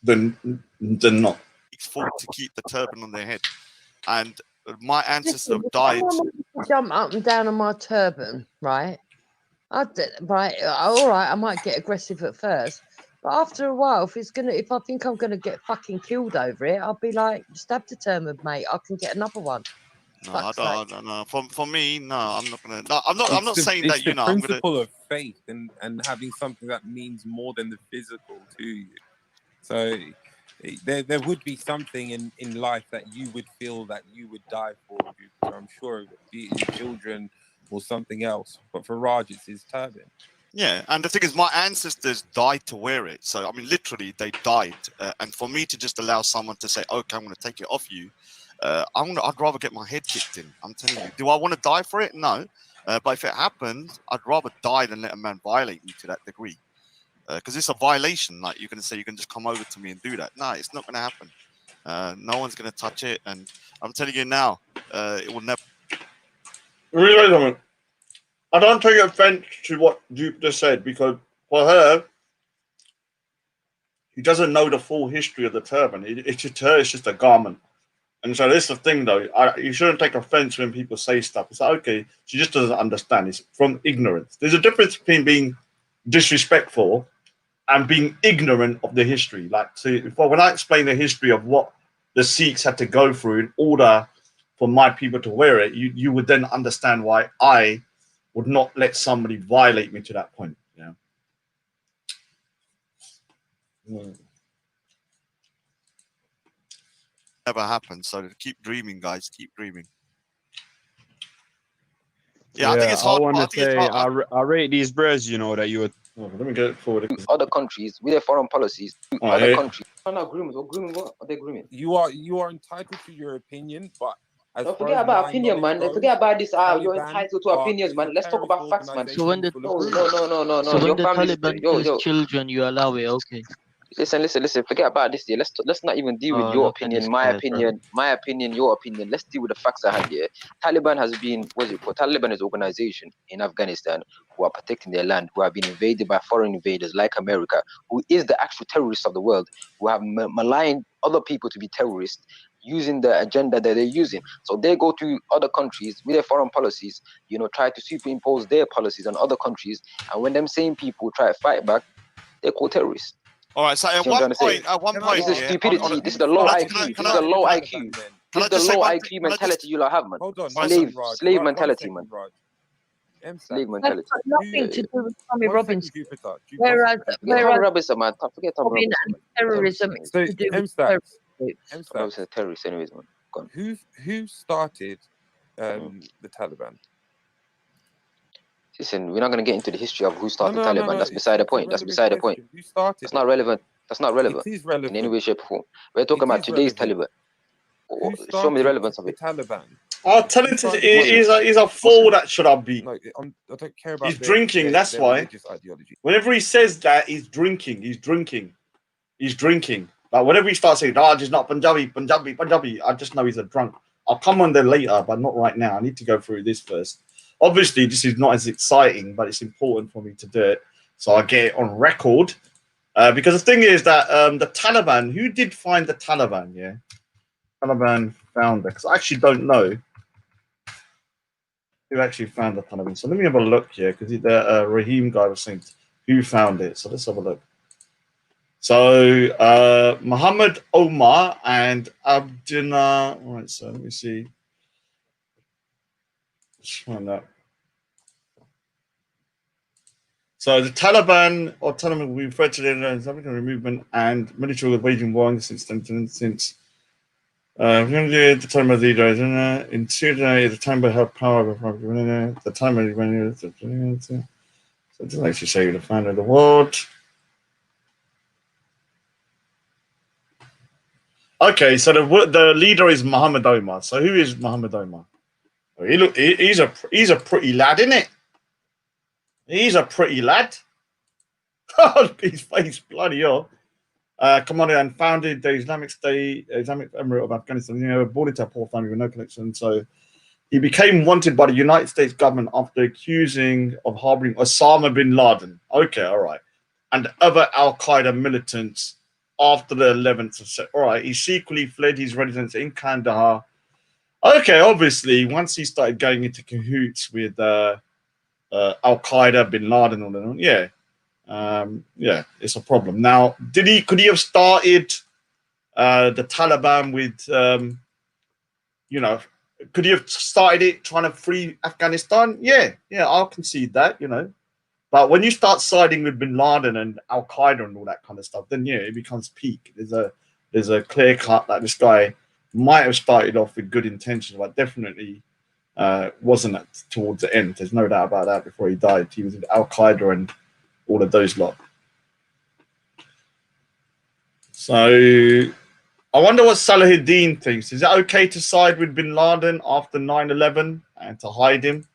Than not. It's fought to keep the turban on their head, and my ancestors have died. Jump up and down on my turban, right? All right. I might get aggressive at first, But after a while, if I think I'm gonna get fucking killed over it, I'll be like, just have determined, mate. I can get another one. No, I don't know. For me, no, I'm not gonna. No, I'm not saying It's that. You the know, I'm gonna. principle of faith and having something that means more than the physical to you. So there would be something in life that you would feel that you would die for. I'm sure, be it your children or something else. But for Raj, it's his turban. Yeah, and the thing is, my ancestors died to wear it. So I mean, literally, they died. And for me to just allow someone to say, "Okay, I'm going to take it off you," I'd rather get my head kicked in. I'm telling you. Do I want to die for it? No. But if it happens, I'd rather die than let a man violate me to that degree. Because it's a violation. Like you're going to say, you can just come over to me and do that. No, it's not going to happen. No one's going to touch it. And I'm telling you now, it will never. Really, I don't take offense to what Duke just said, because for her, he doesn't know the full history of the turban. It's just her, it's just a garment. And so this is the thing, though. You shouldn't take offense when people say stuff. It's like, okay, she just doesn't understand. It's from ignorance. There's a difference between being disrespectful and being ignorant of the history. Like, see, when I explain the history of what the Sikhs had to go through in order for my people to wear it, you would then understand why I would not let somebody violate me to that point. Yeah. Never happen. So keep dreaming, guys. Keep dreaming. Yeah, I think it's hard. I want to say I rate these bros, you know, that you were. Let me get it forward. Other countries with their foreign policies. Other countries. No, grooming. What grooming? What are they grooming? You are entitled to your opinion, but don't forget about opinion, man. Forget about this. You're entitled to opinions, man. Let's talk about facts, man. So when the No. So when Your the family. Taliban kills children, you allow it, okay? Listen. Forget about this. Yeah, let's not even deal with your look at opinion, this my guy, opinion, my opinion, your opinion. Let's deal with the facts at hand. Yeah, Taliban has been, what's it called? Taliban is an organization in Afghanistan who are protecting their land, who have been invaded by foreign invaders like America, who is the actual terrorist of the world, who have maligned other people to be terrorists, using the agenda that they're using. So they go to other countries with their foreign policies, you know, try to superimpose their policies on other countries, and when them same people try to fight back, they're called terrorists. All right. So at one point, this is stupidity. This is the low IQ. This is the low IQ. This is the low IQ mentality you lot have, man. Hold on, slave mentality, man. Slave mentality. That's got nothing to do with Tommy Robinson. Whereas Tommy Robinson, man. Forget Tommy Robin Robinson. And terrorism is So to do with Mtax a terrorist, anyways, man. Go on. Who started the Taliban? Listen, we're not going to get into the history of who started Taliban. That's beside the point. That's beside the point. Who started? That's not relevant. That's not relevant. It is relevant. In any way, shape, or form. We're talking about today's Taliban. Show me the relevance of it. Taliban. I'll tell him he's a fool that should have been. No, I don't care about. He's drinking. That's why. Ideology. Whenever he says that, he's drinking. He's drinking. He's drinking. Like whenever he starts saying, "Oh, just not Punjabi," I just know he's a drunk. I'll come on there later, but not right now. I need to go through this first. Obviously, this is not as exciting, but it's important for me to do it, so I get it on record. Because the thing is that the Taliban, who did find the Taliban? Yeah, Taliban founder. Because I actually don't know who actually found the Taliban. So let me have a look here, because the Rahim guy was saying who found it. So let's have a look. So Muhammad Omar and Abdullah. All right, so let me see. Let's find that. So the Taliban or Taliban we refer to the African movement and military waging war since the time of the leader in Syria, the time of held power the time of so it doesn't actually say the founder of the world. Okay, so the leader is Muhammad Omar. So who is Muhammad Omar? He's a pretty lad, isn't it? He's a pretty lad. His face, bloody hell. Commanded and founded the Islamic State, Islamic Emirate of Afghanistan. You know, born into a poor family with no connection. So he became wanted by the United States government after accusing of harboring Osama bin Laden. Okay, all right. And other Al-Qaeda militants after the 11th of September. All right, he secretly fled his residence in Kandahar. Okay, obviously, once he started going into cahoots with Al-Qaeda, bin Laden, all that, yeah. Yeah, it's a problem. Now, could he have started the Taliban with, you know, could he have started it trying to free Afghanistan? Yeah, I'll concede that, you know. But when you start siding with Bin Laden and Al Qaeda and all that kind of stuff, then yeah, it becomes peak. There's a clear cut that this guy might have started off with good intentions, but definitely wasn't towards the end. There's no doubt about that. Before he died, he was with Al Qaeda and all of those lot. So I wonder what Salahuddin thinks. Is it okay to side with Bin Laden after 9/11 and to hide him?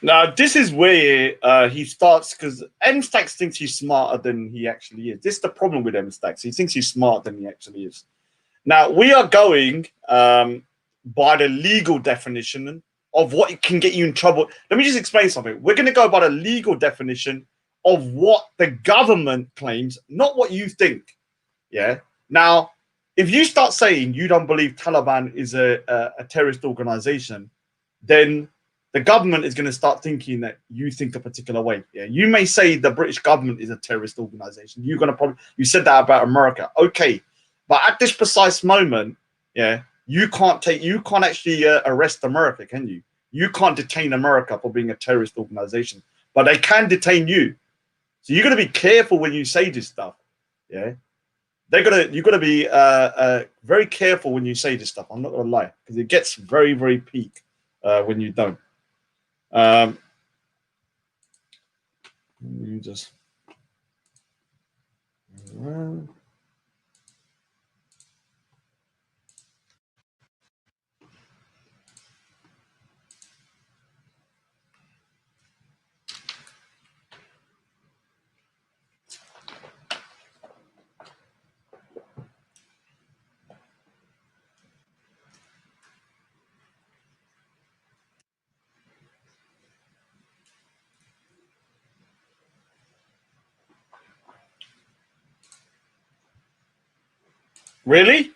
Now, this is where he starts, because Mtax thinks he's smarter than he actually is. This is the problem with Mtax. He thinks he's smarter than he actually is. Now, we are going by the legal definition of what can get you in trouble. Let me just explain something. We're going to go by the legal definition of what the government claims, not what you think. Yeah. Now, if you start saying you don't believe Taliban is a terrorist organization, then the government is going to start thinking that you think a particular way. Yeah, you may say the British government is a terrorist organization. You're going to probably, you said that about America. Okay, but at this precise moment, yeah, you can't actually arrest America, can you? You can't detain America for being a terrorist organization, but they can detain you. So you're going to be careful when you say this stuff. Yeah, you're going to be very careful when you say this stuff. I'm not going to lie, because it gets very, very peak when you don't. You just really?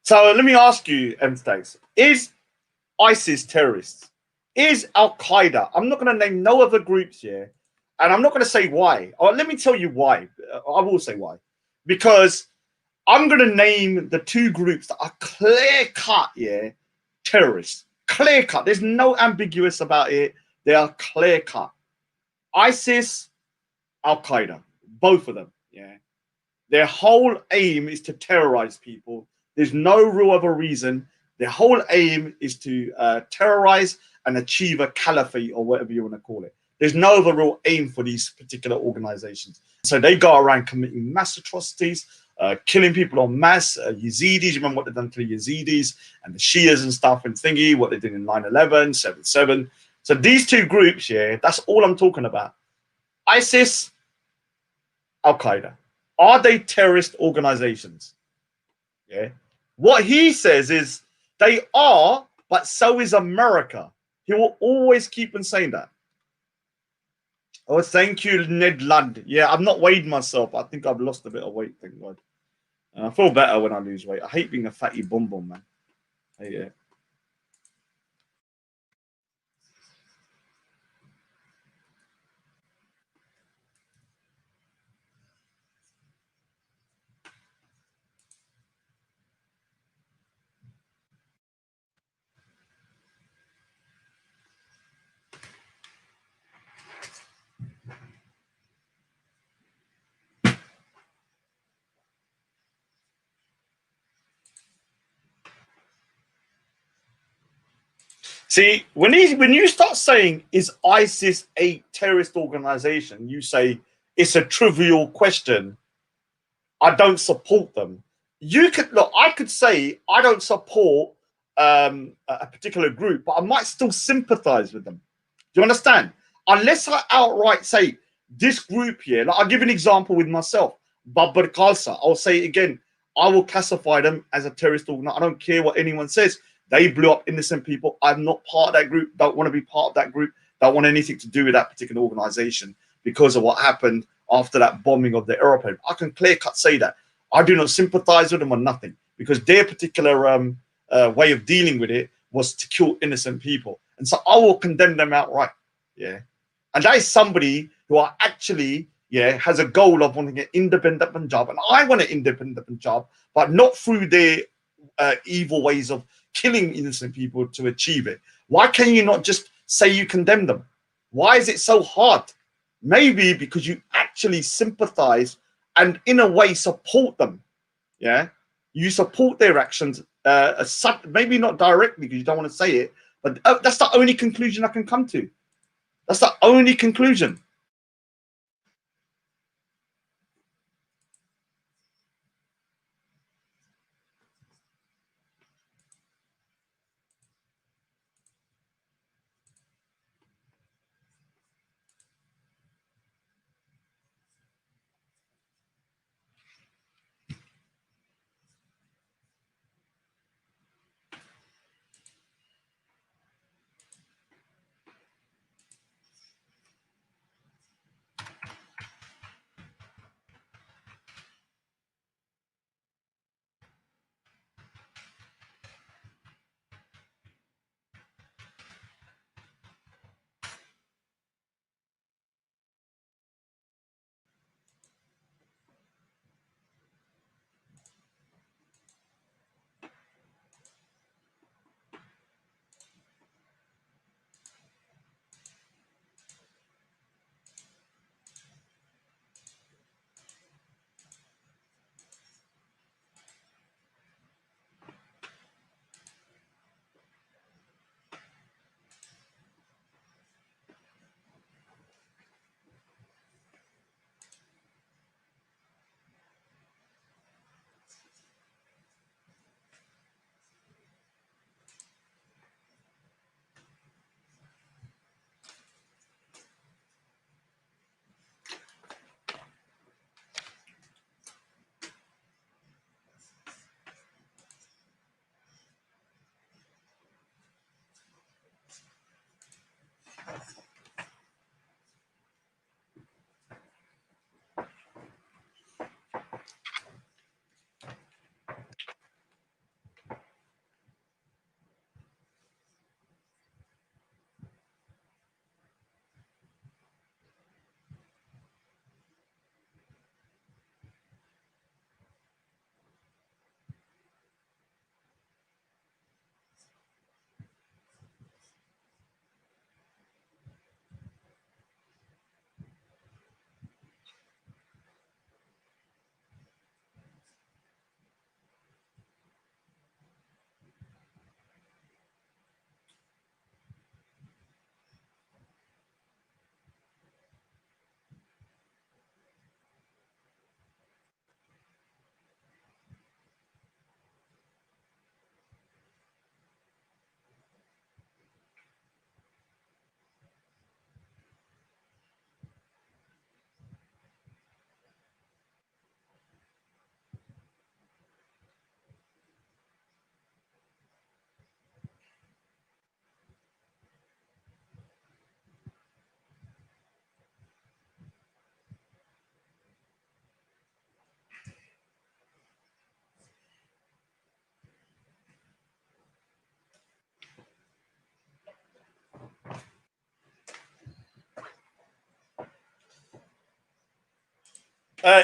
So let me ask you, Mtax, is ISIS terrorists? Is Al Qaeda? I'm not going to name no other groups here, and I'm not going to say why. Or let me tell you why. I will say why, because I'm going to name the two groups that are clear cut, yeah, terrorists. Clear cut. There's no ambiguous about it. They are clear cut. ISIS, Al Qaeda, both of them, yeah. Their whole aim is to terrorize people. There's no real other reason. Their whole aim is to terrorize and achieve a caliphate, or whatever you want to call it. There's no other real aim for these particular organizations. So they go around committing mass atrocities, killing people en masse. Yazidis, remember what they've done to the Yazidis and the Shias and stuff and thingy, what they did in 9/11, 7/7. So these two groups, yeah, that's all I'm talking about. ISIS, Al Qaeda. Are they terrorist organizations? Yeah. What he says is they are, but so is America. He will always keep on saying that. Oh, thank you, Ned Land. Yeah, I've not weighed myself. I think I've lost a bit of weight, thank God. I feel better when I lose weight. I hate being a fatty bum bum, man. I hate it. See, when you start saying, is ISIS a terrorist organization, you say it's a trivial question. I don't support them. You could look. I could say I don't support a particular group, but I might still sympathize with them. Do you understand? Unless I outright say this group here, like I'll give an example with myself, Babur Khalsa. I'll say it again. I will classify them as a terrorist organization. I don't care what anyone says. They blew up innocent people. I'm not part of that group. Don't want to be part of that group. Don't want anything to do with that particular organization because of what happened after that bombing of the aeroplane. I can clear cut say that. I do not sympathize with them or nothing because their particular way of dealing with it was to kill innocent people. And so I will condemn them outright. Yeah. And that is somebody who are actually, has a goal of wanting an independent Punjab. And I want an independent Punjab, but not through their evil ways of killing innocent people to achieve it. Why can you not just say you condemn them? Why is it so hard? Maybe because you actually sympathize and in a way support them. Yeah. You support their actions, maybe not directly because you don't want to say it, but that's the only conclusion I can come to. That's the only conclusion.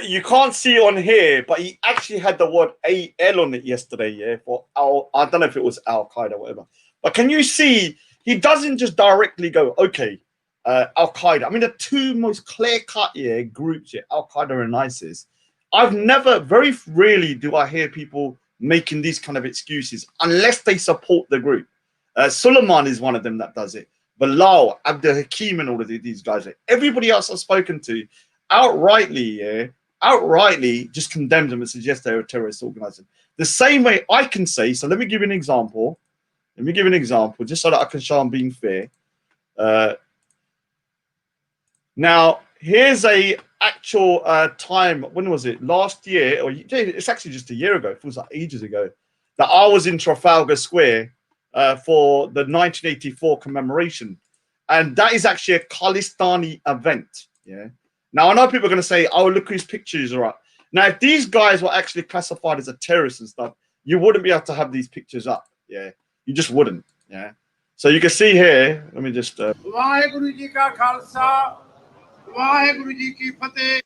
You can't see it on here, but he actually had the word AL on it yesterday, yeah, for Al. I don't know if it was Al Qaeda or whatever. But can you see he doesn't just directly go, okay, Al Qaeda. I mean, the two most clear-cut groups here, Al Qaeda and ISIS. I've never, very rarely do I hear people making these kind of excuses unless they support the group. Suleiman is one of them that does it. Bilal, Abdul Hakim, and all of these guys. Everybody else I've spoken to outrightly, outrightly just condemns them and says, yes, they're a terrorist organization. The same way I can say, so let me give you an example. Let me give you an example, just so that I can show I'm being fair. Now, here's a actual time, when was it? Last year, or it's actually just a year ago, it feels like ages ago, that I was in Trafalgar Square for the 1984 commemoration. And that is actually a Khalistani event. Yeah. Now, I know people are going to say, oh, look whose pictures are up. Now, if these guys were actually classified as a terrorist and stuff, you wouldn't be able to have these pictures up. Yeah. You just wouldn't. Yeah. So you can see here, let me just. Waheguru ji ਕਾ ਖਾਲਸਾ ਵਾਹਿਗੁਰੂ ਜੀ ਕੀ ਫਤਿਹ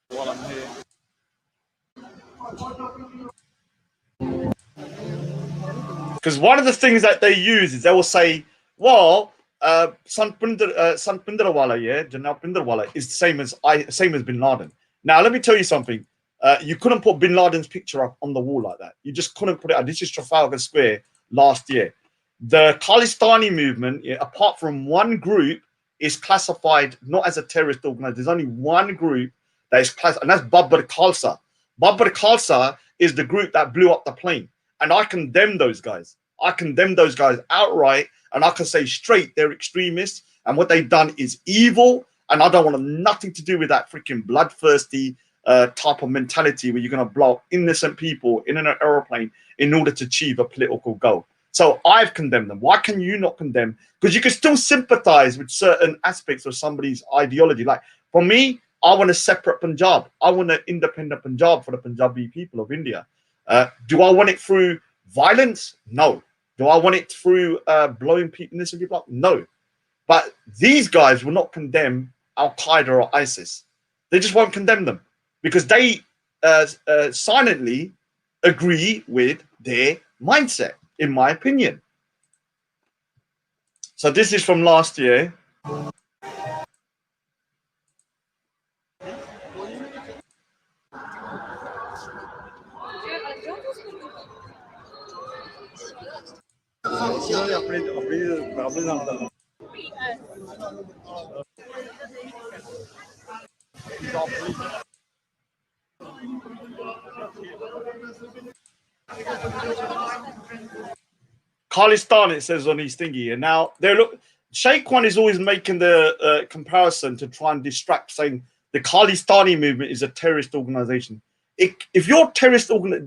while I'm here. Because one of the things that they use is they will say, well, Pindrawala, yeah, Janal Pindrawala is the same as Bin Laden. Now, let me tell you something. You couldn't put Bin Laden's picture up on the wall like that. You just couldn't put it up. This is Trafalgar Square last year. The Khalistani movement, yeah, apart from one group, is classified not as a terrorist organization. There's only one group that is classified, and that's Babbar Khalsa. Babbar Khalsa is the group that blew up the plane. And I condemn those guys. I condemn those guys outright. And I can say straight, they're extremists. And what they've done is evil. And I don't want nothing to do with that freaking bloodthirsty type of mentality where you're going to blow up innocent people in an aeroplane in order to achieve a political goal. So I've condemned them. Why can you not condemn? Because you can still sympathize with certain aspects of somebody's ideology. Like for me, I want a separate Punjab. I want an independent Punjab for the Punjabi people of India. Do I want it through violence? No. Do I want it through blowing innocent people up? No. But these guys will not condemn Al-Qaeda or ISIS. They just won't condemn them because they silently agree with their mindset, in my opinion. So this is from last year. Khalistan, it says on his thingy. And now they look. Sheikh One is always making the comparison to try and distract, saying the Khalistani movement is a terrorist organization. If you're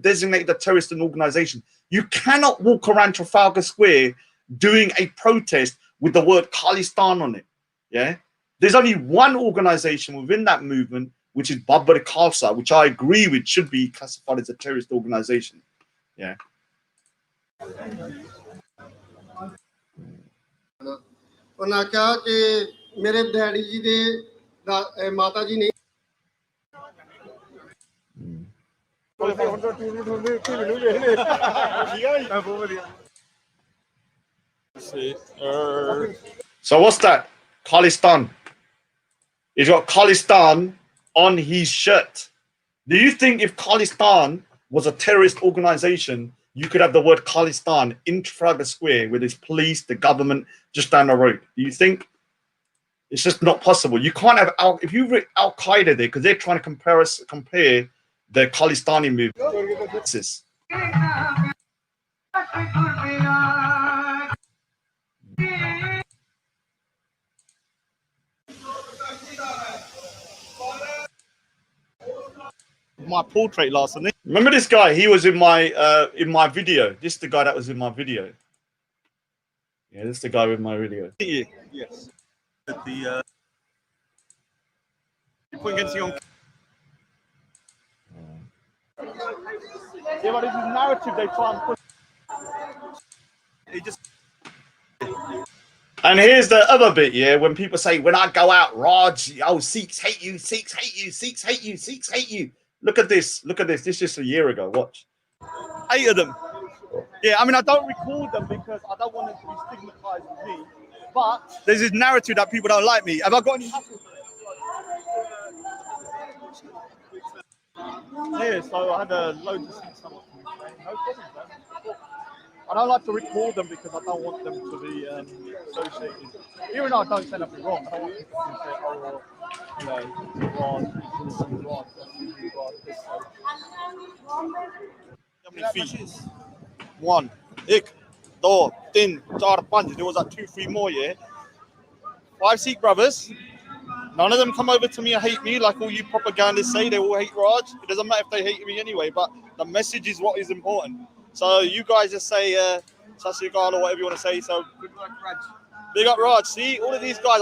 designated a terrorist organization, you cannot walk around Trafalgar Square doing a protest with the word Khalistan on it. Yeah, there's only one organization within that movement, which is Babbar Khalsa, which I agree with should be classified as a terrorist organization. Yeah. ਉਹਨਾਂ ਕਿਹਾ ਕਿ ਮੇਰੇ daddy ਜੀ ਦੇ ਮਾਤਾ ਜੀ ਨੇ So what's that? Khalistan. He's got Khalistan on his shirt. Do you think if Khalistan was a terrorist organization, you could have the word Khalistan in Trafalgar Square with his police, the government just down the road? Do you think? It's just not possible. You can't have if you've written Al-Qaeda there because they're trying to compare the Khalistani movement. My portrait last night. Remember this guy? He was in my video. This is the guy that was in my video. Yeah, this is the guy with my video. Yes. The point against you on. Yeah, but this is narrative they try and push. He just. And here's the other bit, yeah, when people say, when I go out, Raj, oh, Sikhs hate you, Sikhs hate you, Sikhs hate you, Sikhs hate you. Look at this. Look at this. This is just a year ago. Watch. 8 of them. Yeah, I mean, I don't record them because I don't want them to be stigmatized with me. But there's this narrative that people don't like me. Have I got any hassle? Yeah, so I had a load of Sikhs come up to me saying, no problem, man. I don't like to recall them because I don't want them to be associated. Even though I don't say nothing wrong, I don't want people to say, oh, you know, Rod, How many feet? 1, 1, 2, 3, 4, 5. There was like 2, 3 more, yeah. 5 Sikh brothers. None of them come over to me and hate me like all you propagandists say. They all hate Raj. It doesn't matter if they hate me anyway, but the message is what is important. So you guys just say Sasigal or whatever you want to say. So big up Raj. See, all of these guys.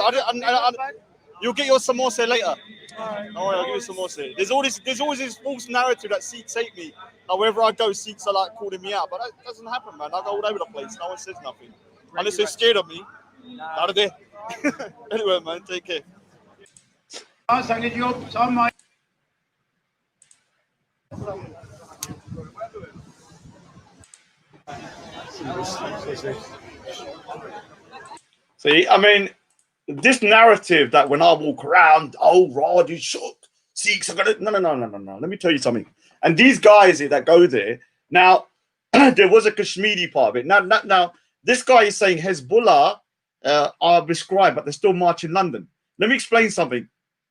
You'll get your samosa later. Don't worry, I'll give you samosa. There's always this false narrative that Sikhs hate me. Now wherever I go, Sikhs are like calling me out, but that doesn't happen, man. I go all over the place. No one says nothing unless they're scared of me. Out of there. Anyway, man, take care. See, I mean, this narrative that when I walk around, oh, Rod, you shook. Sikhs are gonna no. Let me tell you something. And these guys that go there now, there was a Kashmiri part of it. Now, this guy is saying Hezbollah are prescribed, but they're still marching in London. Let me explain something.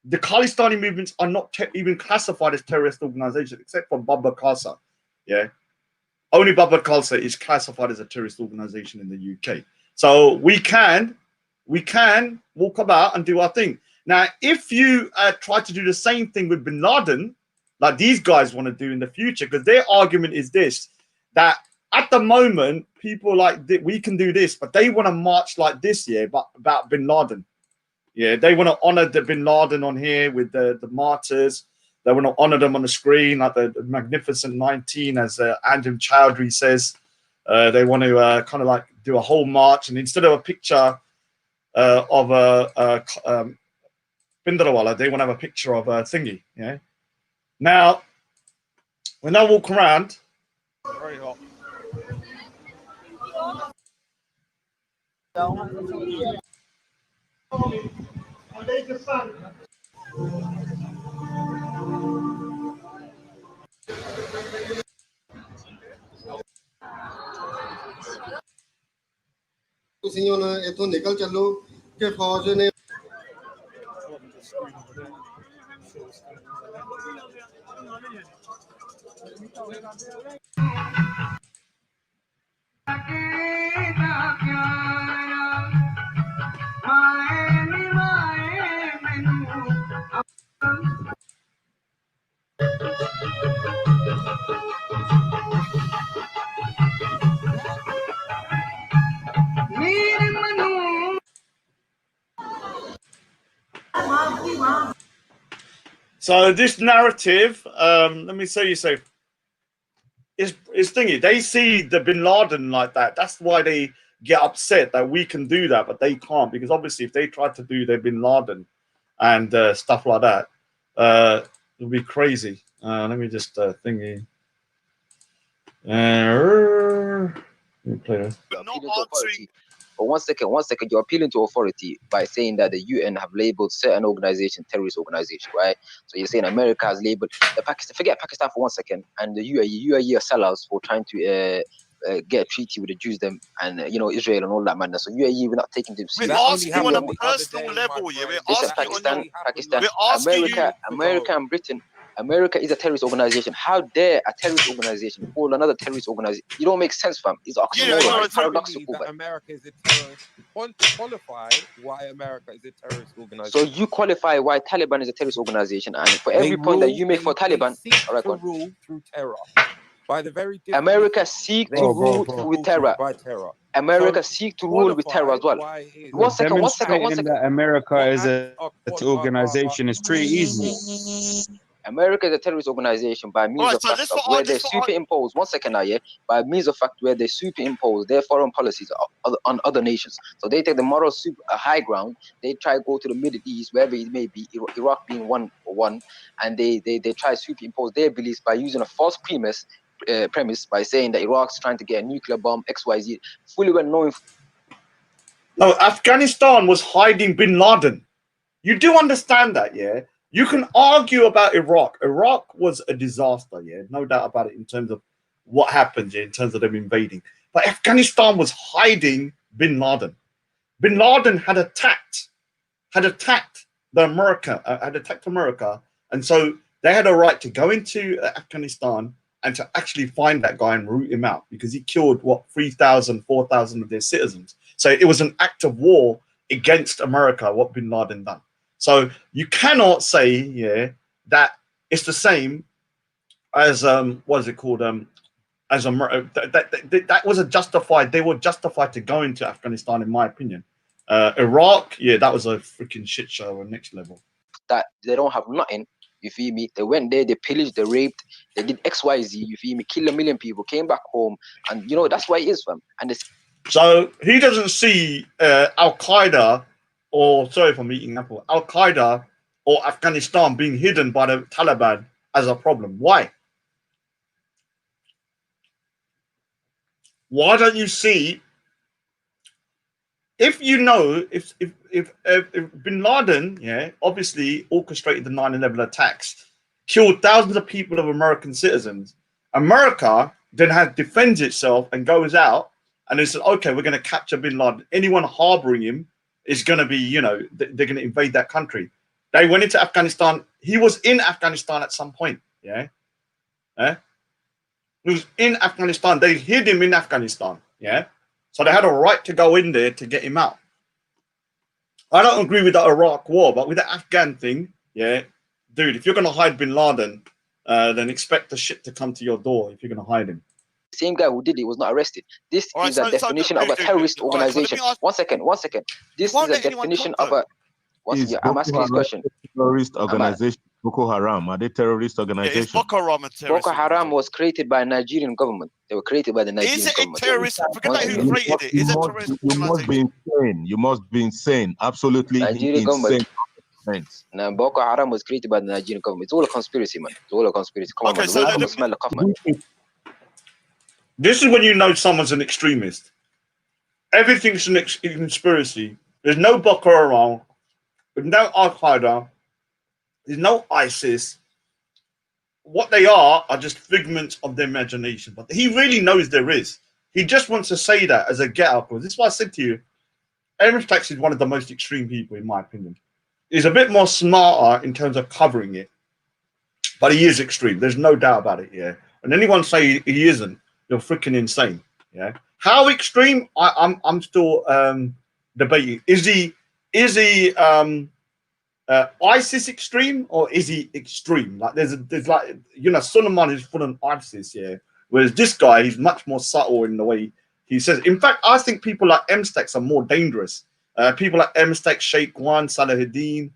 The Khalistani movements are not even classified as terrorist organizations, except for Baba Khalsa. Yeah, only Baba Khalsa is classified as a terrorist organization in the UK. So we can walk about and do our thing. Now, if you try to do the same thing with Bin Laden, like these guys want to do in the future, because their argument is this, that at the moment, people like, we can do this, but they want to march like this, yeah, but about Bin Laden. Yeah, they want to honor the Bin Laden on here with the martyrs. They want to honor them on the screen, like the Magnificent 19, as Andrew Chowdhury says. They want to kind of like do a whole march, and instead of a picture of a Bindrawala, they want to have a picture of a thingy. Yeah. Now, when I walk around, very hot. ਤੁਸੀਂ ਹੁਣ ਇੱਥੋਂ ਨਿਕਲ ਚੱਲੋ ਕਿ ਫੌਜ ਨੇ so this narrative, let me say you so. It's thingy. They see the Bin Laden like that. That's why they get upset that we can do that, but they can't, because obviously if they try to do their Bin Laden and stuff like that, it'll be crazy. Let me just thingy. Let me play this. But one second, you're appealing to authority by saying that the UN have labeled certain organizations terrorist organizations, right? So you're saying America has labeled the Pakistan. Forget Pakistan for 1 second, and the UAE are sellouts for trying to get a treaty with the Jews, them and Israel and all that madness. So UAE, we're not taking them seriously. We're asking on a personal level, yeah. We're asking Pakistan, America and Britain. America is a terrorist organization. How dare a terrorist organization call another terrorist organization? You don't make sense, fam. It's oxymoron. It's paradoxical. That America is a terrorist. Qualify why America is a terrorist organization. So you qualify why Taliban is a terrorist organization, and for every point that you make for Taliban, all right, rule through terror. By the very America seek to rule with terror. By terror. America seek to rule with terror as well. One second. That America is an organization is pretty easy. America is a terrorist organization by means of fact where they superimpose. 1 second now, yeah. By means of fact where they superimpose their foreign policies on other nations. So they take the moral high ground. They try to go to the Middle East, wherever it may be, Iraq being one, and they try to superimpose their beliefs by using a false premise by saying that Iraq's trying to get a nuclear bomb, XYZ, fully well knowing. No, Afghanistan was hiding Bin Laden. You do understand that, yeah? You can argue about Iraq. Iraq was a disaster, yeah, no doubt about it, in terms of what happened, yeah, in terms of them invading. But Afghanistan was hiding bin Laden. Bin Laden had attacked America, and so they had a right to go into Afghanistan and to actually find that guy and root him out, because he killed 3,000, 4,000 of their citizens. So it was an act of war against America, what bin Laden done. So you cannot say that it's the same as what is it called, as that was a justified. They were justified to go into Afghanistan, in my opinion. Iraq, that was a freaking shit show on next level. That they don't have nothing. You feel me? They went there, they pillaged, they raped, they did XYZ. You feel me? Killed 1 million people, came back home, and that's why it is, fam. And so he doesn't see Al Qaeda, or sorry if I'm eating apple, Al Qaeda or Afghanistan being hidden by the Taliban as a problem. Why? Why don't you see? If bin Laden, obviously orchestrated the 9/11 attacks, killed thousands of people of American citizens, America then defends itself and goes out and they said, okay, we're going to capture bin Laden. Anyone harboring him is going to be, they're going to invade that country. They went into Afghanistan. He was in Afghanistan at some point. He was in Afghanistan. They hid him in Afghanistan. So they had a right to go in there to get him out. I don't agree with the Iraq war, but with the Afghan thing, dude, if you're going to hide bin Laden, then expect the shit to come to your door if you're going to hide him. The same guy who did it was not arrested. This is a definition of a terrorist organization. One second. This is a definition of a... I'm asking this question. Terrorist organization. Boko Haram, are they terrorist organization? Is Boko Haram a terrorist? Boko Haram was created by a Nigerian government. They were created by the Nigerian government. Is it a terrorist? Forget about who created it. Is it a terrorist organization? You must be insane. Absolutely Nigerian insane. Government. Now, Boko Haram was created by the Nigerian government. It's all a conspiracy, man. It's all a conspiracy. Come on, man. Welcome to Smell the Cough, man. This is when you know someone's an extremist. Everything's a conspiracy. There's no Boko Haram. There's no Al Qaeda. There's no ISIS. What they are just figments of their imagination. But he really knows there is. He just wants to say that as a get-out. This is why I said to you, Mtax is one of the most extreme people, in my opinion. He's a bit more smarter in terms of covering it. But he is extreme. There's no doubt about it, And anyone say he isn't, you're freaking insane, How extreme? I'm still debating. Is he ISIS extreme, or is he extreme? Like there's like, Suleiman is full on ISIS, whereas this guy, he's much more subtle in the way he says. In fact, I think people like Mtax are more dangerous. People like Mtax, Sheikh Wan, Salahuddin,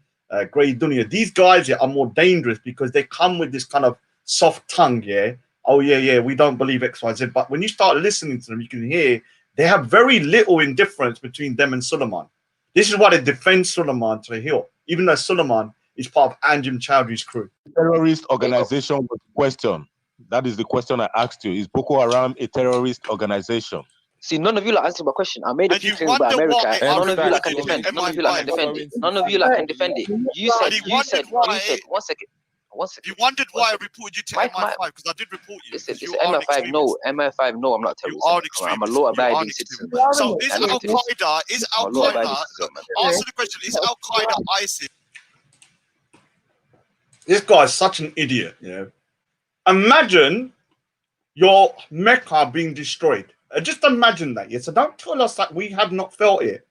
Grey Dunya, these guys are more dangerous because they come with this kind of soft tongue, we don't believe XYZ. But when you start listening to them, you can hear they have very little indifference between them and Suleiman. This is why they defend Suleiman to the hill, even though Suleiman is part of Anjem Chowdhury's crew. Terrorist organization was the question. That is the question I asked you. Is Boko Haram a terrorist organization? See, none of you answered my question. I made a few things about America. None of you can defend it. None of you can defend it. None of you can defend it. You said. One second. You wondered why I reported you to MI5, because I did report you. Listen, MI5, no, I'm not a terrorist. I'm a law-abiding citizen. So is Al Qaeda? Answer the question. Is Al Qaeda ISIS? This guy's such an idiot. Imagine your Mecca being destroyed. Just imagine that. So don't tell us that we have not felt it.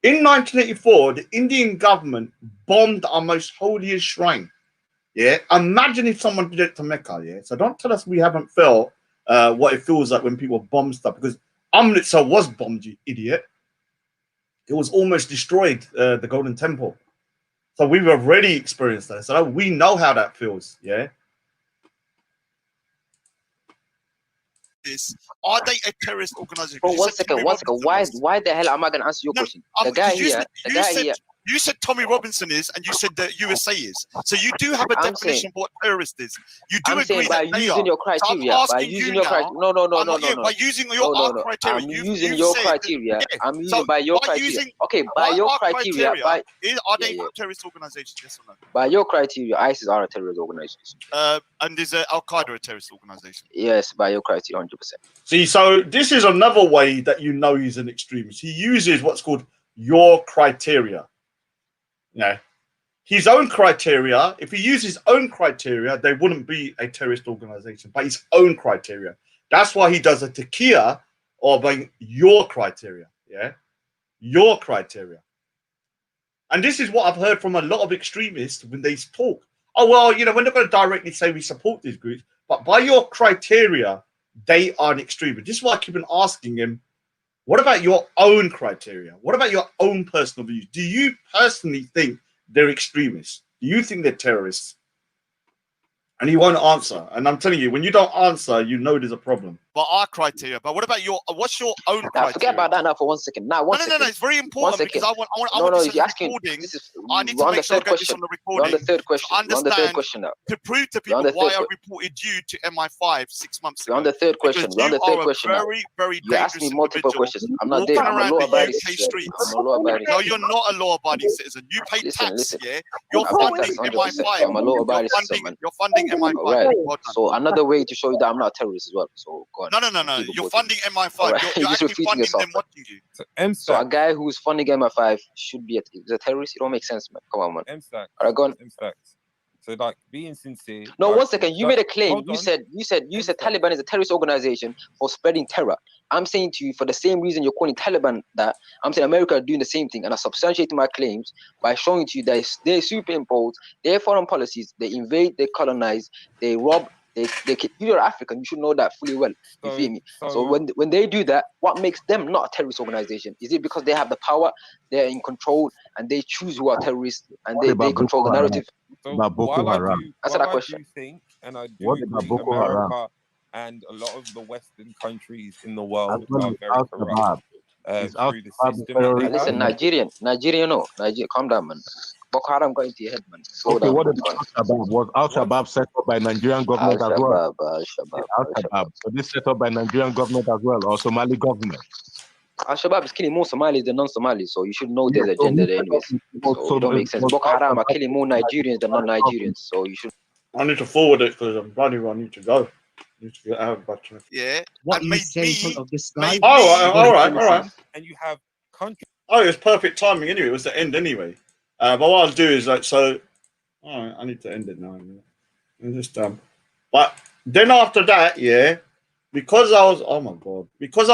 In 1984, the Indian government bombed our most holiest shrine. Imagine if someone did it to Mecca. So don't tell us we haven't felt what it feels like when people bomb stuff, because Amritsar was bombed, you idiot. It was almost destroyed, the Golden Temple. So we've already experienced that. So we know how that feels. Are they a terrorist organization? Bro, one second. Why the hell am I going to answer your question? The guy here. You said Tommy Robinson is, and you said that USA is. So you do have a definition of what terrorist is. You do agree that they are. Your criteria, so I'm by asking using you your criteria. now. No. By using your criteria. I'm using your criteria. I'm using by your criteria. Okay, by your criteria. Are they a terrorist organization? Yes or no? By your criteria, ISIS are a terrorist organization. And is Al Qaeda a terrorist organization? Yes, by your criteria, 100%. See, so this is another way that you know he's an extremist. He uses what's called your criteria. His own criteria. If he used his own criteria, they wouldn't be a terrorist organization. But his own criteria. That's why he does a takia or by your criteria. Yeah, your criteria. And this is what I've heard from a lot of extremists when they talk. Oh, well, we're not going to directly say we support these groups, but by your criteria, they are an extremist. This is why I keep on asking him, what about your own criteria? What about your own personal views? Do you personally think they're extremists? Do you think they're terrorists? And he won't answer. And I'm telling you, when you don't answer, you know there's a problem. But our criteria. But what about what's your own criteria? Forget about that now for 1 second. Now, one second. No. It's very important because I want this you're asking. recording. I need to make sure I get this on the recording. We're on the third question. To understand, to prove to people why I reported you to MI5 6 months ago. We're on the third question. We're on the third question. Very, very you asked me multiple questions. I'm not there. I'm a law-abiding citizen. No, you're not a law-abiding citizen. You pay tax, yeah? You're funding MI5. I'm a law-abiding citizen. You're funding MI5. Right. So another way to show you that I'm not a terrorist as well. So go on. No. You're funding MI5. Right. You're actually funding yourself, them watching you. So a guy who's funding MI5 should be a terrorist. It don't make sense, man. Come on, man. Mtax. All right, go on. Mtax. So like being sincere. No, like, 1 second. You made a claim. You said Taliban is a terrorist organization for spreading terror. I'm saying to you, for the same reason you're calling Taliban that, I'm saying America are doing the same thing, and I'm substantiating my claims by showing to you that they superimpose their foreign policies. They invade, they colonize, they rob. You're African, you should know that fully well. You feel me? So when they do that, what makes them not a terrorist organization? Is it because they have the power, they're in control, and they choose who are terrorists, and they control the narrative? So while I do think, and I do agree, America and a lot of the Western countries in the world are very corrupt through the system. Listen, Nigerian, calm down, man. Boko Haram got into your head, man. Okay, what about Al-Shabaab? Was Al-Shabaab set up by Nigerian government as well? Al-Shabaab. So this set up by Nigerian government as well, or Somali government? Al-Shabaab is killing more Somalis than non-Somalis, so you should know there's agenda there anyways. So it don't make sense. Boko Haram are killing more Nigerians than non-Nigerians, so you should... I need to forward it because I'm bloody well, I need to go. I need to get out of it. Yeah. What you say in front of this guy? All right. And you have countries. Oh, it was perfect timing anyway. It was the end anyway. But what I'll do is all right, I need to end it now. I'm just But then after that, yeah, because I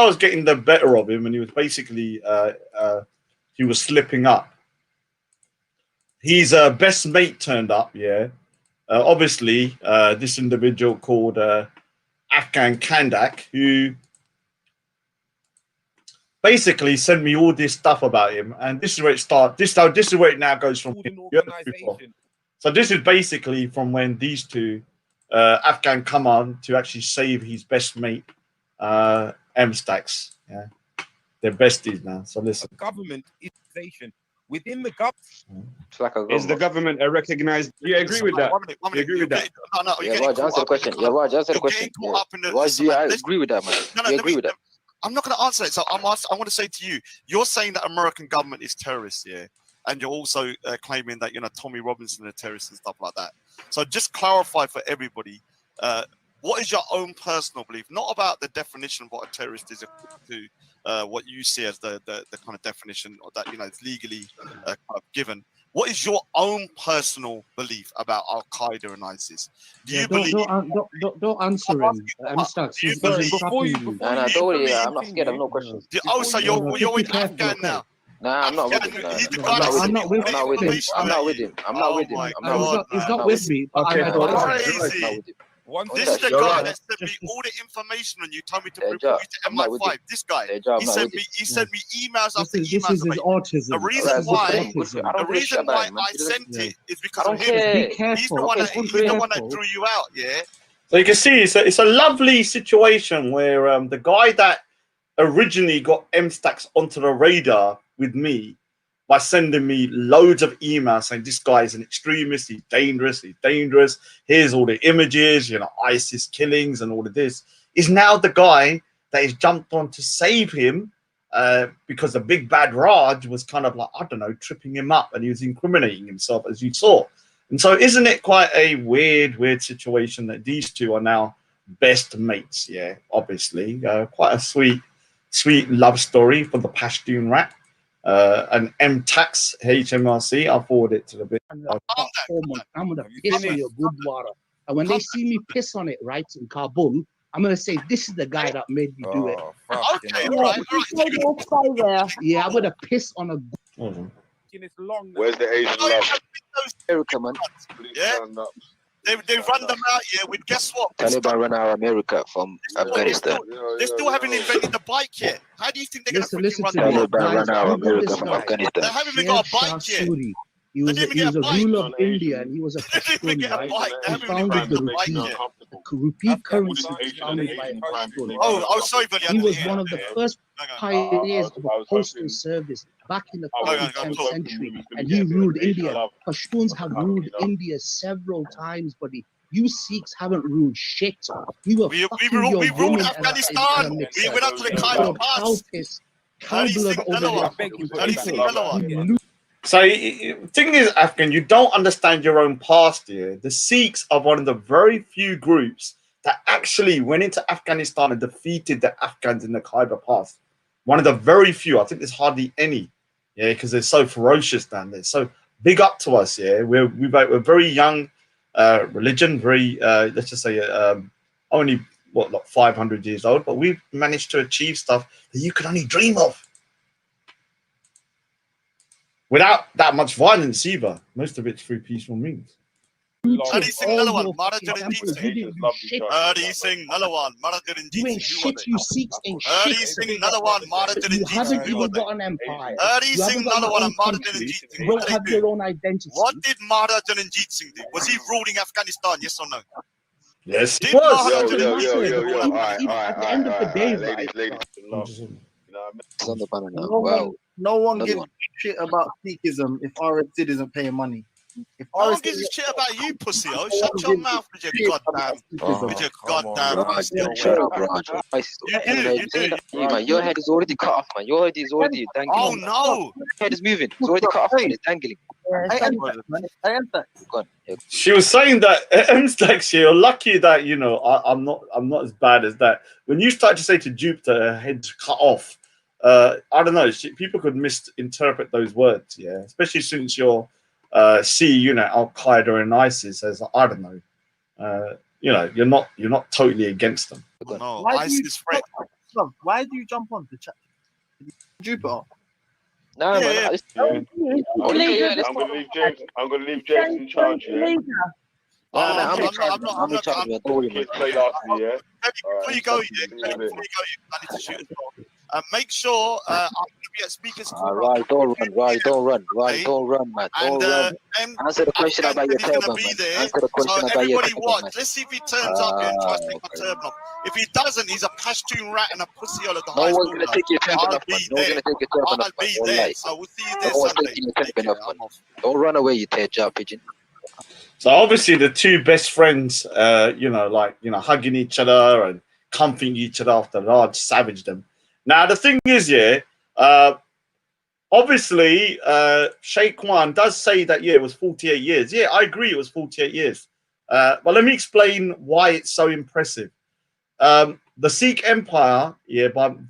was getting the better of him, and he was basically he was slipping up. His best mate turned up, yeah. Obviously, this individual called Afghan Kandak, who basically sent me all this stuff about him, and this is where it starts. This is where it now goes from. So this is basically from when these two Afghan come on to actually save his best mate, Mtax. Yeah, they're besties now. So listen. Government organization within the government. Is the government a recognized? You agree with that? You agree with that? No. Raj, answer the question. Raj, answer the question. Raj, do you agree with that, man? You agree with that? I'm not going to answer it. So I want to say to you, you're saying that American government is terrorist, yeah, and you're also claiming that Tommy Robinson is a terrorist and stuff like that. So just clarify for everybody, what is your own personal belief, not about the definition of what a terrorist is, to what you see as the kind of definition that it's legally kind of given. What is your own personal belief about Al Qaeda and ISIS? Do you believe? Don't answer him. Mtax. Don't worry. I'm not scared of no questions. So you're with Afghan now. Nah, I'm not with him. I'm not with him. I'm not with him. He's not with me. Crazy. This is the guy that sent me all the information on you, told me to report you to MI5. This guy, he sent me emails after emails. This is his autism. The reason why I sent it is because of him. He's the one that drew you out. Yeah. So you can see it's a lovely situation where the guy that originally got Mtax onto the radar with me by sending me loads of emails saying this guy is an extremist, he's dangerous, here's all the images, you know, ISIS killings and all of this, is now the guy that has jumped on to save him because the big bad Raj was kind of like, I don't know, tripping him up, and he was incriminating himself, as you saw. And so isn't it quite a weird situation that these two are now best mates? Yeah, obviously. Quite a sweet love story for the Pashtun rat. And Mtax HMRC, I'll forward it to the bit. I'm gonna piss on your good water. And when they see me piss on it, right, in Kabul, I'm gonna say this is the guy that made me do it. Okay, all right. Yeah, I'm gonna piss on a. Where's the Asian love? America, man. Yeah. They run them out here with, guess what? Taliban run out of America from Afghanistan. They still haven't invented the bike yet. How do you think they're going to Taliban run out of America from Afghanistan. They haven't even got a bike yet. He was a ruler of India, and he was a Pashtun, right? He founded the rupee currency founded by a Pashtun. Oh, sorry, buddy. He was one of the first pioneers of the postal service back in the 10th century, and he ruled India. Pashtuns have ruled India several times, buddy. You Sikhs haven't ruled shit. We were fucking your we women ruled Afghanistan. We went up to the Khyber Pass. Cow blood over there. So thing is, Afghan, you don't understand your own past here. The Sikhs are one of the very few groups that actually went into Afghanistan and defeated the Afghans in the Khyber Pass. One of the very few. I think there's hardly any. Yeah, because they're so ferocious down there. So big up to us. Yeah, we're very young religion. Very let's just say only like 500 years old, but we've managed to achieve stuff that you could only dream of. Without that much violence either, most of it's through peaceful means. You ain't shit, you Sikhs ain't shit. You haven't even got an empire. You haven't got your own country. You don't have your own identity. What did Maharaja Ranjit Singh do? Was he ruling Afghanistan, yes or no? Yes, he was. At the end of the day, No one gives a shit about Sikhism if RSD isn't paying money. If no one gives a shit about you, pussy. Oh, shut your mouth with your goddamn. Shut up, Raj. Your head is already cut off, man. Your head is already dangling. Oh no! Your head is moving. It's already cut off and it's dangling. She was saying that Mtax, you're lucky that I'm not as bad as that. When you start to say to Jupiter, her head's cut off. I don't know. People could misinterpret those words, yeah. Especially since you're see, Al Qaeda and ISIS as I don't know. You're not totally against them. No, ISIS threat. Why do you jump on the chat? Jupiter. No, yeah, man. I'm gonna leave James in charge. Yeah. I'm not charging you. Don't worry, man. Before you go, I need to shoot as well. Make sure I'm going to be at speakers. Right, don't run, man. Don't run. Answer the question about your turban, man. Answer the question about your turban, man. Let's see if he turns up here and tries to take my turban off. If he doesn't, he's a Pashtun rat and a pussy all at the high school. No one's going to take your turban off, man. No one's going to take your turban off, man. Don't lie. So we'll see you there no one's taking your turban off, man. Don't run away, you tear-jar pigeon. So obviously the two best friends, hugging each other and comforting each other after Raj savaged them. Now the thing is, obviously Sheikh Wan does say that it was 48 years. Yeah, I agree, it was 48 years. But let me explain why it's so impressive. The Sikh Empire,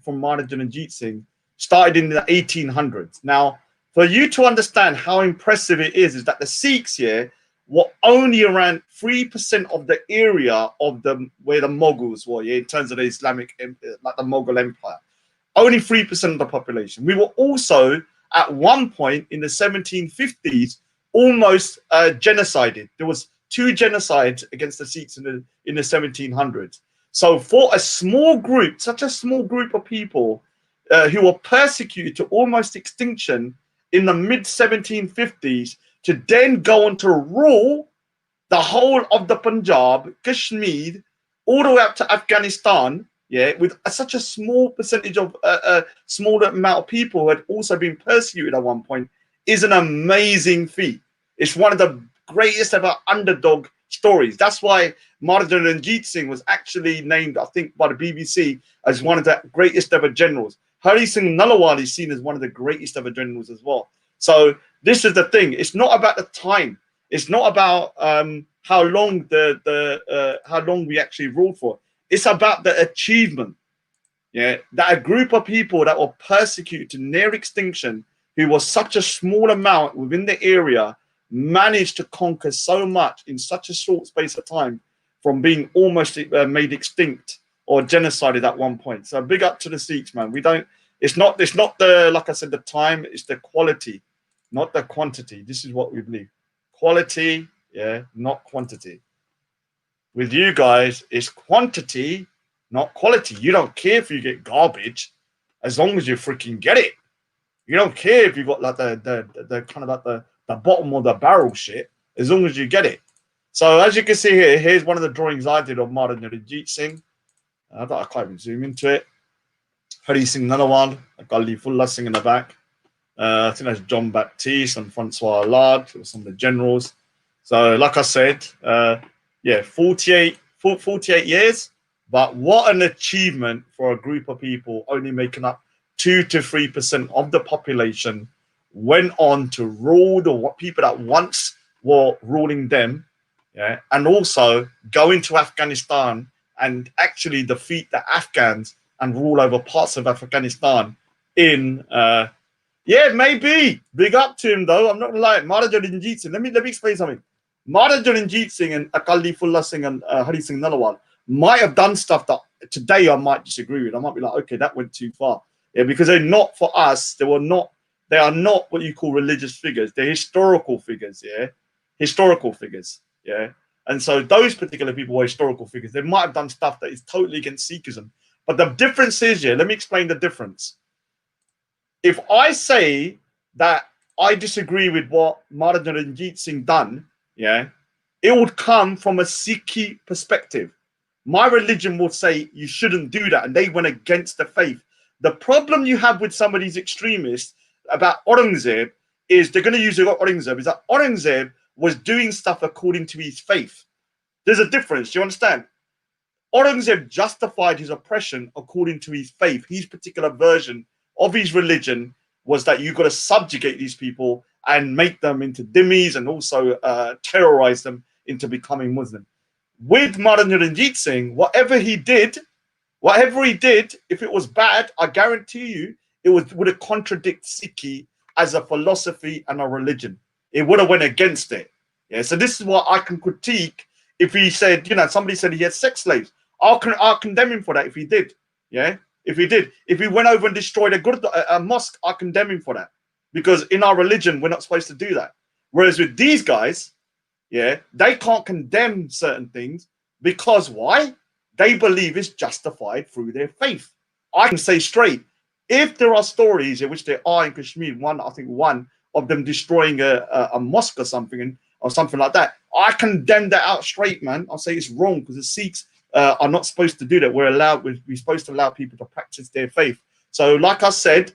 from Maharaja Ranjit Singh, started in the 1800s. Now, for you to understand how impressive it is that the Sikhs were only around 3% of the area of where the Mughals were, in terms of the Islamic, like the Mughal Empire. Only 3% of the population. We were also, at one point in the 1750s, almost genocided. There was 2 genocides against the Sikhs in the 1700s. So for a small group, such a small group of people who were persecuted to almost extinction in the mid-1750s, to then go on to rule the whole of the Punjab, Kashmir, all the way up to Afghanistan, with such a small percentage of a smaller amount of people who had also been persecuted at one point, is an amazing feat. It's one of the greatest ever underdog stories. That's why Maharaja Ranjit Singh was actually named, I think, by the BBC as one of the greatest ever generals. Hari Singh Nalwal is seen as one of the greatest ever generals as well. So this is the thing. It's not about the time. It's not about how long how long we actually ruled for. It's about the achievement. Yeah, that a group of people that were persecuted to near extinction, who was such a small amount within the area, managed to conquer so much in such a short space of time, from being almost made extinct or genocided at one point. So big up to the Sikhs, man. We don't. It's not the, like I said, the time. It's the quality, not the quantity. This is what we believe. Quality, yeah, not quantity. With you guys, it's quantity, not quality. You don't care if you get garbage, as long as you freaking get it. You don't care if you got like the kind of like the bottom of the barrel shit, as long as you get it. So as you can see here, here's one of the drawings I did of Maharaja Ranjit Singh. I can't even zoom into it. Hari Singh Nalwal, Akali Fullah Singh in the back. I think that's John Baptiste and Francois Allard, some of the generals. So like I said, yeah, 48 years, but what an achievement for a group of people only making up 2 to 3% of the population went on to rule the people that once were ruling them, yeah, and also go into Afghanistan and actually defeat the Afghans and rule over parts of Afghanistan in yeah, maybe. Big up to him though. I'm not gonna lie. Maharaja Ranjit Singh. Let me explain something. Maharaja Ranjit Singh and Akali Fullah Singh and Hari Singh Nalwal might have done stuff that today I might disagree with. I might be like, okay, that went too far. Yeah, because they're not, for us, they are not what you call religious figures. They're historical figures, yeah. Historical figures, yeah. And so those particular people were historical figures. They might have done stuff that is totally against Sikhism. But the difference is, yeah, let me explain the difference. If I say that I disagree with what Maharaja Ranjit Singh done, yeah, it would come from a Sikhi perspective. My religion would say you shouldn't do that, and they went against the faith. The problem you have with some of these extremists about Aurangzeb is they're going to use Aurangzeb, is that Aurangzeb was doing stuff according to his faith. There's a difference, do you understand? Aurangzeb justified his oppression according to his faith. His particular version of his religion was that you've got to subjugate these people and make them into dhimmis and also terrorize them into becoming Muslim. With Maharaja Ranjit Singh, whatever he did, if it was bad, I guarantee you it would have contradicted Sikhi as a philosophy and a religion. It would have went against it. Yeah, so this is what I can critique. If he said, you know, somebody said he had sex slaves, I'll condemn him for that if he did. Yeah, if he did. If he went over and destroyed a mosque, I condemn him for that. Because in our religion, we're not supposed to do that. Whereas with these guys, yeah, they can't condemn certain things because why? They believe it's justified through their faith. I can say straight, if there are stories in which there are in Kashmir, I think one of them destroying a mosque or something like that, I condemn that out straight, man. I'll say it's wrong because the Sikhs are not supposed to do that. We're supposed to allow people to practice their faith. So like I said,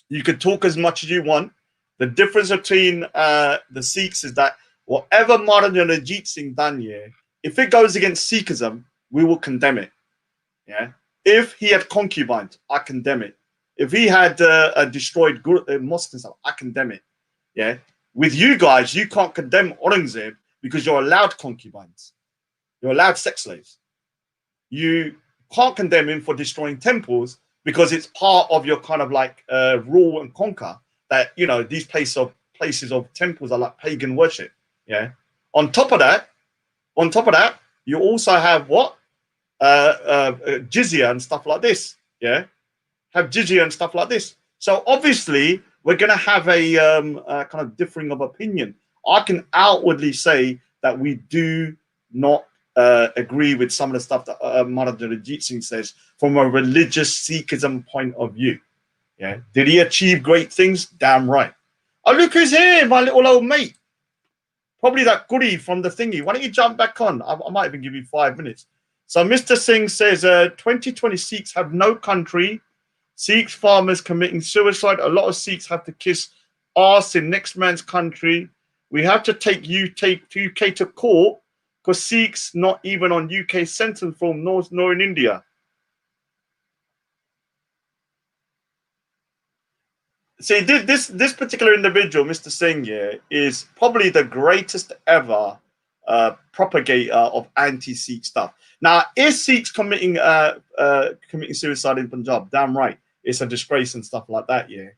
you can talk as much as you want. The difference between the Sikhs is that whatever Maharaja Ranjit Singh done, yeah, if it goes against Sikhism, we will condemn it. Yeah. If he had concubines, I condemn it. If he had destroyed mosques and stuff, I condemn it. Yeah. With you guys, you can't condemn Aurangzeb because you're allowed concubines. You're allowed sex slaves. You can't condemn him for destroying temples because it's part of your kind of like rule and conquer that, you know, these places of temples are like pagan worship. Yeah. On top of that, you also have what? Jizya and stuff like this. Yeah. Have jizya and stuff like this. So obviously we're going to have a kind of differing of opinion. I can outwardly say that we do not agree with some of the stuff that Maharaja Ranjit Singh says from a religious Sikhism point of view. Yeah. Did he achieve great things? Damn right. Oh, look who's here, my little old mate. Probably that goodie from the thingy. Why don't you jump back on? I might even give you 5 minutes. So Mr. Singh says 2020 Sikhs have no country. Sikhs farmers committing suicide. A lot of Sikhs have to kiss arse in next man's country. We have to take UK to court because Sikhs not even on UK sentence form nor in India. See, this particular individual, Mr. Singh, yeah, is probably the greatest ever propagator of anti-Sikh stuff. Now, is Sikhs committing suicide in Punjab? Damn right, it's a disgrace and stuff like that. Yeah,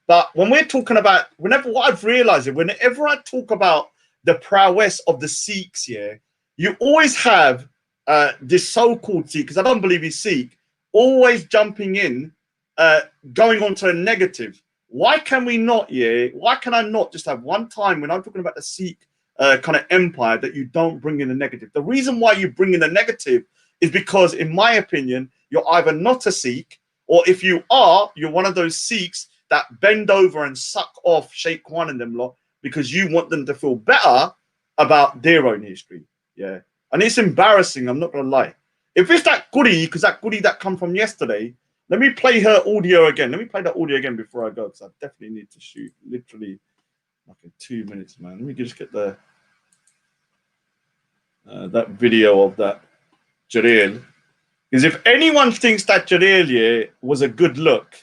but when we're talking about, what I've realized is whenever I talk about the prowess of the Sikhs, yeah, you always have this so-called Sikh, because I don't believe he's Sikh, always jumping in. Going on to a negative. Why can we not, why can I not just have one time when I'm talking about the Sikh kind of empire that you don't bring in the negative? The reason why you bring in the negative is because, in my opinion, you're either not a Sikh, or if you are, you're one of those Sikhs that bend over and suck off Sheikh Kwan and them lot because you want them to feel better about their own history. Yeah. And it's embarrassing, I'm not going to lie. If it's that goodie, because that goodie that come from yesterday, let me play her audio again. Let me play that audio again before I go, because I definitely need to shoot literally like in 2 minutes, man. Let me just get the that video of that Jaleel. Because if anyone thinks that Jaleel was a good look,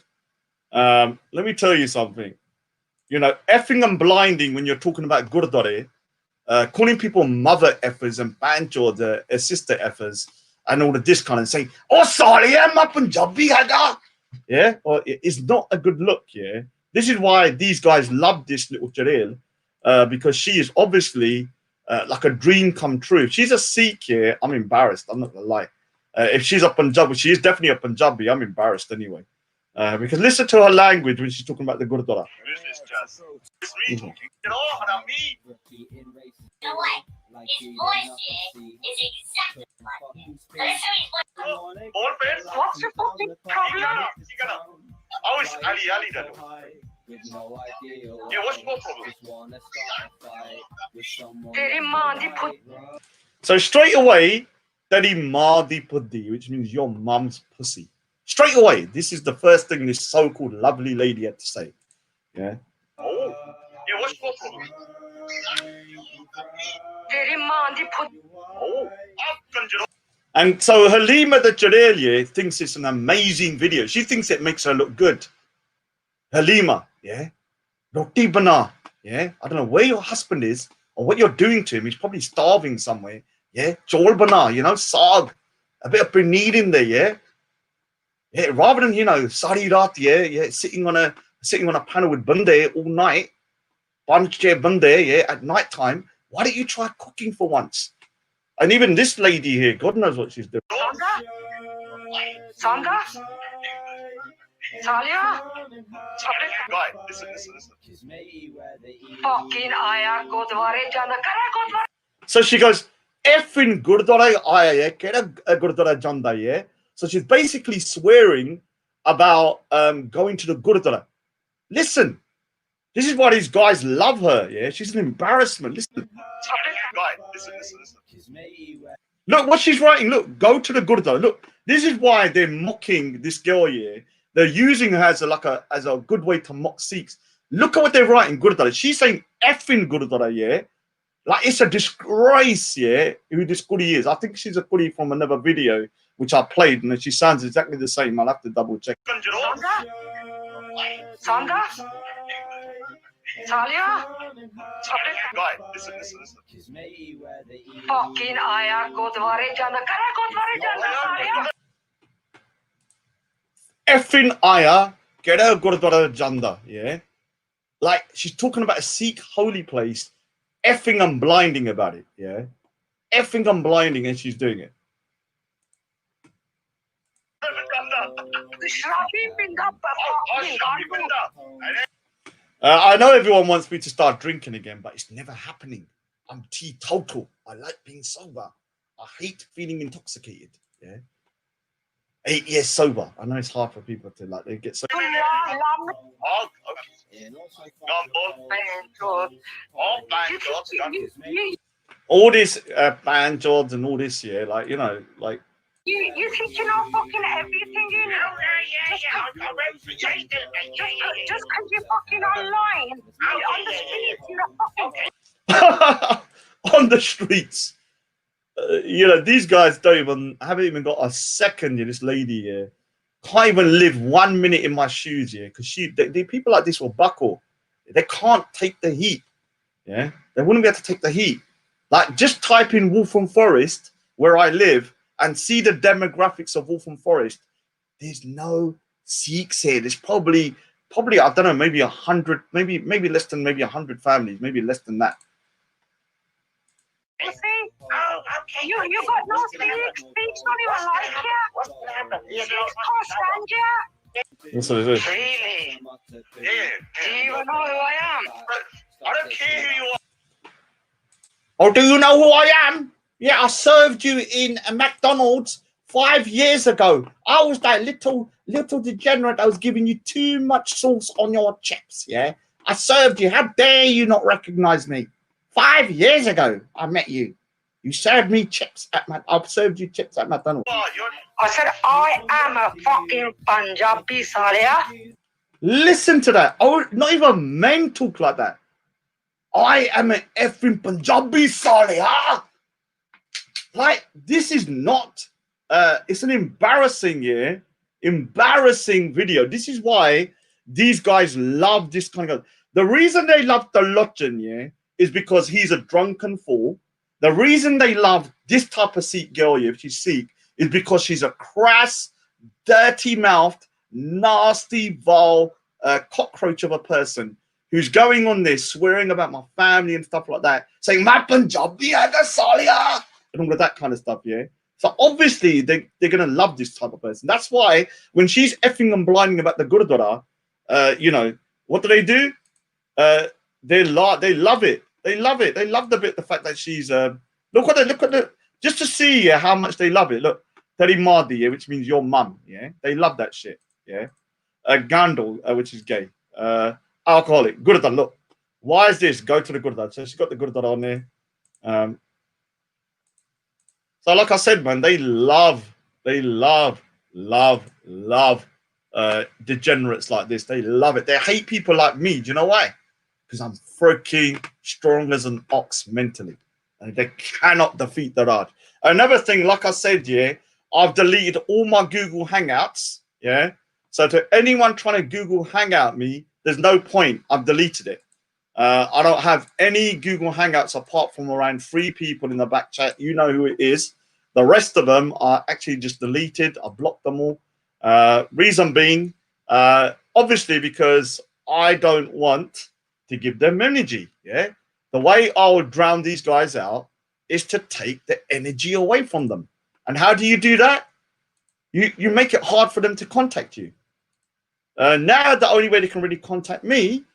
let me tell you something. You know, effing and blinding when you're talking about Gurdwara, calling people mother effers and banjo the sister effers and all of this kind of saying, oh, sorry, I'm a Punjabi haga. Yeah, or it's not a good look. Yeah, this is why these guys love this little Jaleel, because she is obviously like a dream come true. If she's a Sikh, yeah, I'm embarrassed. I'm not gonna lie. If she's a Punjabi, she is definitely a Punjabi. I'm embarrassed anyway, because listen to her language when she's talking about the Gurdwara. What's your fucking problem? Yeah, what's your problem? So straight away, Teri maa di puddi, which means your mum's pussy. Straight away, this is the first thing this so-called lovely lady had to say. Yeah. Oh, yeah, what's your problem? Oh, and so Halima the Jaleel thinks it's an amazing video. She thinks it makes her look good. Halima, yeah, roti bana, yeah. I don't know where your husband is or what you're doing to him. He's probably starving somewhere. Yeah, chol bana, you know, saag, a bit of paneer in there, yeah. Yeah, rather than, you know, sari raat, yeah, sitting on a panel with bande all night, banche bande, yeah, at night time. Why don't you try cooking for once? And even this lady here, God knows what she's doing. Sandra? Talia? Right, listen. Fucking aya Gurdwara jana kara Gurdwara. So she goes, effing Gurdwara aya, kera Gurdwara janda, yeah. So she's basically swearing about going to the Gurdwara. Listen, this is why these guys love her, yeah. She's an embarrassment. Listen. Right, listen. Look what she's writing. Look, go to the Gurdwara. Look, this is why they're mocking this girl, yeah. They're using her as a good way to mock Sikhs. Look at what they're writing, Gurdwara. She's saying effing Gurdwara, yeah. Like, it's a disgrace, yeah, who this goodie is. I think she's a goodie from another video, which I played, and she sounds exactly the same. I'll have to double check. Sandra? Talia? Right, listen. Fucking aya Gurdwara jana kara Gurdwara jana. Effing aya, get her Gurdwara janda, yeah? Like, she's talking about a Sikh holy place, effing and blinding about it, yeah? Effing and blinding, and she's doing it. I know everyone wants me to start drinking again, but it's never happening. I'm teetotal. I like being sober. I hate feeling intoxicated, yeah? 8 years sober. I know it's hard for people to like, they get so. All this banjos and all this, yeah, like, you know, like You think you know fucking everything, you know? Just because you're fucking online, on the streets, you're fucking... On the streets. You know, these guys haven't even got a second. This lady here can't even live 1 minute in my shoes here because people like this will buckle. They can't take the heat. Yeah, they wouldn't be able to take the heat. Like, just type in Waltham Forest where I live and see the demographics of Waltham Forest. There's no Sikhs here. There's probably I don't know, maybe 100, maybe less than 100 families, maybe less than that. You see? Oh, okay. You got no Sikhs. Sikhs don't even like you. What's gonna happen? Sikhs can't stand you. That's what it is. Really? Yeah. Do you even know who I am? I don't care who you are. Oh, do you know who I am? Yeah, I served you in a McDonald's 5 years ago. I was that little degenerate. I was giving you too much sauce on your chips. Yeah, I served you. How dare you not recognize me? 5 years ago, I met you. You served me chips I've served you chips at McDonald's. I said I am a fucking Punjabi, Salia. Listen to that. Oh, not even men talk like that. I am an effing Punjabi, Salia. Like, this is not. It's an embarrassing video. This is why these guys love this kind of guy. The reason they love the Lodgen, is because he's a drunken fool. The reason they love this type of Sikh girl, if she's Sikh, is because she's a crass, dirty-mouthed, nasty, vile cockroach of a person who's going on this, swearing about my family and stuff like that, saying, "My Punjabi aga Salia," and all of that kind of stuff, So obviously they're going to love this type of person. That's why when she's effing and blinding about the Gurdwara, what do? They love it. They love it. They love the fact that she's look at the just to see how much they love it. Look, Teri Mardi, which means your mum. They love that shit. Gandal, which is gay. Alcoholic. Gurdwara. Look, why is this? Go to the Gurdwara. So she's got the Gurdwara on there. So like I said, man, they love degenerates like this. They love it. They hate people like me. Do you know why? Because I'm freaking strong as an ox mentally. And they cannot defeat the Raj. Another thing, like I said, I've deleted all my Google Hangouts. So to anyone trying to Google Hangout me, there's no point. I've deleted it. I don't have any Google Hangouts apart from around 3 people in the back chat. You know who it is. The rest of them are actually just deleted. I blocked them all. Reason being, obviously, because I don't want to give them energy. The way I would drown these guys out is to take the energy away from them. And how do you do that? You make it hard for them to contact you. Now the only way they can really contact me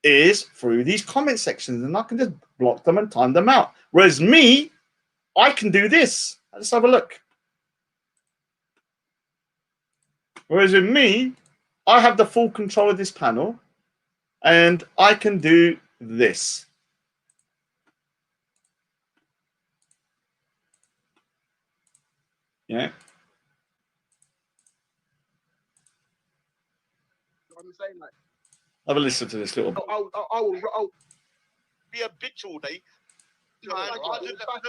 is through these comment sections, and I can just block them and time them out. Whereas me, I can do this. Let's have a look. Whereas in me, I have the full control of this panel, and I can do this. I'm saying, like, Have a listen to this little. I'll be a bitch all day. Let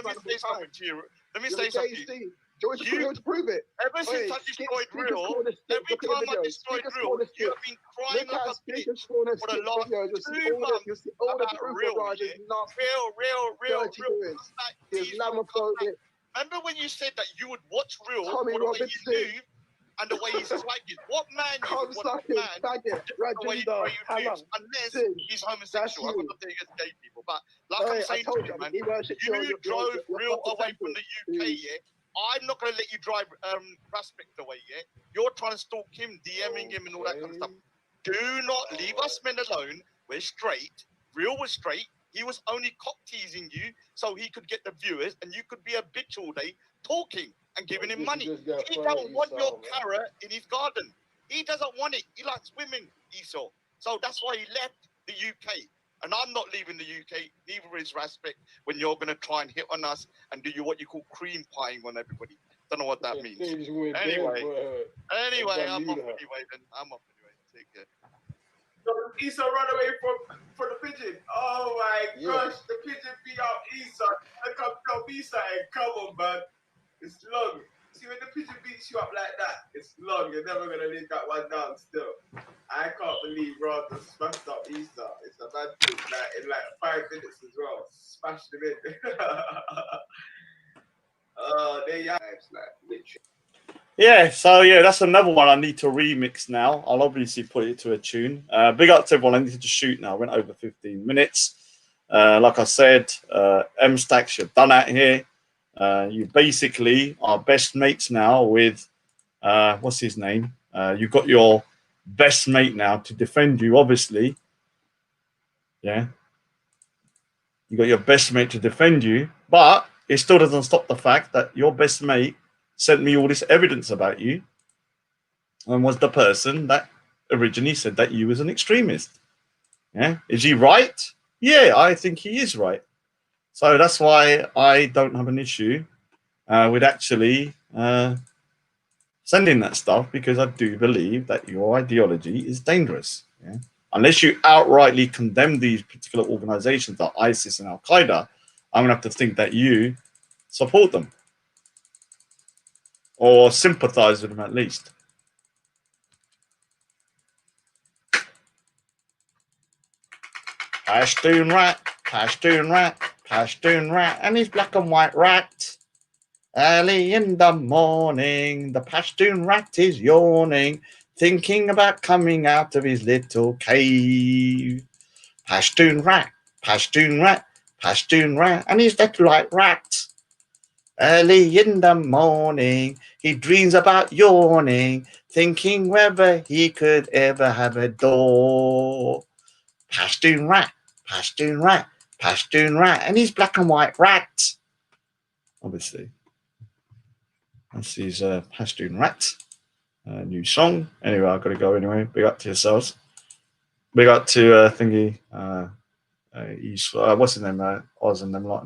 me say something to you. Let me say something. You to prove it. Ever since I destroyed Real, every time I destroyed Real, you have been crying like a bitch for the last 2 months about Real. Real. Remember when you said that you would watch Real for the way you move and the way he's swagging? What man you would watch a man the way he moves, unless he's homosexual? I'm not saying against gay people, but like I'm saying to you, man, you drove Real away from the UK, I'm not going to let you drive Raspik away, You're trying to stalk him, DMing him and all that kind of stuff. Do not leave us men alone. We're straight. Real was straight. He was only cock teasing you so he could get the viewers, and you could be a bitch all day talking and giving him money. He don't want your carrot in his garden. He doesn't want it. He likes women, Esau. So that's why he left the UK. And I'm not leaving the UK, neither is Raspik, when you're going to try and hit on us and do what you call cream pieing on everybody. Don't know what that means. Anyway, I'm off anyway. Then I'm off anyway. Take care. Esau run away from the pigeon. Oh my gosh, the pigeon beat out Esau. I come tell Esau and come on, man. It's long. See, when the pigeon beats you up like that, it's long. You're never gonna leave that one down still. I can't believe Rod has smashed up Esau. It's a bad thing. In 5 minutes as well. Smashed him in. There you are. Literally. Yeah, so yeah, that's another one I need to remix now. I'll obviously put it to a tune. Big up to everyone. I need to shoot now. I went over 15 minutes. Like I said, Mtax, you're done out here. You basically are best mates now with, what's his name? You've got your best mate now to defend you, obviously. Yeah. You got your best mate to defend you, but it still doesn't stop the fact that your best mate sent me all this evidence about you and was the person that originally said that you was an extremist. Yeah. Is he right? Yeah, I think he is right. So that's why I don't have an issue with actually sending that stuff, because I do believe that your ideology is dangerous. Yeah? Unless you outrightly condemn these particular organizations like ISIS and Al-Qaeda, I'm going to have to think that you support them or sympathize with them at least. Pashtun rat, Pashtun rat, Pashtun rat, and his black and white rat. Early in the morning, the Pashtun rat is yawning, thinking about coming out of his little cave. Pashtun rat, Pashtun rat, Pashtun rat, and his little white rat. Early in the morning, he dreams about yawning, thinking whether he could ever have a door. Pashtun rat, Pashtun rat, Pashtun rat, and his black and white rat. Obviously. That's his Pashtun rat. New song. Anyway, I've got to go anyway. Big up to yourselves. Big up to thingy. What's his name? Oz and them lot.